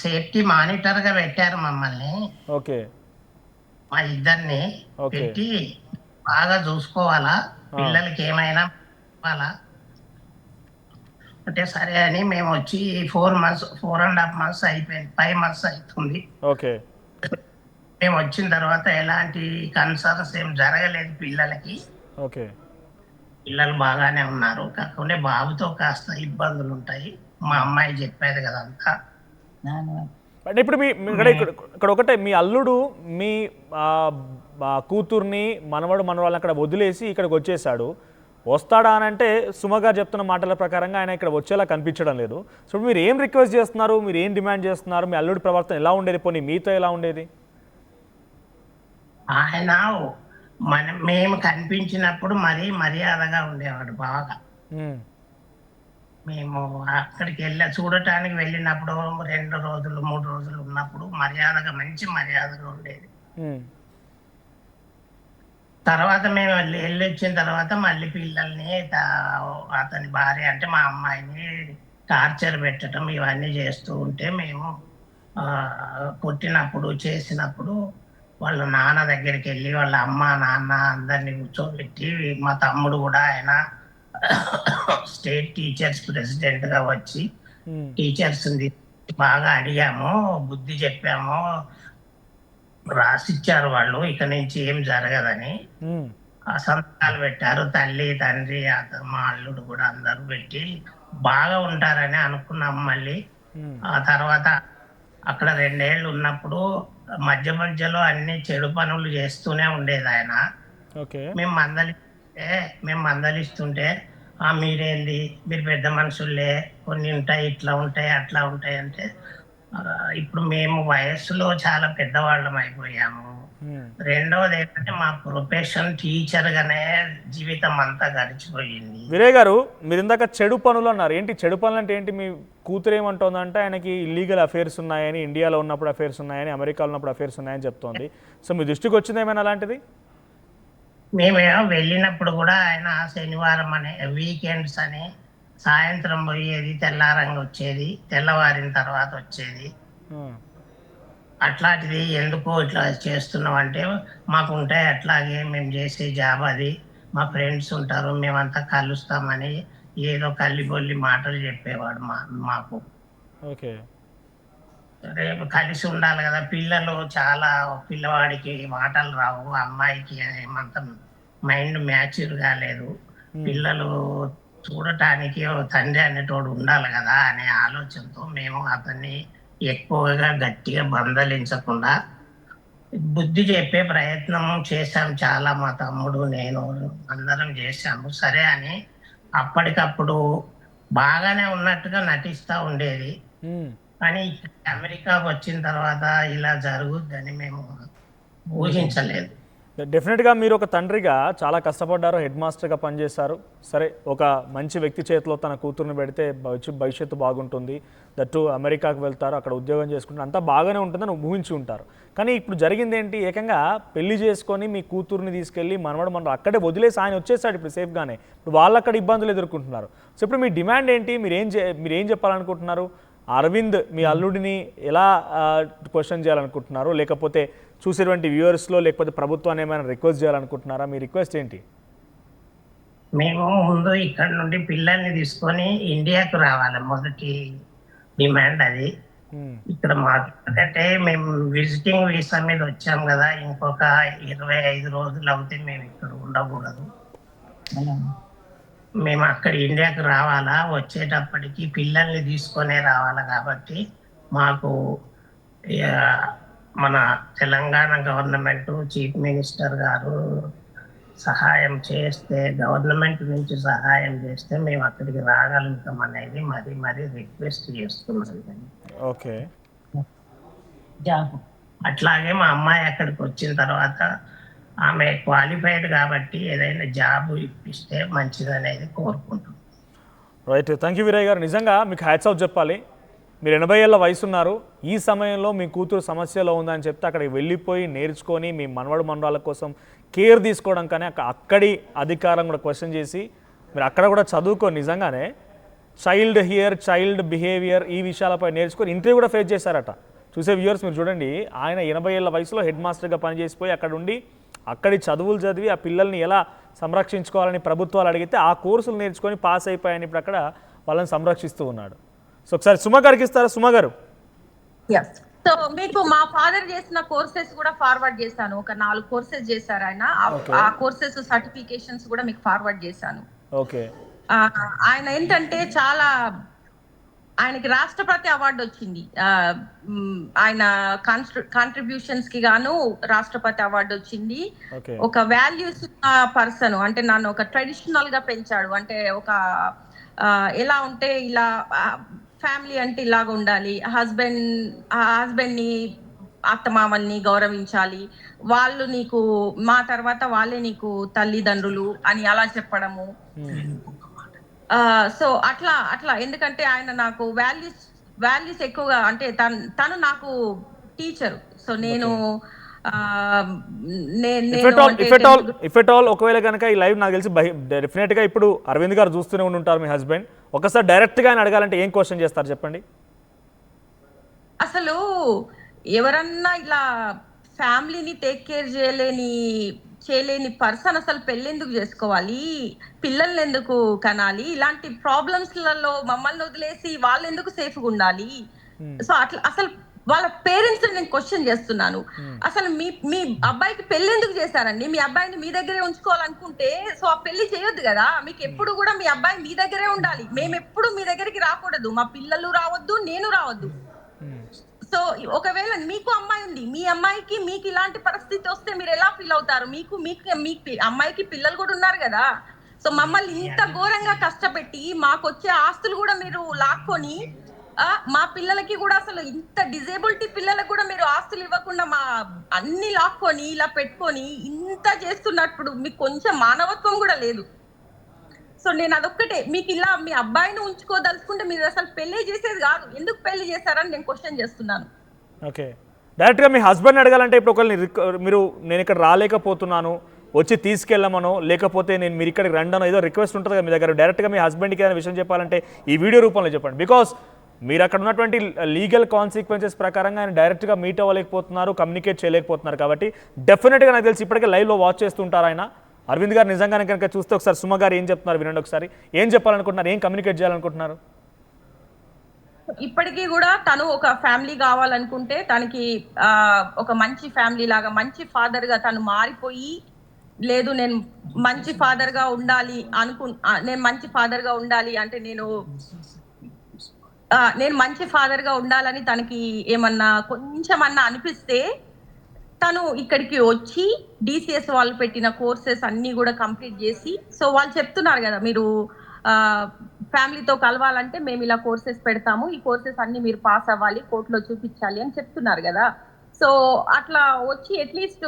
సేఫ్టీ మానిటర్ గా పెట్టారు మమ్మల్ని. ఓకే, మా ఇద్దరిని పెట్టి బాగా చూసుకోవాలా, పిల్లలకి ఏమైనా ఇవ్వాలా అంటే సరే అని మేము వచ్చి 4.5 months అయిపోయింది, 5 months అవుతుంది. ఓకే, మేము వచ్చిన తర్వాత ఎలాంటి కన్సర్న్స్ ఏం జరగలేదు పిల్లలకి. ఓకే, పిల్లలు బాగానే ఉన్నారు, కాకపోతే బాబుతో కాస్త ఇబ్బందులు ఉంటాయి. మా అమ్మాయి చెప్పేది కదంతా. అంటే ఇప్పుడు మీ ఇక్కడ ఒకటే, మీ అల్లుడు మీ కూతుర్ని మనవరాళ్ళని అక్కడ వదిలేసి ఇక్కడికి వచ్చేసాడు, వస్తాడా అని అంటే సుమగారు చెప్తున్న మాటల ప్రకారంగా ఆయన ఇక్కడ వచ్చేలా కనిపించడం లేదు. సో మీరు ఏం రిక్వెస్ట్ చేస్తున్నారు, మీరు ఏం డిమాండ్ చేస్తున్నారు, మీ అల్లుడి ప్రవర్తన ఎలా ఉండేది, పోనీ మీతో ఎలా ఉండేది? ఆయన మేము కనిపించినప్పుడు మరీ మర్యాదగా ఉండేవాడు బాగా. మేము అక్కడికి చూడటానికి వెళ్ళినప్పుడు 2 రోజులు 3 రోజులు ఉన్నప్పుడు మర్యాదగా, మంచి మర్యాదగా ఉండేది. తర్వాత మేము వెళ్ళొచ్చిన తర్వాత మళ్ళీ పిల్లల్ని, అతని భార్య అంటే మా అమ్మాయిని టార్చర్ పెట్టడం ఇవన్నీ చేస్తూ ఉంటే మేము కొట్టినప్పుడు చేసినప్పుడు వాళ్ళ నాన్న దగ్గరికి వెళ్ళి వాళ్ళ అమ్మ నాన్న అందరినీ కూర్చోబెట్టి, మా తమ్ముడు కూడా ఆయన స్టేట్ టీచర్స్ ప్రెసిడెంట్ గా వచ్చి టీచర్స్ బాగా అడిగాము, బుద్ధి చెప్పాము, రాసిచ్చారు వాళ్ళు, ఇక నుంచి ఏం జరగదని సంతకాలు పెట్టారు. తల్లి తండ్రి మా అల్లుడు కూడా అందరూ పెట్టి బాగా ఉంటారని అనుకున్నాం. మళ్ళీ ఆ తర్వాత అక్కడ 2 ఏళ్ళు ఉన్నప్పుడు మధ్య మధ్యలో అన్ని చెడు పనులు చేస్తూనే ఉండేది ఆయన. మేము మందలిస్తుంటే మీరేంది, మీరు పెద్ద మనుషుల్లే, కొన్ని ఉంటాయి, ఇట్లా ఉంటాయి అట్లా ఉంటాయి అంటే, ఇప్పుడు మేము వయస్సులో చాలా పెద్దవాళ్ళం అయిపోయాము. రెండవది ఏంటంటే మా ప్రొఫెషన్ టీచర్ గానే జీవితం అంతా గడిచిపోయింది. వీరయ్య గారు, మీరు ఇందాక చెడు పనులు అన్నారు, ఏంటి చెడు పనులు అంటే ఏంటి? మీ కూతురు ఏమంటుందంటే ఆయనకి ఇల్లీగల్ అఫేర్స్ ఉన్నాయని, ఇండియాలో ఉన్నప్పుడు అఫేర్స్ ఉన్నాయని, అమెరికాలో ఉన్నప్పుడు అఫేర్స్ ఉన్నాయని చెప్తోంది. సో మీ దృష్టికి వచ్చింది ఏమైనా అలాంటిది? మేమేమో వెళ్ళినప్పుడు కూడా ఆయన శనివారం అనే వీకెండ్స్ అని సాయంత్రం పోయేది, తెల్లారంగా వచ్చేది, తెల్లవారిన తర్వాత వచ్చేది. అట్లాంటిది ఎందుకు ఇట్లా చేస్తున్నావు అంటే, మాకు ఉంటాయి అట్లాగే మేము చేసే జాబ్ అది, మా ఫ్రెండ్స్ ఉంటారు, మేమంతా కలుస్తామని ఏదో కల్లిబొల్లి మాటలు చెప్పేవాడు మాకు. ఓకే. రేపు కలిసి ఉండాలి కదా, పిల్లలు చాలా, పిల్లవాడికి మాటలు రావు, అమ్మాయికి ఏమంత మైండ్ మ్యాచ్యూర్ కాలేదు, పిల్లలు చూడటానికి ఓ తండ్రి అనేటోడు ఉండాలి కదా అనే ఆలోచనతో మేము అతన్ని ఎక్కువగా గట్టిగా బంధలించకుండా బుద్ధి చెప్పే ప్రయత్నం చేశాం చాలా, మా తమ్ముడు నేను అందరం చేశాము. సరే అని అప్పటికప్పుడు బాగానే ఉన్నట్టుగా నటిస్తూ ఉండేది, మ్మ్. కానీ అమెరికాకు వచ్చిన తర్వాత ఇలా జరుగుద్దని మేము ఊహించలేదు. డెఫినెట్గా మీరు ఒక తండ్రిగా చాలా కష్టపడ్డారు, హెడ్ మాస్టర్గా పనిచేశారు. సరే, ఒక మంచి వ్యక్తి చేతిలో తన కూతుర్ని పెడితే భవిష్యత్తు బాగుంటుంది, దట్టు అమెరికాకు వెళ్తారు, అక్కడ ఉద్యోగం చేసుకుంటారు, అంతా బాగానే ఉంటుందని ఊహించి ఉంటారు. కానీ ఇప్పుడు జరిగింది ఏంటి, ఏకంగా పెళ్లి చేసుకొని మీ కూతుర్ని తీసుకెళ్ళి మనవడు అక్కడే వదిలేసి ఆయన వచ్చేసాడు ఇప్పుడు సేఫ్గానే. ఇప్పుడు వాళ్ళు అక్కడ ఇబ్బందులు ఎదుర్కొంటున్నారు. సో ఇప్పుడు మీ డిమాండ్ ఏంటి, మీరేం చెప్పాలనుకుంటున్నారు? అరవింద్ మీ అల్లుడిని ఎలా క్వశ్చన్ చేయాలనుకుంటున్నారు, లేకపోతే చూసేటువంటి వ్యూవర్స్లో లేకపోతే ప్రభుత్వాన్ని ఏమైనా రిక్వెస్ట్ చేయాలనుకుంటున్నారా? మీ రిక్వెస్ట్ ఏంటి? మేము ముందు ఇక్కడ నుండి పిల్లల్ని తీసుకొని ఇండియాకు రావాలి, మొదటి డిమాండ్ అది. ఇక్కడ మాకు ఎందుకంటే మేము విజిటింగ్ వీసా మీద వచ్చాం కదా, ఇంకొక 25 రోజులు అవుతే మేము ఇక్కడ ఉండకూడదు, మేము అక్కడ ఇండియాకు రావాలా, వచ్చేటప్పటికి పిల్లల్ని తీసుకొనే రావాలా. కాబట్టి మాకు మన తెలంగాణ గవర్నమెంట్ చీఫ్ మినిస్టర్ గారు సహాయం చేస్తే, గవర్నమెంట్ నుంచి సహాయం చేస్తే మేము అక్కడికి రాగలుగుతాం అనేది మరీ రిక్వెస్ట్ చేస్తున్నాం. ఓకే. అట్లాగే మా అమ్మాయి అక్కడికి వచ్చిన తర్వాత ఆమె క్వాలిఫైడ్ కాబట్టి ఏదైనా జాబ్ ఇప్పిస్తే మంచిదనేది కోరుకుంటున్నాం. రైట్, థ్యాంక్ యూ వీరయ్య గారు. నిజంగా మీకు హ్యాట్స్ ఆఫ్ చెప్పాలి. మీరు 80 ఏళ్ళ వయసు ఉన్నారు, ఈ సమయంలో మీ కూతురు సమస్యలో ఉందని చెప్తే అక్కడికి వెళ్ళిపోయి నేర్చుకొని మీ మనవరాల కోసం కేర్ తీసుకోవడం, కానీ అక్కడి అధికారం కూడా క్వశ్చన్ చేసి మీరు అక్కడ కూడా చదువుకొని నిజంగానే చైల్డ్ బిహేవియర్ ఈ విషయాలపై నేర్చుకొని ఇంటర్వ్యూ కూడా ఫేస్ చేశారట. చూసే వ్యూవర్స్ మీరు చూడండి, ఆయన 80 ఏళ్ళ వయసులో హెడ్ మాస్టర్గా పనిచేసిపోయి అక్కడ ఉండి అక్కడి చదువులు చదివి ఆ పిల్లల్ని ఎలా సంరక్షించుకోవాలని ప్రభుత్వాలు అడిగితే ఆ కోర్సులు నేర్చుకొని పాస్ అయిపోయాయని ఇప్పుడు అక్కడ వాళ్ళని సంరక్షిస్తూ ఉన్నాడు. సో ఒకసారి సుమ గారికి ఇస్తారా? సుమ గారు. సో మీకు మా ఫాదర్ చేసిన కోర్సెస్ కూడా ఫార్వర్డ్ చేశాను, ఒక 4 కోర్సెస్ చేశారు ఆయన, ఆ కోర్సెస్ సర్టిఫికేషన్స్ కూడా మీకు ఫార్వర్డ్ చేశాను. ఓకే. ఆయన ఏంటంటే చాలా, ఆయనకి రాష్ట్రపతి అవార్డు వచ్చింది, ఆయన కాంట్రిబ్యూషన్స్ కి గాను రాష్ట్రపతి అవార్డు వచ్చింది. ఒక వాల్యూస్ పర్సన్, అంటే నన్ను ఒక ట్రెడిషనల్ గా పెంచాడు, అంటే ఒక ఎలా ఉంటే ఇలా ఫ్యామిలీ అంటే ఇలాగ ఉండాలి, హస్బెండ్ ని అత్తమామల్ని గౌరవించాలి, వాళ్ళు నీకు మా తర్వాత వాళ్ళే నీకు తల్లిదండ్రులు అని అలా చెప్పడము. సో అట్లా ఎందుకంటే ఆయన నాకు వాల్యూస్ ఎక్కువగా, అంటే తను నాకు టీచర్. సో నేను ఒకవేళ కనుక ఈ లైవ్ నాకు తెలిసి డెఫినెట్ గా ఇప్పుడు అరవింద్ గారు చూస్తూనే ఉంటారు మీ హస్బెండ్, ఒకసారి డైరెక్ట్ గా ఆయన అడగాలంటే ఏం క్వశ్చన్ చేస్తారు చెప్పండి? అసలు ఎవరన్నా ఇలా ఫ్యామిలీని టేక్ కేర్ చేయలేని పర్సన్ అసలు పెళ్ళెందుకు చేసుకోవాలి, పిల్లల్ని ఎందుకు కనాలి, ఇలాంటి ప్రాబ్లమ్స్లలో మమ్మల్ని వదిలేసి వాళ్ళు ఎందుకు సేఫ్గా ఉండాలి? సో అట్లా అసలు వాళ్ళ పేరెంట్స్ నేను క్వశ్చన్ చేస్తున్నాను. అసలు మీ అబ్బాయికి పెళ్లి ఎందుకు చేశారండి? మీ అబ్బాయిని మీ దగ్గరే ఉంచుకోవాలనుకుంటే సో ఆ పెళ్లి చేయొద్దు కదా. మీకు ఎప్పుడు కూడా మీ అబ్బాయి మీ దగ్గరే ఉండాలి, మేము ఎప్పుడు మీ దగ్గరికి రాకూడదు, మా పిల్లలు రావద్దు, నేను రావద్దు. సో ఒకవేళ మీకు అమ్మాయి ఉంది, మీ అమ్మాయికి మీకు ఇలాంటి పరిస్థితి వస్తే మీరు ఎలా ఫీల్ అవుతారు? మీకు అమ్మాయికి పిల్లలు కూడా ఉన్నారు కదా. సో మమ్మల్ని ఇంత ఘోరంగా కష్టపెట్టి మాకు వచ్చే ఆస్తులు కూడా మీరు లాక్కొని, మా పిల్లలకి కూడా అసలు ఇంత డిజేబిలిటీ పిల్లలకు కూడా మీరు ఆస్తులు ఇవ్వకుండా మా అన్ని లాక్కొని ఇలా పెట్టుకొని ఇంత చేస్తున్నప్పుడు మీకు కొంచెం మానవత్వం కూడా లేదు. సో నేను అదొక్కటే, మీకు ఇలా మీ అబ్బాయిని ఉంచుకోదలుచుకుంటే మీరు అసలు పెళ్లి చేసేది కాదు, ఎందుకు పెళ్లి చేశారని నేను క్వశ్చన్ చేస్తున్నాను. ఓకే, డైరెక్ట్గా మీ హస్బెండ్ అడగాలంటే ఇప్పుడు ఒకవేళ మీరు నేను ఇక్కడ రాలేకపోతున్నాను వచ్చి తీసుకెళ్ళమనో, లేకపోతే మీరు ఇక్కడికి రండనో ఏదో రిక్వెస్ట్ ఉంటుంది కదా మీ దగ్గర, డైరెక్ట్గా మీ హస్బెండ్కి ఏదైనా విషయం చెప్పాలంటే ఈ వీడియో రూపంలో చెప్పండి. బికాస్ మీరు అక్కడ ఉన్నటువంటి లీగల్ కాన్సిక్వెన్సెస్ ప్రకారంగా ఆయన డైరెక్ట్గా మీట్ అవ్వలేకపోతున్నారు, కమ్యూనికేట్ చేయలేకపోతున్నారు. కాబట్టి డెఫినెట్గా నాకు తెలిసి ఇప్పటికే లైవ్లో వాచ్ చేస్తుంటారు ఆయన. అరవింద్ గారు నిజంగానే కనుక చూస్తే ఒకసారి సుమ గారు ఏం చెప్తున్నారు వినండి ఒకసారి. ఏం చెప్పాలనుకుంటున్నారు, ఏం కమ్యూనికేట్ చేయాలనుకుంటున్నారు? ఇప్పటికీ కూడా తను ఒక ఫ్యామిలీ కావాలనుకుంటే తనకి ఒక మంచి ఫ్యామిలీ లాగా మంచి ఫాదర్ గా తను మారిపోయి, లేదు నేను మంచి ఫాదర్ గా ఉండాలి నేను మంచి ఫాదర్ గా ఉండాలి అంటే నేను మంచి ఫాదర్ గా ఉండాలని తనకి ఏమన్నా కొంచెమన్నా అనిపిస్తే తను ఇక్కడికి వచ్చి డిసిఎస్ వాళ్ళు పెట్టిన కోర్సెస్ అన్ని కూడా కంప్లీట్ చేసి, సో వాళ్ళు చెప్తున్నారు కదా మీరు ఫ్యామిలీతో కలవాలంటే మేము ఇలా కోర్సెస్ పెడతాము, ఈ కోర్సెస్ అన్ని మీరు పాస్ అవ్వాలి, కోర్టులో చూపించాలి అని చెప్తున్నారు కదా. సో అట్లా వచ్చి అట్లీస్ట్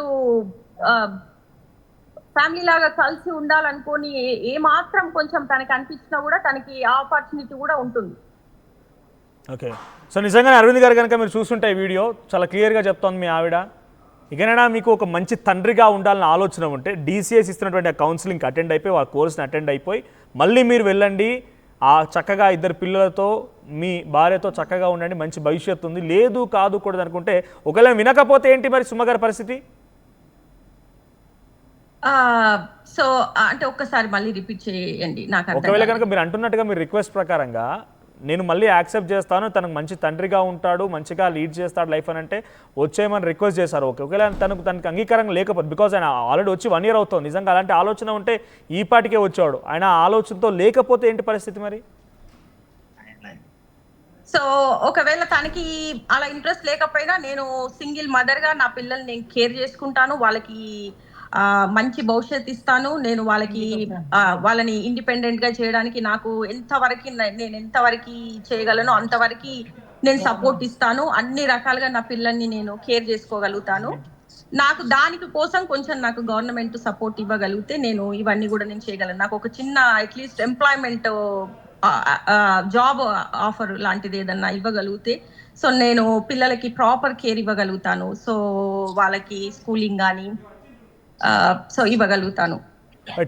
ఫ్యామిలీ లాగా కలిసి ఉండాలనుకొని ఏ మాత్రం కొంచెం తనకి అనిపించినా కూడా తనకి ఆ ఆపర్చునిటీ కూడా ఉంటుంది. ఓకే, సో నిజంగానే అరవింద్ గారు కనుక మీరు చూస్తుంటే ఈ వీడియో చాలా క్లియర్గా చెప్తోంది మీ ఆవిడ. ఇకనైనా మీకు ఒక మంచి తండ్రిగా ఉండాలని ఆలోచన ఉంటే డిసిఎస్ ఇస్తున్నటువంటి ఆ కౌన్సిలింగ్ అటెండ్ అయిపోయి ఆ కోర్స్ని అటెండ్ అయిపోయి మళ్ళీ మీరు వెళ్ళండి, ఆ చక్కగా 2 పిల్లలతో మీ భార్యతో చక్కగా ఉండండి, మంచి భవిష్యత్తు ఉంది. లేదు కాదు కూడదు అనుకుంటే ఒకవేళ వినకపోతే ఏంటి మరి సుమ గారి పరిస్థితి? సో అంటే ఒక్కసారి మళ్ళీ రిపీట్ చేయండి నాకు. ఒకవేళ కనుక మీరు అంటున్నట్టుగా మీరు రిక్వెస్ట్ ప్రకారంగా నేను మళ్ళీ యాక్సెప్ట్ చేస్తాను, తనకు మంచి తండ్రిగా ఉంటాడు, మంచిగా లీడ్ చేస్తాడు లైఫ్ అని అంటే వచ్చేయమని రిక్వెస్ట్ చేశారు. ఓకే, ఒకవేళ తనకి అంగీకారం లేకపోతే, బికాజ్ ఆయన ఆల్రెడీ వచ్చి 1 year అవుతుంది, నిజంగా అలాంటి ఆలోచన ఉంటే ఈ పాటికే వచ్చాడు, ఆయన ఆలోచనతో లేకపోతే ఏంటి పరిస్థితి మరి? సో ఒకవేళ తనకి అలా ఇంట్రెస్ట్ లేకపోయినా నేను సింగిల్ మదర్ గా నా పిల్లల్ని నేను కేర్ చేసుకుంటాను, వాళ్ళకి మంచి భవిష్యత్తు ఇస్తాను, నేను వాళ్ళని ఇండిపెండెంట్ గా చేయడానికి నాకు నేను ఎంతవరకు చేయగలను అంతవరకు నేను సపోర్ట్ ఇస్తాను, అన్ని రకాలుగా నా పిల్లల్ని నేను కేర్ చేసుకోగలుగుతాను. నాకు దానికి కోసం కొంచెం నాకు గవర్నమెంట్ సపోర్ట్ ఇవ్వగలిగితే నేను ఇవన్నీ కూడా నేను చేయగలను. నాకు ఒక చిన్న అట్లీస్ట్ ఎంప్లాయ్మెంట్ జాబ్ ఆఫర్ లాంటిది ఏదన్నా ఇవ్వగలిగితే సో నేను పిల్లలకి ప్రాపర్ కేర్ ఇవ్వగలుగుతాను, సో వాళ్ళకి స్కూలింగ్ కానీ సో ఇవ్వగలుగుతాను.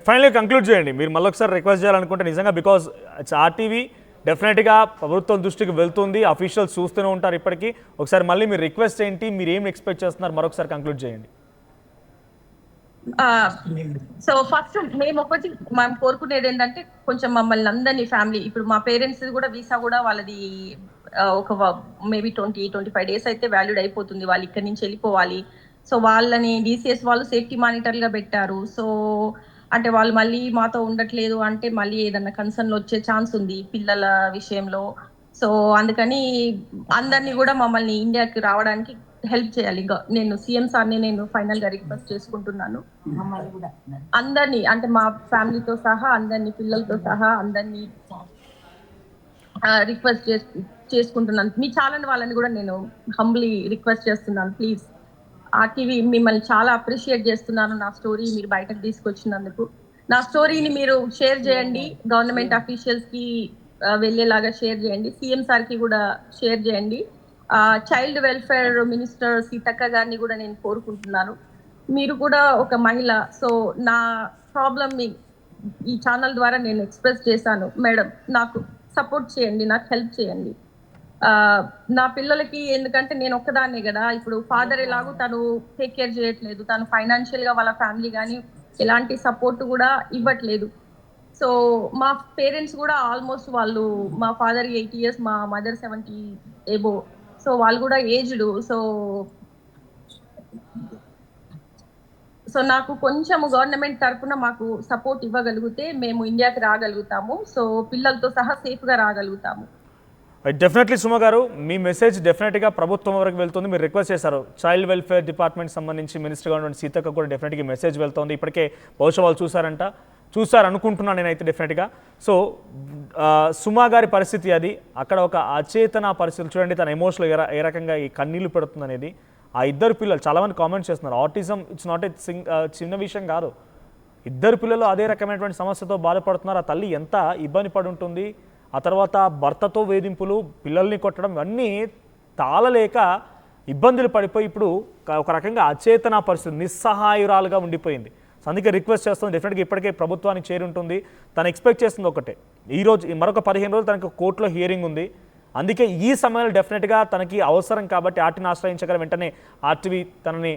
ఫైనల్గా కంక్లూడ్ చేయండి, మీరు మళ్ళీ ఒకసారి రిక్వెస్ట్ చేయాలనుకుంటే నిజంగా, బికాజ్ ఆర్టీవీ డెఫినెట్గా ప్రభుత్వం దృష్టికి వెళ్తుంది, అఫీషియల్స్ చూస్తూనే ఉంటారు ఇప్పటికీ. ఒకసారి మళ్ళీ మీరు రిక్వెస్ట్ ఏంటి, మీరు ఏం ఎక్స్పెక్ట్ చేస్తున్నారు, మరొకసారి కంక్లూడ్ చేయండి. సో ఫస్ట్ మేము కోరుకునేది ఏంటంటే కొంచెం మమ్మల్ని అందరినీ ఫ్యామిలీ, ఇప్పుడు మా పేరెంట్స్ కూడా వీసా కూడా వాళ్ళది ఒక మేబీ 20-25 days అయితే వ్యాలిడ్ అయిపోతుంది, వాళ్ళు ఇక్కడి నుంచి వెళ్ళిపోవాలి. సో వాళ్ళని డిసిఎస్ వాళ్ళు సేఫ్టీ మానిటర్గా పెట్టారు. సో అంటే వాళ్ళు మళ్ళీ మాతో ఉండట్లేదు అంటే మళ్ళీ ఏదన్నా కన్సర్న్ వచ్చే ఛాన్స్ ఉంది పిల్లల విషయంలో. సో అందుకని అందరినీ కూడా మమ్మల్ని ఇండియాకి రావడానికి హెల్ప్ చేయాలి. నేను సీఎం సార్ని నేను ఫైనల్ గా రిక్వెస్ట్ చేసుకుంటున్నాను, అందరినీ అంటే మా ఫ్యామిలీతో సహా అందరినీ, పిల్లలతో సహా అందరినీ రిక్వెస్ట్ చేసుకుంటున్నాను. మీ ఛానల్ వాళ్ళని కూడా నేను హంబ్లీ రిక్వెస్ట్ చేస్తున్నాను, ప్లీజ్ ఆర్టీవీ మిమ్మల్ని చాలా అప్రిషియేట్ చేస్తున్నాను. నా స్టోరీ మీరు బయటకు తీసుకొచ్చినందుకు, నా స్టోరీని మీరు షేర్ చేయండి, గవర్నమెంట్ అఫీషియల్స్ కి వెళ్ళేలాగా షేర్ చేయండి, సీఎం సార్ కి కూడా షేర్ చేయండి, చైల్డ్ వెల్ఫేర్ మినిస్టర్ సీతక్క గారిని కూడా నేను కోరుకుంటున్నాను. మీరు కూడా ఒక మహిళ, సో నా ప్రాబ్లమ్ ఈ ఛానల్ ద్వారా నేను ఎక్స్ప్రెస్ చేశాను. మేడం నాకు సపోర్ట్ చేయండి, నాకు హెల్ప్ చేయండి. నా పిల్లలకి, ఎందుకంటే నేను ఒక్కదాన్నే కదా, ఇప్పుడు ఫాదర్ ఎలాగో తను టేక్ కేర్ చేయట్లేదు, తను ఫైనాన్షియల్ గా వాళ్ళ ఫ్యామిలీ కానీ ఎలాంటి సపోర్ట్ కూడా ఇవ్వట్లేదు. సో మా పేరెంట్స్ కూడా ఆల్మోస్ట్ వాళ్ళు, మా ఫాదర్ 80 years, మా మదర్ 70 above, సో వాళ్ళు కూడా ఏజ్డ్. సో నాకు కొంచెం గవర్నమెంట్ తరఫున మాకు సపోర్ట్ ఇవ్వగలిగితే మేము ఇండియాకి రాగలుగుతాము, సో పిల్లలతో సహా సేఫ్ గా రాగలుగుతాము. డెఫినెట్లీ సుమ గారు, మీ మెసేజ్ డెఫినెట్గా ప్రభుత్వం వరకు వెళ్తుంది. మీరు రిక్వెస్ట్ చేశారు చైల్డ్ వెల్ఫేర్ డిపార్ట్మెంట్ సంబంధించి మినిస్టర్గా ఉన్నటువంటి సీతక్క కూడా డెఫినెట్గా మెసేజ్ వెళ్తుంది. ఇప్పటికే బహుశా వాళ్ళు చూసారు అనుకుంటున్నాను నేనైతే డెఫినెట్గా. సో సుమ గారి పరిస్థితి అది, అక్కడ ఒక అచేతన పరిస్థితులు చూడండి, తన ఎమోషనల్ ఏ రకంగా ఈ కన్నీళ్లు పెడుతుంది అనేది. ఆ 2 పిల్లలు చాలామంది కామెంట్ చేస్తున్నారు, ఆటిజం ఇట్స్ నాట్ ఏ చిన్న విషయం కాదు, 2 పిల్లలు అదే రకమైనటువంటి సమస్యతో బాధపడుతున్నారు. ఆ తల్లి ఎంత ఇబ్బంది పడి ఉంటుంది, ఆ తర్వాత భర్తతో వేధింపులు, పిల్లల్ని కొట్టడం, ఇవన్నీ తాళలేక ఇబ్బందులు పడిపోయి ఇప్పుడు ఒక రకంగా అచేతన పరిస్థితి, నిస్సహాయురాలుగా ఉండిపోయింది. సో అందుకే రిక్వెస్ట్ చేస్తుంది, డెఫినెట్గా ఇప్పటికే ప్రభుత్వానికి చేరి ఉంటుంది. తను ఎక్స్పెక్ట్ చేస్తుంది ఒకటే, ఈరోజు మరొక 15 రోజులు తనకు కోర్టులో హియరింగ్ ఉంది, అందుకే ఈ సమయంలో డెఫినెట్గా తనకి అవసరం కాబట్టి ఆర్టీని ఆశ్రయించగల వెంటనే ఆర్టీవీ తనని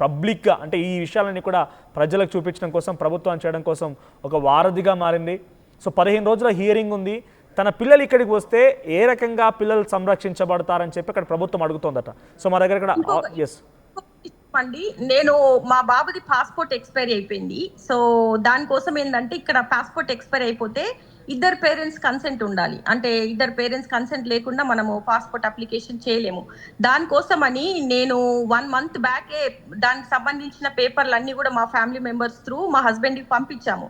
పబ్లిక్గా అంటే ఈ విషయాలన్నీ కూడా ప్రజలకు చూపించడం కోసం ప్రభుత్వం చేయడం కోసం ఒక వారధిగా మారింది. సో 15 రోజుల హియరింగ్ ఉంది. తన పిల్లలు ఇక్కడికి వస్తే ఏ రకంగా పిల్లలు సంరక్షించబడతారని చెప్పి అక్కడ ప్రభుత్వం అడుగుతోందట. సో మా దగ్గర ఇక్కడ ఎస్ అండి, నేను మా బాబుది పాస్పోర్ట్ ఎక్స్పైరీ అయిపోయింది. సో దానికోసం ఏంటంటే ఇక్కడ పాస్పోర్ట్ ఎక్స్పైరీ అయిపోతే ఇద్దరు పేరెంట్స్ కన్సెంట్ ఉండాలి. అంటే ఇద్దరు పేరెంట్స్ కన్సెంట్ లేకుండా మనము పాస్పోర్ట్ అప్లికేషన్ చేయలేము. దానికోసమని నేను 1 month బ్యాకే దానికి సంబంధించిన పేపర్లు అన్ని కూడా మా ఫ్యామిలీ మెంబర్స్ త్రూ మా హస్బెండ్ కి పంపించాము.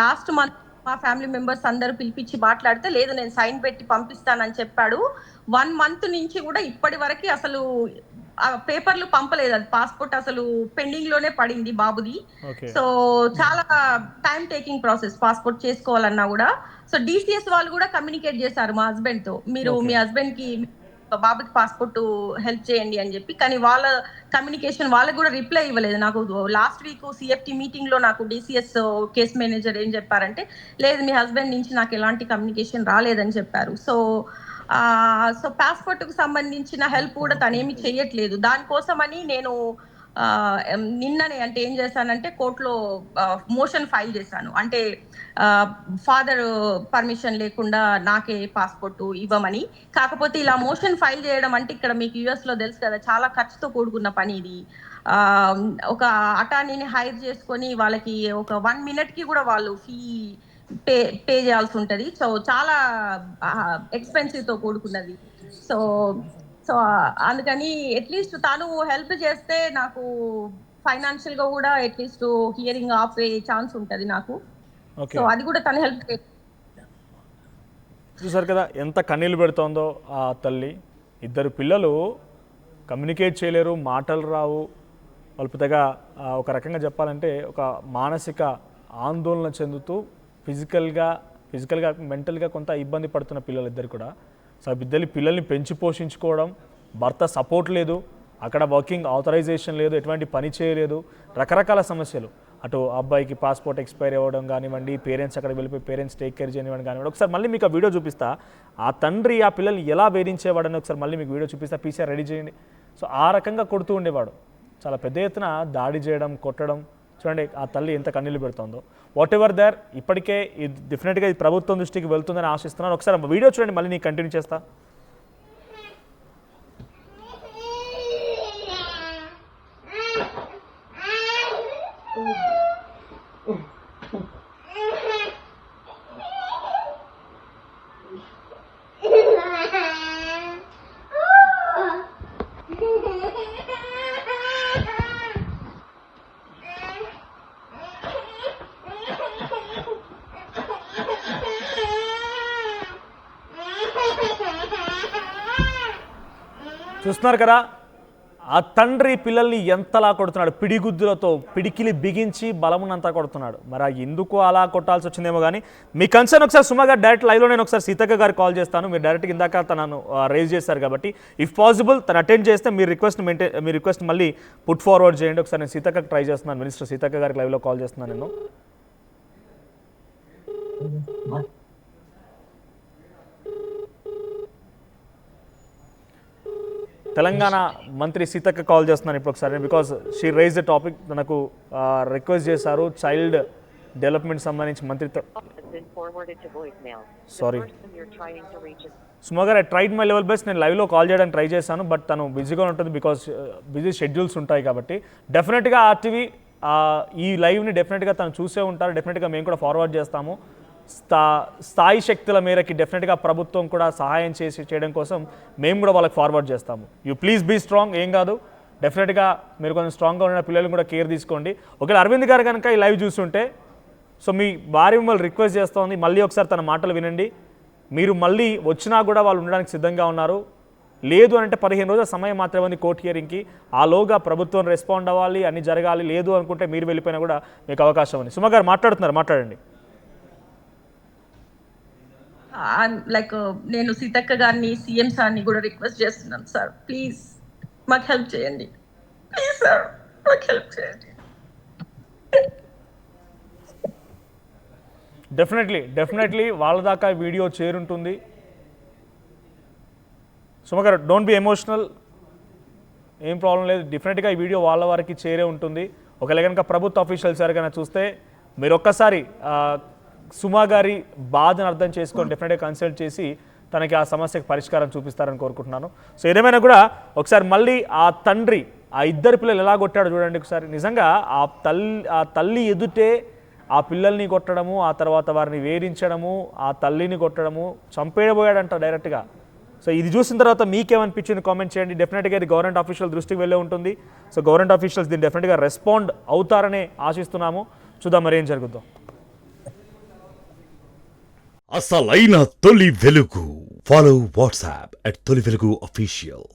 లాస్ట్ మంత్ మా ఫ్యామిలీ మెంబర్స్ అందరూ పిలిపించి మాట్లాడితే లేదు నేను సైన్ పెట్టి పంపిస్తానని చెప్పాడు. 1 month నుంచి కూడా ఇప్పటి వరకు అసలు పేపర్లు పంపలేదు. అది పాస్పోర్ట్ అసలు పెండింగ్ లోనే పడింది బాబుది. సో చాలా టైం టేకింగ్ ప్రాసెస్ పాస్పోర్ట్ చేసుకోవాలన్నా కూడా. సో డిసిఎస్ వాళ్ళు కూడా కమ్యూనికేట్ చేశారు మా హస్బెండ్ తో, మీరు మీ హస్బెండ్ కి బాబుకి పాస్పోర్ట్ హెల్ప్ చేయండి అని చెప్పి. కానీ వాళ్ళ కమ్యూనికేషన్ వాళ్ళకి కూడా రిప్లై ఇవ్వలేదు. నాకు లాస్ట్ వీక్ సిఎఫ్టీ మీటింగ్ లో నాకు డిసిఎస్ కేస్ మేనేజర్ ఏం చెప్పారంటే లేదు మీ హస్బెండ్ నుంచి నాకు ఎలాంటి కమ్యూనికేషన్ రాలేదని చెప్పారు. సో పాస్పోర్ట్ కు సంబంధించిన హెల్ప్ కూడా తనేమి చేయట్లేదు. దానికోసమని నేను నిన్ననే అంటే ఏం చేశానంటే కోర్టులో మోషన్ ఫైల్ చేశాను. అంటే ఫాదర్ పర్మిషన్ లేకుండా నాకే పాస్పోర్ట్ ఇవ్వమని. కాకపోతే ఇలా మోషన్ ఫైల్ చేయడం అంటే ఇక్కడ మీకు యుఎస్ లో తెలుసు కదా చాలా ఖర్చుతో కూడుకున్న పని ఇది. ఒక అటార్నీని హైర్ చేసుకొని వాళ్ళకి ఒక 1 minute కి కూడా వాళ్ళు ఫీ పే చేయాల్సి ఉంటుంది. సో చాలా ఎక్స్పెన్సివ్ తో కూడుకున్నది. సో అందుకని అట్లీస్ట్ తను హెల్ప్ చేస్తే నాకు ఫైనాన్షియల్ గా కూడా అట్లీస్ట్ హియరింగ్ ఆపే ఛాన్స్ ఉంటుంది నాకు. సో అది కూడా తను హెల్ప్ చూసారు కదా ఎంత కన్నీళ్ళు పెడుతోందో ఆ తల్లి. ఇద్దరు పిల్లలు కమ్యూనికేట్ చేయలేరు, మాటలు రావు. వాళ్ళు పెద్దగా ఒక రకంగా చెప్పాలంటే ఒక మానసిక ఆందోళన చెందుతూ ఫిజికల్గా మెంటల్గా కొంత ఇబ్బంది పడుతున్న పిల్లలు ఇద్దరు కూడా. సో పిల్లల్ని పెంచి పోషించుకోవడం, భర్త సపోర్ట్ లేదు, అక్కడ వర్కింగ్ ఆథరైజేషన్ లేదు, ఎటువంటి పని చేయలేదు, రకరకాల సమస్యలు. అటు అబ్బాయికి పాస్పోర్ట్ ఎక్స్పైర్ అవ్వడం కానివ్వండి, పేరెంట్స్ అక్కడ వెళ్ళిపోయి పేరెంట్స్ టేక్ కేర్ చేయనివ్వండి కానివ్వండి. ఒకసారి మళ్ళీ మీకు ఆ వీడియో చూపిస్తా. ఆ తండ్రి ఆ పిల్లల్ని ఎలా వేధించేవాడని ఒకసారి మళ్ళీ మీకు వీడియో చూపిస్తా. పీసీఆర్ రెడీ చేయండి. సో ఆ రకంగా కొడుతూ ఉండేవాడు. చాలా పెద్ద ఎత్తున దాడి చేయడం, కొట్టడం. చూడండి ఆ తల్లి ఎంత కన్నీళ్ళు పెడుతుందో. వాట్ ఎవర్ దేర్ ఇప్పటికే ఇది డెఫినెట్గా ఇది ప్రభుత్వం దృష్టికి వెళ్తుందని ఆశిస్తున్నాను. ఒకసారి వీడియో చూడండి, మళ్ళీ నేను కంటిన్యూ చేస్తా. చూస్తున్నారు కదా ఆ తండ్రి పిల్లల్ని ఎంతలా కొడుతున్నాడు, పిడిగుద్దులతో పిడికిలి బిగించి బలమునంతా కొడుతున్నాడు. మరి ఎందుకు అలా కొట్టాల్సి వచ్చిందేమో కానీ మీ కన్సర్న్ ఒకసారి సుమా గారు డైరెక్ట్ లైవ్లో నేను ఒకసారి సీతక్క గారు కాల్ చేస్తాను. మీరు డైరెక్ట్గా ఇందాక తనను రేజ్ చేశారు కాబట్టి ఇఫ్ పాసిబుల్ తను అటెండ్ చేస్తే మీ రిక్వెస్ట్ మళ్ళీ పుట్ ఫార్వర్డ్ చేయండి. ఒకసారి నేను సీతక్కకు ట్రై చేస్తున్నాను, మినిస్టర్ సీతక్క గారికి లైవ్లో కాల్ చేస్తున్నాను నేను. తెలంగాణ మంత్రి సీతక్క కాల్ చేస్తున్నాను ఇప్పుడు ఒకసారి, because she raise the topic. తనకు రిక్వెస్ట్ చేశారు చైల్డ్ డెవలప్మెంట్ సంబంధించి మంత్రితో. సారీ సుమా గారు, I tried my level best. నేను లైవ్లో కాల్ చేయడానికి ట్రై చేశాను, బట్ తను బిజీగా ఉంటుంది బికాస్ బిజీ షెడ్యూల్స్ ఉంటాయి కాబట్టి. డెఫినెట్గా ఆర్టీవీ ఈ లైవ్ని డెఫినెట్గా తను చూసే ఉంటారు. డెఫినెట్గా మేము కూడా ఫార్వర్డ్ చేస్తాము. స్థాయి శక్తుల మేరకి డెఫినెట్గా ప్రభుత్వం కూడా సహాయం చేయడం కోసం మేము కూడా వాళ్ళకి ఫార్వర్డ్ చేస్తాము. యూ ప్లీజ్ బీ స్ట్రాంగ్, ఏం కాదు. డెఫినెట్గా మీరు కొంచెం స్ట్రాంగ్గా ఉన్న పిల్లలు కూడా కేర్ తీసుకోండి. ఒకవేళ అరవింద్ గారు కనుక ఈ లైవ్ చూస్తుంటే, సో మీ భార్య మిమ్మల్ని రిక్వెస్ట్ చేస్తోంది, మళ్ళీ ఒకసారి తన మాటలు వినండి. మీరు మళ్ళీ వచ్చినా కూడా వాళ్ళు ఉండడానికి సిద్ధంగా ఉన్నారు. లేదు అంటే 15 రోజుల సమయం మాత్రమే ఉంది కోర్ట్ హియరింగ్కి. ఆలోగా ప్రభుత్వం రెస్పాండ్ అవ్వాలి, అన్ని జరగాలి. లేదు అనుకుంటే మీరు వెళ్ళిపోయినా కూడా మీకు అవకాశం ఉంది. సుమా గారు మాట్లాడుతున్నారు, మాట్లాడండి. లైక్ నేను సీతక్క గారిని సీఎం సార్ని కూడా రిక్వెస్ట్ చేస్తున్నాను, సార్ ప్లీజ్ మాకు హెల్ప్ చేయండి, ప్లీజ్ సార్ మాకు హెల్ప్ చేయండి. డెఫినెట్లీ వాళ్ళ దాకా వీడియో చేరుంటుంది. సుమగారు డోంట్ బి ఎమోషనల్, ఏం ప్రాబ్లం లేదు. డెఫినెట్గా ఈ వీడియో వాళ్ళ వారికి చేరే ఉంటుంది. ఒకవేళ కనుక ప్రభుత్వ ఆఫీషియల్స్ ఎవరికైనా చూస్తే మీరు ఒక్కసారి సుమా గారి బాధను అర్థం చేసుకొని డెఫినెట్గా కన్సల్ట్ చేసి తనకి ఆ సమస్యకు పరిష్కారం చూపిస్తారని కోరుకుంటున్నాను. సో ఏదేమైనా కూడా ఒకసారి మళ్ళీ ఆ తండ్రి ఆ ఇద్దరు పిల్లలు ఎలా కొట్టాడో చూడండి ఒకసారి. నిజంగా ఆ తల్లి ఎదుటే ఆ పిల్లల్ని కొట్టడము, ఆ తర్వాత వారిని వేధించడము, ఆ తల్లిని కొట్టడము, చంపేయబోయాడంట డైరెక్ట్గా. సో ఇది చూసిన తర్వాత మీకేమనిపించింది కామెంట్ చేయండి. డెఫినెట్గా ఇది గవర్నమెంట్ ఆఫీషియల్ దృష్టికి వెళ్ళే ఉంటుంది. సో గవర్నమెంట్ ఆఫీషియల్స్ దీన్ని డెఫినెట్గా రెస్పాండ్ అవుతారనే ఆశిస్తున్నాము. చూద్దాం మరి ఏం జరుగుతుందో. అసలైన తొలి వెలుగు. ఫాలో వాట్సాప్ @తొలి వెలుగు official.